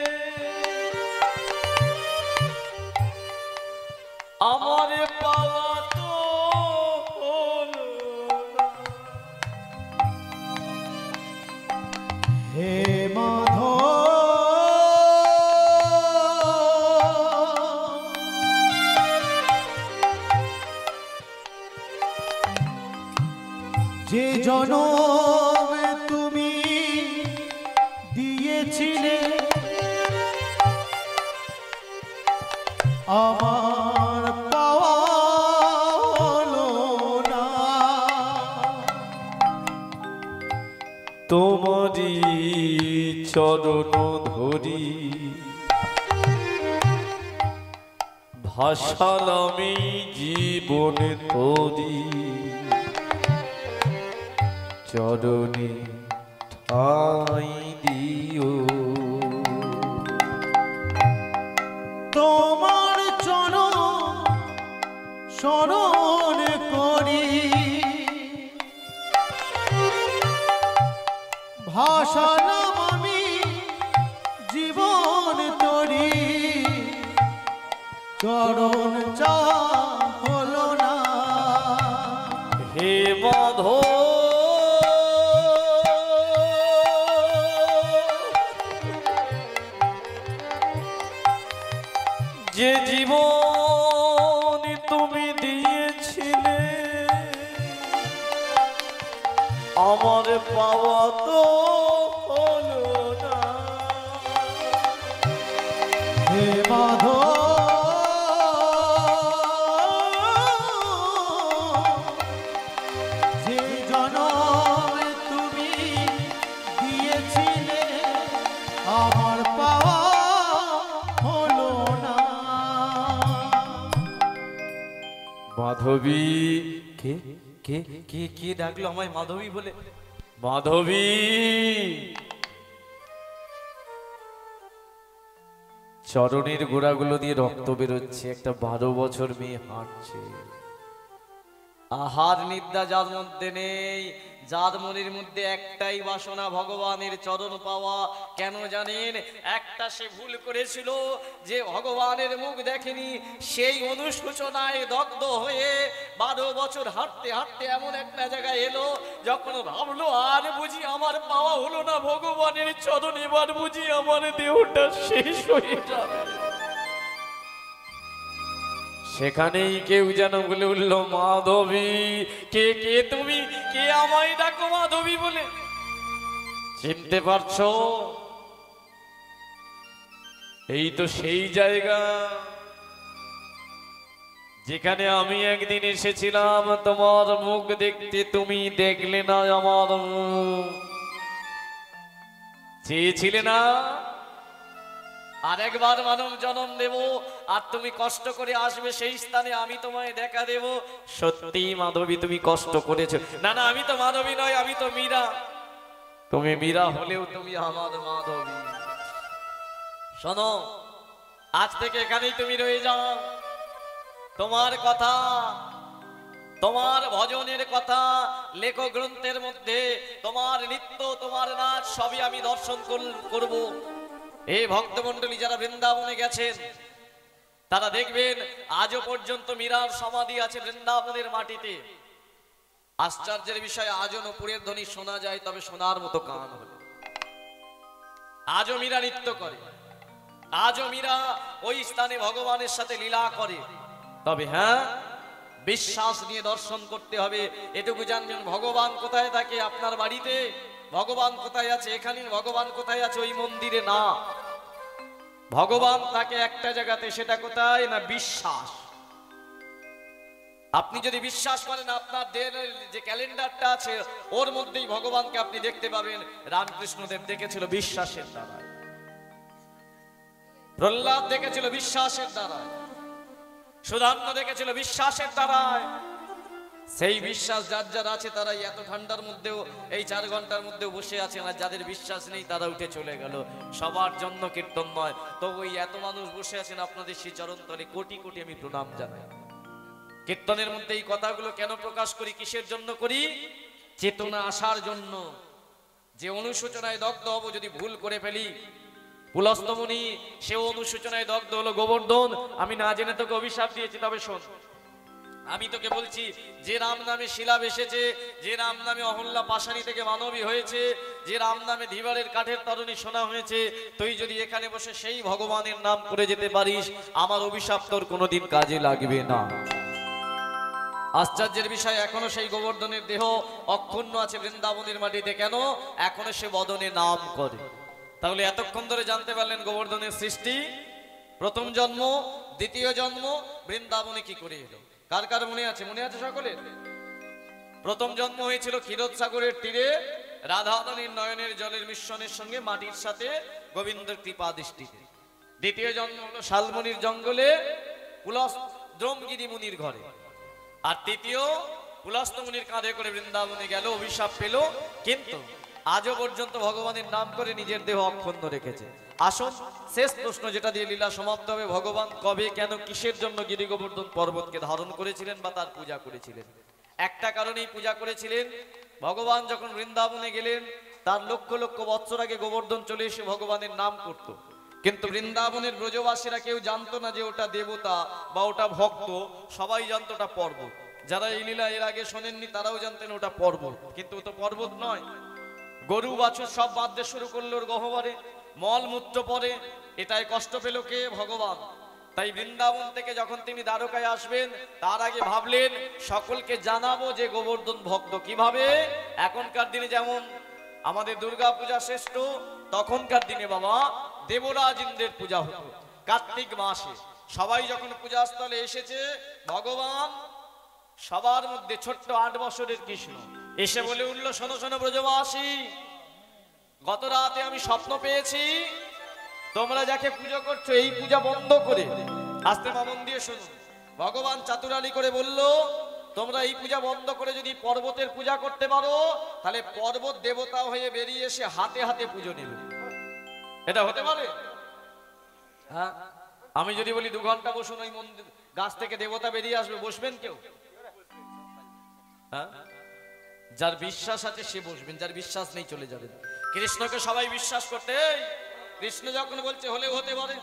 আমার পাওয়া তো হলো না। হে মাধব, যে জনম তুমি দিয়েছিলে আমার পাওয়া হলো না। তোমারি চরণ ধরি ভাসালামি জীবন তোরি, চরণে ঠাঁই দিও। তোমার চরণ শরণ করি, ভাসালাম আমি জীবন তরি, চরণ চা হলো না। হে মাধব, যে জীবন তুমি দিয়েছিলে আমার পাওয়া তো হলো না। হে মাধব, যে জনম তুমি দিয়েছিলে আমার পাওয়া হলো না। মাধবী, কে কে কে কে ডাকলো আমায় মাধবী বলে? মাধবী, চরণের গোড়াগুলো দিয়ে রক্ত বেরোচ্ছে, একটা 12 বছর মেয়ে হাঁটছে। আহার নিদ্রা যার মধ্যে নেই, যার মনের মধ্যে একটাই বাসনা ভগবানের চরণ পাওয়া। কেন জানেন? একটা সে ভুল করেছিল যে ভগবানের মুখ দেখেনি, সেই অনুশোচনায় দগ্ধ হয়ে 12 বছর হাঁটতে হাঁটতে এমন একটা জায়গায় এলো, যখন ভাবলো আর বুঝি আমার পাওয়া হলো না ভগবানের চরণ, এবার বুঝি আমার দেহটা শেষ হয়ে যাবে। সেখানেই কেউ যেন বলে উঠল, মাধবী, কে কে তুমি? কে আমায় ডাকো মাধবী বলে? চিনতে পারছো? এই তো সেই জায়গা যেখানে আমি একদিন এসেছিলাম তোমার মুখ দেখতে, তুমি দেখলে না আমার মুখ, চেয়েছিলে না আরেকবার মানব জন্ম দেব, আর তুমি কষ্ট করে আসবে সেই স্থানে, আমি তোমায় দেখা দেব। সত্যি মাধবী তুমি কষ্ট করেছো? না না, আমি তো মাধবী নয়, আমি তো মীরা। তুমি মীরা হলেও তুমি আমার মাধবী। শোনো, আজ থেকে এখানেই তুমি রয়ে যাও। তোমার কথা, তোমার ভজনের কথা লেখো গ্রন্থের মধ্যে, তোমার নৃত্য, তোমার নাচ সবই আমি দর্শন করব। এই ভক্তমণ্ডলী যারা বৃন্দাবনে গেছেন তারা দেখবেন আজও পর্যন্ত মীরার সমাধি আছে বৃন্দাবনের মাটিতে। আশ্চর্যের বিষয়, আজও নূপুরের ধ্বনি শোনা যায়, তবে শোনার মতো কান হলে। আজও মীরা নৃত্য করে, আজও মীরা ওই স্থানে ভগবানের সাথে লীলা করে। তবে হ্যাঁ, বিশ্বাস নিয়ে দর্শন করতে হবে। এটুকু জানবেন, ভগবান কোথায় থাকে? আপনার বাড়িতে। ভগবান কোথায় আছে? এখানে। ভগবান কোথায় আছে? ওই মন্দিরে না। ভগবান থাকে একটা জায়গাতে, সেটা কোথায়? না বিশ্বাস। আপনি যদি বিশ্বাস করেন, আপনার দেহের যে ক্যালেন্ডারটা আছে ওর মধ্যেই ভগবানকে আপনি দেখতে পাবেন। রামকৃষ্ণদেব দেখেছিল বিশ্বাসের দ্বারা, প্রহ্লাদ দেখেছিল বিশ্বাসের দ্বারা, সুধান্য দেখেছিল বিশ্বাসের দ্বারা। সেই বিশ্বাস যার যার আছে তারাই এত ঠান্ডার মধ্যেও এই 4 ঘন্টার মধ্যেও বসে আছে। না যাদের বিশ্বাস নেই তারা উঠে চলে গেল। সবার জন্য কীর্তন নয়, তো ওই এত মানুষ বসে আছেন আপনাদের সেই চরণতলে কোটি কোটি আমি প্রণাম জানাই। কীর্তনের মধ্যে এই কথাগুলো কেন প্রকাশ করি, কিসের জন্য করি? চেতনা আসার জন্য। যে অনুশোচনায় দগ্ধ হব যদি ভুল করে ফেলি। পুলস্ত্য মুনি সে অনুশোচনায় দগ্ধ হলো। গোবর্ধন, আমি না জেনে তোকে অভিশাপ দিয়েছি, তবে শোন, আমি তোকে বলছি, যে রাম নামে শিলা এসেছে, যে রাম নামে অহল্যা পাশানি থেকে মানবী হয়েছে, যে রাম নামে ধীবারের কাঠের তরণী শোনা হয়েছে, তুই যদি এখানে বসে সেই ভগবানের নাম করে যেতে পারিস, আমার অভিশাপ তোর কোনোদিন কাজে লাগবে না। আশ্চর্যের বিষয়, এখনো সেই গোবর্ধনের দেহ অক্ষুণ্ণ আছে বৃন্দাবনের মাটিতে। কেন? এখনো সে বদনে নাম করে। তাহলে এতক্ষণ ধরে জানতে পারলেন গোবর্ধনের সৃষ্টি, প্রথম জন্ম, দ্বিতীয় জন্ম, বৃন্দাবনে কি করে এলো। কার কার মনে আছে? মনে আছে সকলের? প্রথম জন্ম হয়েছিল ক্ষীরোদসাগরের তীরে, রাধারানীর নয়নের জলের মিশ্রণের সঙ্গে মাটির সাথে গোবিন্দের কৃপা দৃষ্টিতে। দ্বিতীয় জন্ম হলো শালমনির জঙ্গলে দ্রোমগিরি মুনির ঘরে। আর তৃতীয় পুলস্ত্য মুনির কাঁধে করে বৃন্দাবনে গেল, অভিশাপ পেল, কিন্তু আজও পর্যন্ত ভগবানের নাম করে নিজের দেহ অক্ষুণ্ণ রেখেছে। আসুন শেষ প্রশ্ন, যেটা দিয়ে লীলা সমাপ্ত হবে, ভগবান কবে, কেন, কিসের জন্য গিরি গোবর্ধন পর্বতকে ধারণ করেছিলেন বা তার পূজা করেছিলেন? একটা কারণেই পূজা করেছিলেন। ভগবান যখন বৃন্দাবনে গেলেন, তার লক্ষ লক্ষ বৎসর আগে গোবর্ধন চলে এসে ভগবানের নাম করত, কিন্তু বৃন্দাবনের ব্রজবাসীরা কেউ জানতো না যে ওটা দেবতা বা ওটা ভক্ত। সবাই জানতো ওটা পর্বত। যারা এই লীলা এর আগে শোনেননি তারাও জানতেন ওটা পর্বত, কিন্তু ওটা পর্বত নয়। গরু বাছুর সব বাঁধতে শুরু করলো ওর গহ্বরে, মলমূত্র পরে। এটাই কষ্ট পেল কে? ভগবান। তাই বৃন্দাবন থেকে যখন তিনি দ্বারকায় আসবেন, তার আগে ভাবলেন সকলকে জানাবো যে গোবর্ধন ভক্ত। কিভাবে? এখনকার দিনে যেমন আমাদের দুর্গা পূজা শ্রেষ্ঠ, তখনকার দিনে বাবা দেবরাজ ইন্দ্রের পূজা হতো কার্তিক মাসে। সবাই যখন পূজাস্থলে এসেছে, ভগবান সবার মধ্যে ছোট্ট 8 বছরের কৃষ্ণ এসে বলে উঠল, শোনো শোনো ব্রজবাসী, গত রাতে আমি স্বপ্ন পেয়েছি তোমরা যাকে পুজো করছো এই পূজা বন্ধ করে, আস্তে মন দিয়ে শুনুন। ভগবান চাতুরালি করে বলল, তোমরা এই পূজা বন্ধ করে যদি পর্বতের পূজা করতে পারো, তাহলে পর্বত দেবতা হয়ে বেরিয়ে এসে হাতে হাতে পুজো নেবে। এটা হতে পারে? হ্যাঁ, আমি যদি বলি 2 ঘন্টা বসুন, ওই মন্দির গাছ থেকে দেবতা বেরিয়ে আসবে, বসবেন কেউ? হ্যাঁ, যার বিশ্বাস আছে সে বসবেন, যার বিশ্বাস নেই চলে যাবেন। কৃষ্ণকে সবাই বিশ্বাস করতে, কৃষ্ণ যখন বলছে হলেও হতে পারে।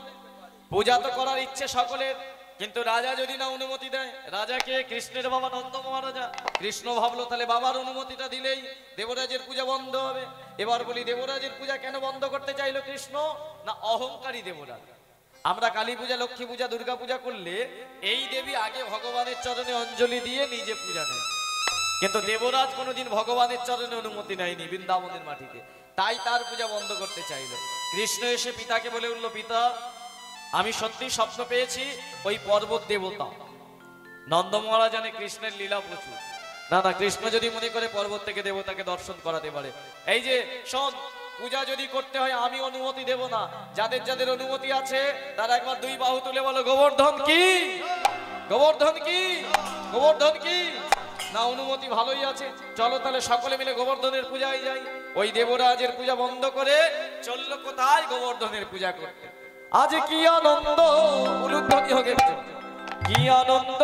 পূজা তো করার ইচ্ছে সকলের, কিন্তু রাজা যদি না অনুমতি দেয়, রাজাকে কৃষ্ণের বাবা নন্দ মহারাজা, কৃষ্ণ ভাবলো তাহলে বাবার অনুমতিটা দিলেই দেবরাজের পূজা বন্ধ হবে। এবার বলি, দেবরাজের পূজা কেন বন্ধ করতে চাইলো কৃষ্ণ? না, অহংকারী দেবরাজ। আমরা কালী পূজা, লক্ষ্মী পূজা, দুর্গা পূজা করলে এই দেবী আগে ভগবানের চরণে অঞ্জলি দিয়ে নিজে পূজা নেয়, কিন্তু দেবরাজ কোনোদিন ভগবানের চরণে অনুমতি নেয়নি বৃন্দাবনের মাটিতে, তাই তার পূজা বন্ধ করতে চাইল। কৃষ্ণ এসে পিতাকে বলে উঠল, পিতা আমি সত্যি স্বপ্ন পেয়েছি, ওই পর্বত দেবতা। নন্দ মহারাজ জানে কৃষ্ণের লীলা প্রচুর। দাদা, কৃষ্ণ যদি মনে করে পর্বত থেকে দেবতাকে দর্শন করাতে পারে, এই যে শোন, পূজা যদি করতে হয় আমি অনুমতি দেব না। যাদের যাদের অনুমতি আছে তারা একবার 2 বাহু তুলে বলো, গোবর্ধন কি, গোবর্ধন কি, গোবর্ধন কি। না, অনুমতি ভালোই আছে, চলো তাহলে সকলে মিলে গোবর্ধনের পূজায় যাই। ওই দেবরাজের পূজা বন্ধ করে চললো কোথায়? গোবর্ধনের পূজা করতে। আজ কি আনন্দ, উলুধ্বনি হোক একটু। কি আনন্দ,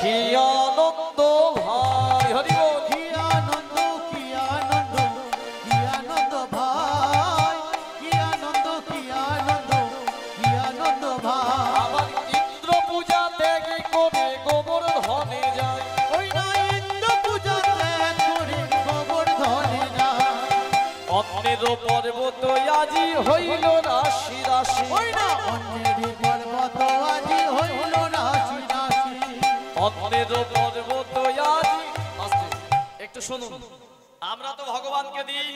কি আনন্দ ভাই, হরি বল। কি আনন্দ, কি আনন্দ, কি আনন্দ ভাই, কি আনন্দ, কি আনন্দ, কি আনন্দ ভাই। আবার ইন্দ্র পূজা ত্যাগ করে গোবর্ধনে যায়। ওই না ইন্দ্র পূজা ত্যাগ করে গোবর্ধনে যায়। অন্যের পর্বত আজি হইল রাশি রাশি। ওই না অন্যের পর্বত আজি হইল রাশি রাশি। অন্যের পর্বত আজি। আস্তে একটু শুনুন, আমরা তো ভগবানকে দিই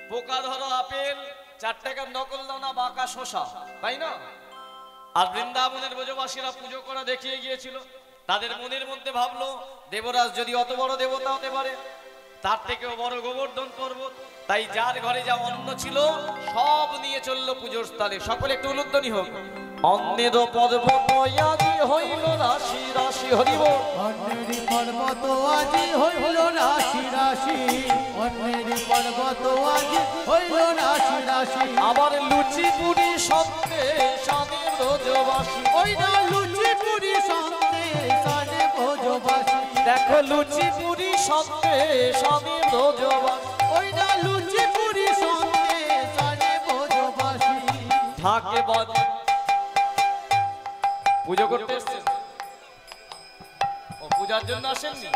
পোকা ধরো আপেল, 4 টাকার নকল দানা, বাঁকা শশা, তাই না? আর বৃন্দাবনের ব্রজবাসীরা পুজো করা দেখিয়ে গিয়েছিল, তাদের মনের মধ্যে ভাবলো দেবরাজ যদি অত বড় দেবতা হতে পারে, তার থেকেও বড় গোবর্ধন পর্বত, তাই যার ঘরে যা অন্ন ছিল সব নিয়ে চললো পুজোর স্থলে। সকলে একটু উলুধ্বনি হোক। অন্যের পর্বত আজি হইল রাশি রাশি, হরি বল। অন্যের পর্বত আজি হইল রাশি রাশি। অন্যের পর্বত আজি হইল রাশি রাশি। আবার লুচি পুরি সন্দেশ আনে ব্রজবাসী। ওই না লুচি পুরি সন্দেশ আনে ব্রজবাসী। দেখো লুচি পুরি সন্দেশ আনে ব্রজবাসী। ওই না লুচি পুরি সন্দেশ আনে ব্রজবাসী। ঢাকে বাজে পুজো করতে এসেছেন? ও পূজার জন্য আসেননি?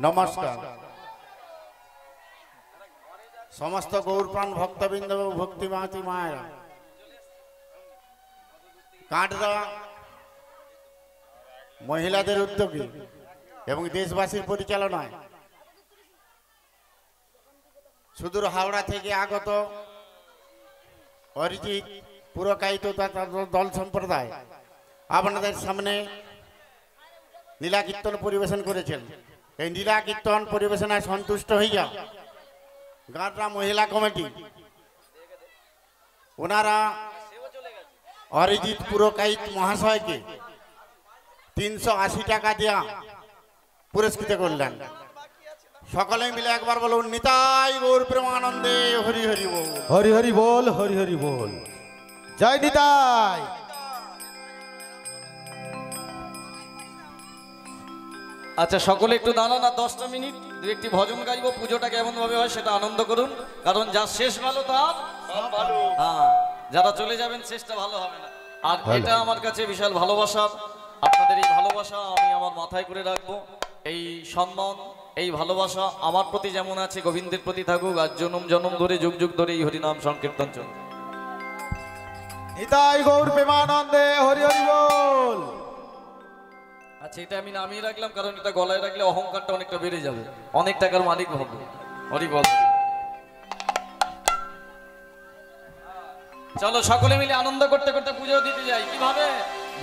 নমস্কার সমস্ত গৌরপ্রাণ ভক্তবৃন্দ ও ভক্তিমাতি মায়েরা। কাঠ দেওয়া মহিলাদের উদ্যোগে এবং দেশবাসীর পরিচালনায় সুদূর হাওড়া থেকে আগত অরিজিৎ পুরকায়িত দল সম্প্রদায় আপনাদের সামনে লীলা কীর্তন পরিবেশন করেছেন। এই লীলা কীর্তন পরিবেশনায় সন্তুষ্ট হইয়া গাঁটরা মহিলা কমিটি ওনারা অরিজিৎ পুরকায়িত মহাশয়কে 380 টাকা দেয়া পুরস্কৃত করলেন। সকলে মিলে একবার বলুন, নিতাই গৌর প্রেমানন্দে হরি হরি বল। হরি হরি বল, হরি হরি বল, জয় নিতাই। আচ্ছা, সকলে একটু দাঁড়ান, না 10টা মিনিট 2-1টি ভজন গাইবো। পুজোটা কেমন ভাবে হয় সেটা আনন্দ করুন, কারণ যা শেষ ভালো তার সব ভালো। হ্যাঁ, যারা চলে যাবেন শেষটা ভালো হবে না। আর এটা আমার কাছে বিশাল ভালোবাসা, আপনাদের এই ভালোবাসা আমি আমার মাথায় করে রাখবো। এই সম্মান, এই ভালোবাসা আমার প্রতি যেমন আছে গোবিন্দের প্রতি থাকুক, আর জনম জনম ধরে যুগ যুগ ধরে এই হরিনাম সংকীর্তন চলবে। নিতাই গৌর প্রেমানন্দে হরি হরি বল। আচ্ছা, এটা আমি নামিয়ে রাখলাম কারণ এটা গলায় রাখলে অহংকারটা অনেকটা বেড়ে যাবে, অনেক টাকার মালিক হবে। হরি বল। চলো সকলে মিলে আনন্দ করতে করতে পুজো দিতে যাই। কিভাবে?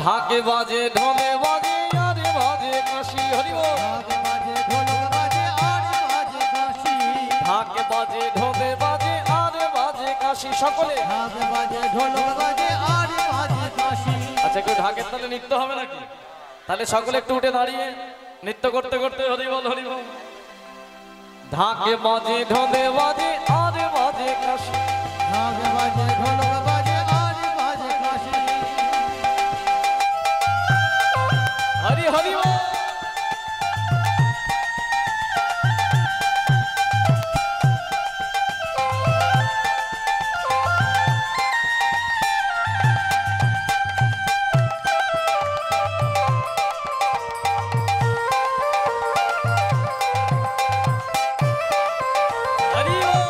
ঢাকে বাজে ঢোলে বাজে আরে বাজে কাশি, হরি বল। ঢাক বাজে ঢোলক বাজে আর বাজে কাশি। ঢাকে বাজে ঢোলে বাজে আরে বাজে কাশি, সকলে ঢাক বাজে ঢোলক বাজে আর বাজে কাশি আচ্ছা একটু ঢাকের তালে নৃত্য হবে নাকি? তাহলে সকলে একটু উঠে দাঁড়িয়ে নৃত্য করতে করতে হরি বল হরি বল। ঢাকে বাজে ঢোলে বাজে আর বাজে কাশি, ঢাক বাজে ঢোলক বাজে আর বাজে কাশি হরি হরি বল। হরি বল।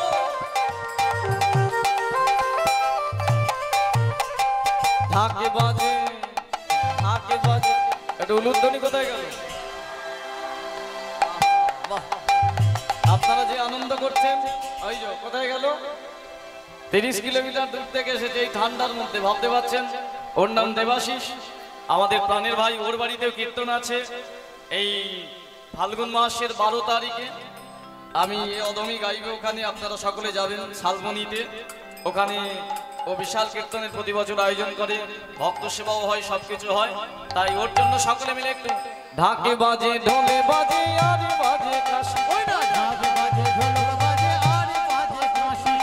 ঢাকে বাজে ঢাকে বাজে, এটা উলুধ্বনি কোথায় গেল? বাহ, আপনারা যে আনন্দ করছেন ওই যে কোথায় গেল? 30 কিলোমিটার দূর থেকে এসেছে এই ঠান্ডার মধ্যে, ভাবতে পারছেন। ওর নাম দেবাশিস, আমাদের প্রাণের ভাই। ওর বাড়িতেও কীর্তন আছে এই ফাল্গুন মাসের 12 তারিখে। আমি অদমি গাইব ওখানে, আপনারা সকলে যাবেন শালবনীতে। ওখানে ও বিশাল কীর্তনের প্রতি বছর আয়োজন করে, ভক্ত সেবাও হয়, সবকিছু হয়। তাই ওর জন্য সকলে মিলে একটু ঢাকে বাজে ঢোলে বাজে আর বাজে কাশি। ওই না ঢাক বাজে ঢোলক বাজে আর বাজে কাশি,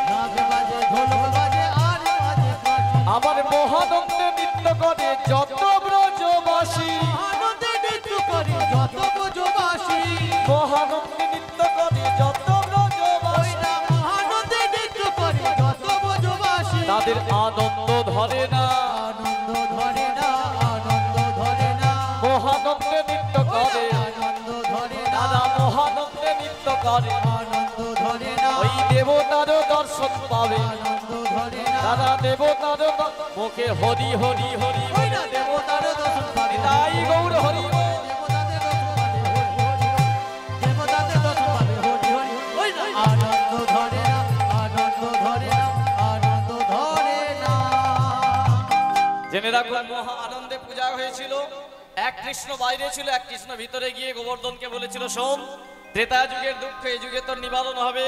ঢাক বাজে ঢোলক বাজে আর বাজে কাশি আবার মহানন্দে নৃত্য করে যত ব্রজবাসী, আনন্দে নৃত্য করে যত ব্রজবাসী মহানন্দে নৃত্য করে যত ওই ব্রজবাসী, না আনন্দে নৃত্য করে যত ব্রজবাসী তাদের আনন্দ ধরে না, আনন্দ ধরে না আনন্দ ধরে না মহানন্দে নৃত্য করে, আনন্দ ধরে না তারা মহানন্দে নৃত্য করে, আনন্দ ধরে না ওই দেবতারও দর্শন পাবে, আনন্দ ধরে না তারা দেবতারও মুখে হরি হরি হরি ওই না দেবতার দর্শন পাবে তাই গৌর হরি বল। দেবতাদের দর্শন পাবে হরি হরি ওই না আনন্দ ধরে না আনন্দ ধরে না আনন্দ ধরে না জেনে রাখুন, মহা আনন্দে পূজা হয়েছিল। এক কৃষ্ণ বাইরে ছিল, এক কৃষ্ণ ভিতরে গিয়ে গোবর্ধনকে বলেছিল, শোন, ত্রেতা যুগের দুঃখ এই যুগে তোর নিবারণ হবে,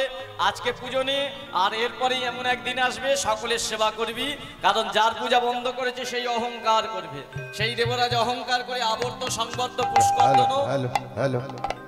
আজকে পুজো নে, আর এরপরেই এমন একদিন আসবে সকলের সেবা করবি, কারণ যার পূজা বন্ধ করেছে সেই অহংকার করবে। সেই দেবরাজ অহংকার করে আবর্ত সংবদ্ধ পুষ্কর হ্যালো হ্যালো হ্যালো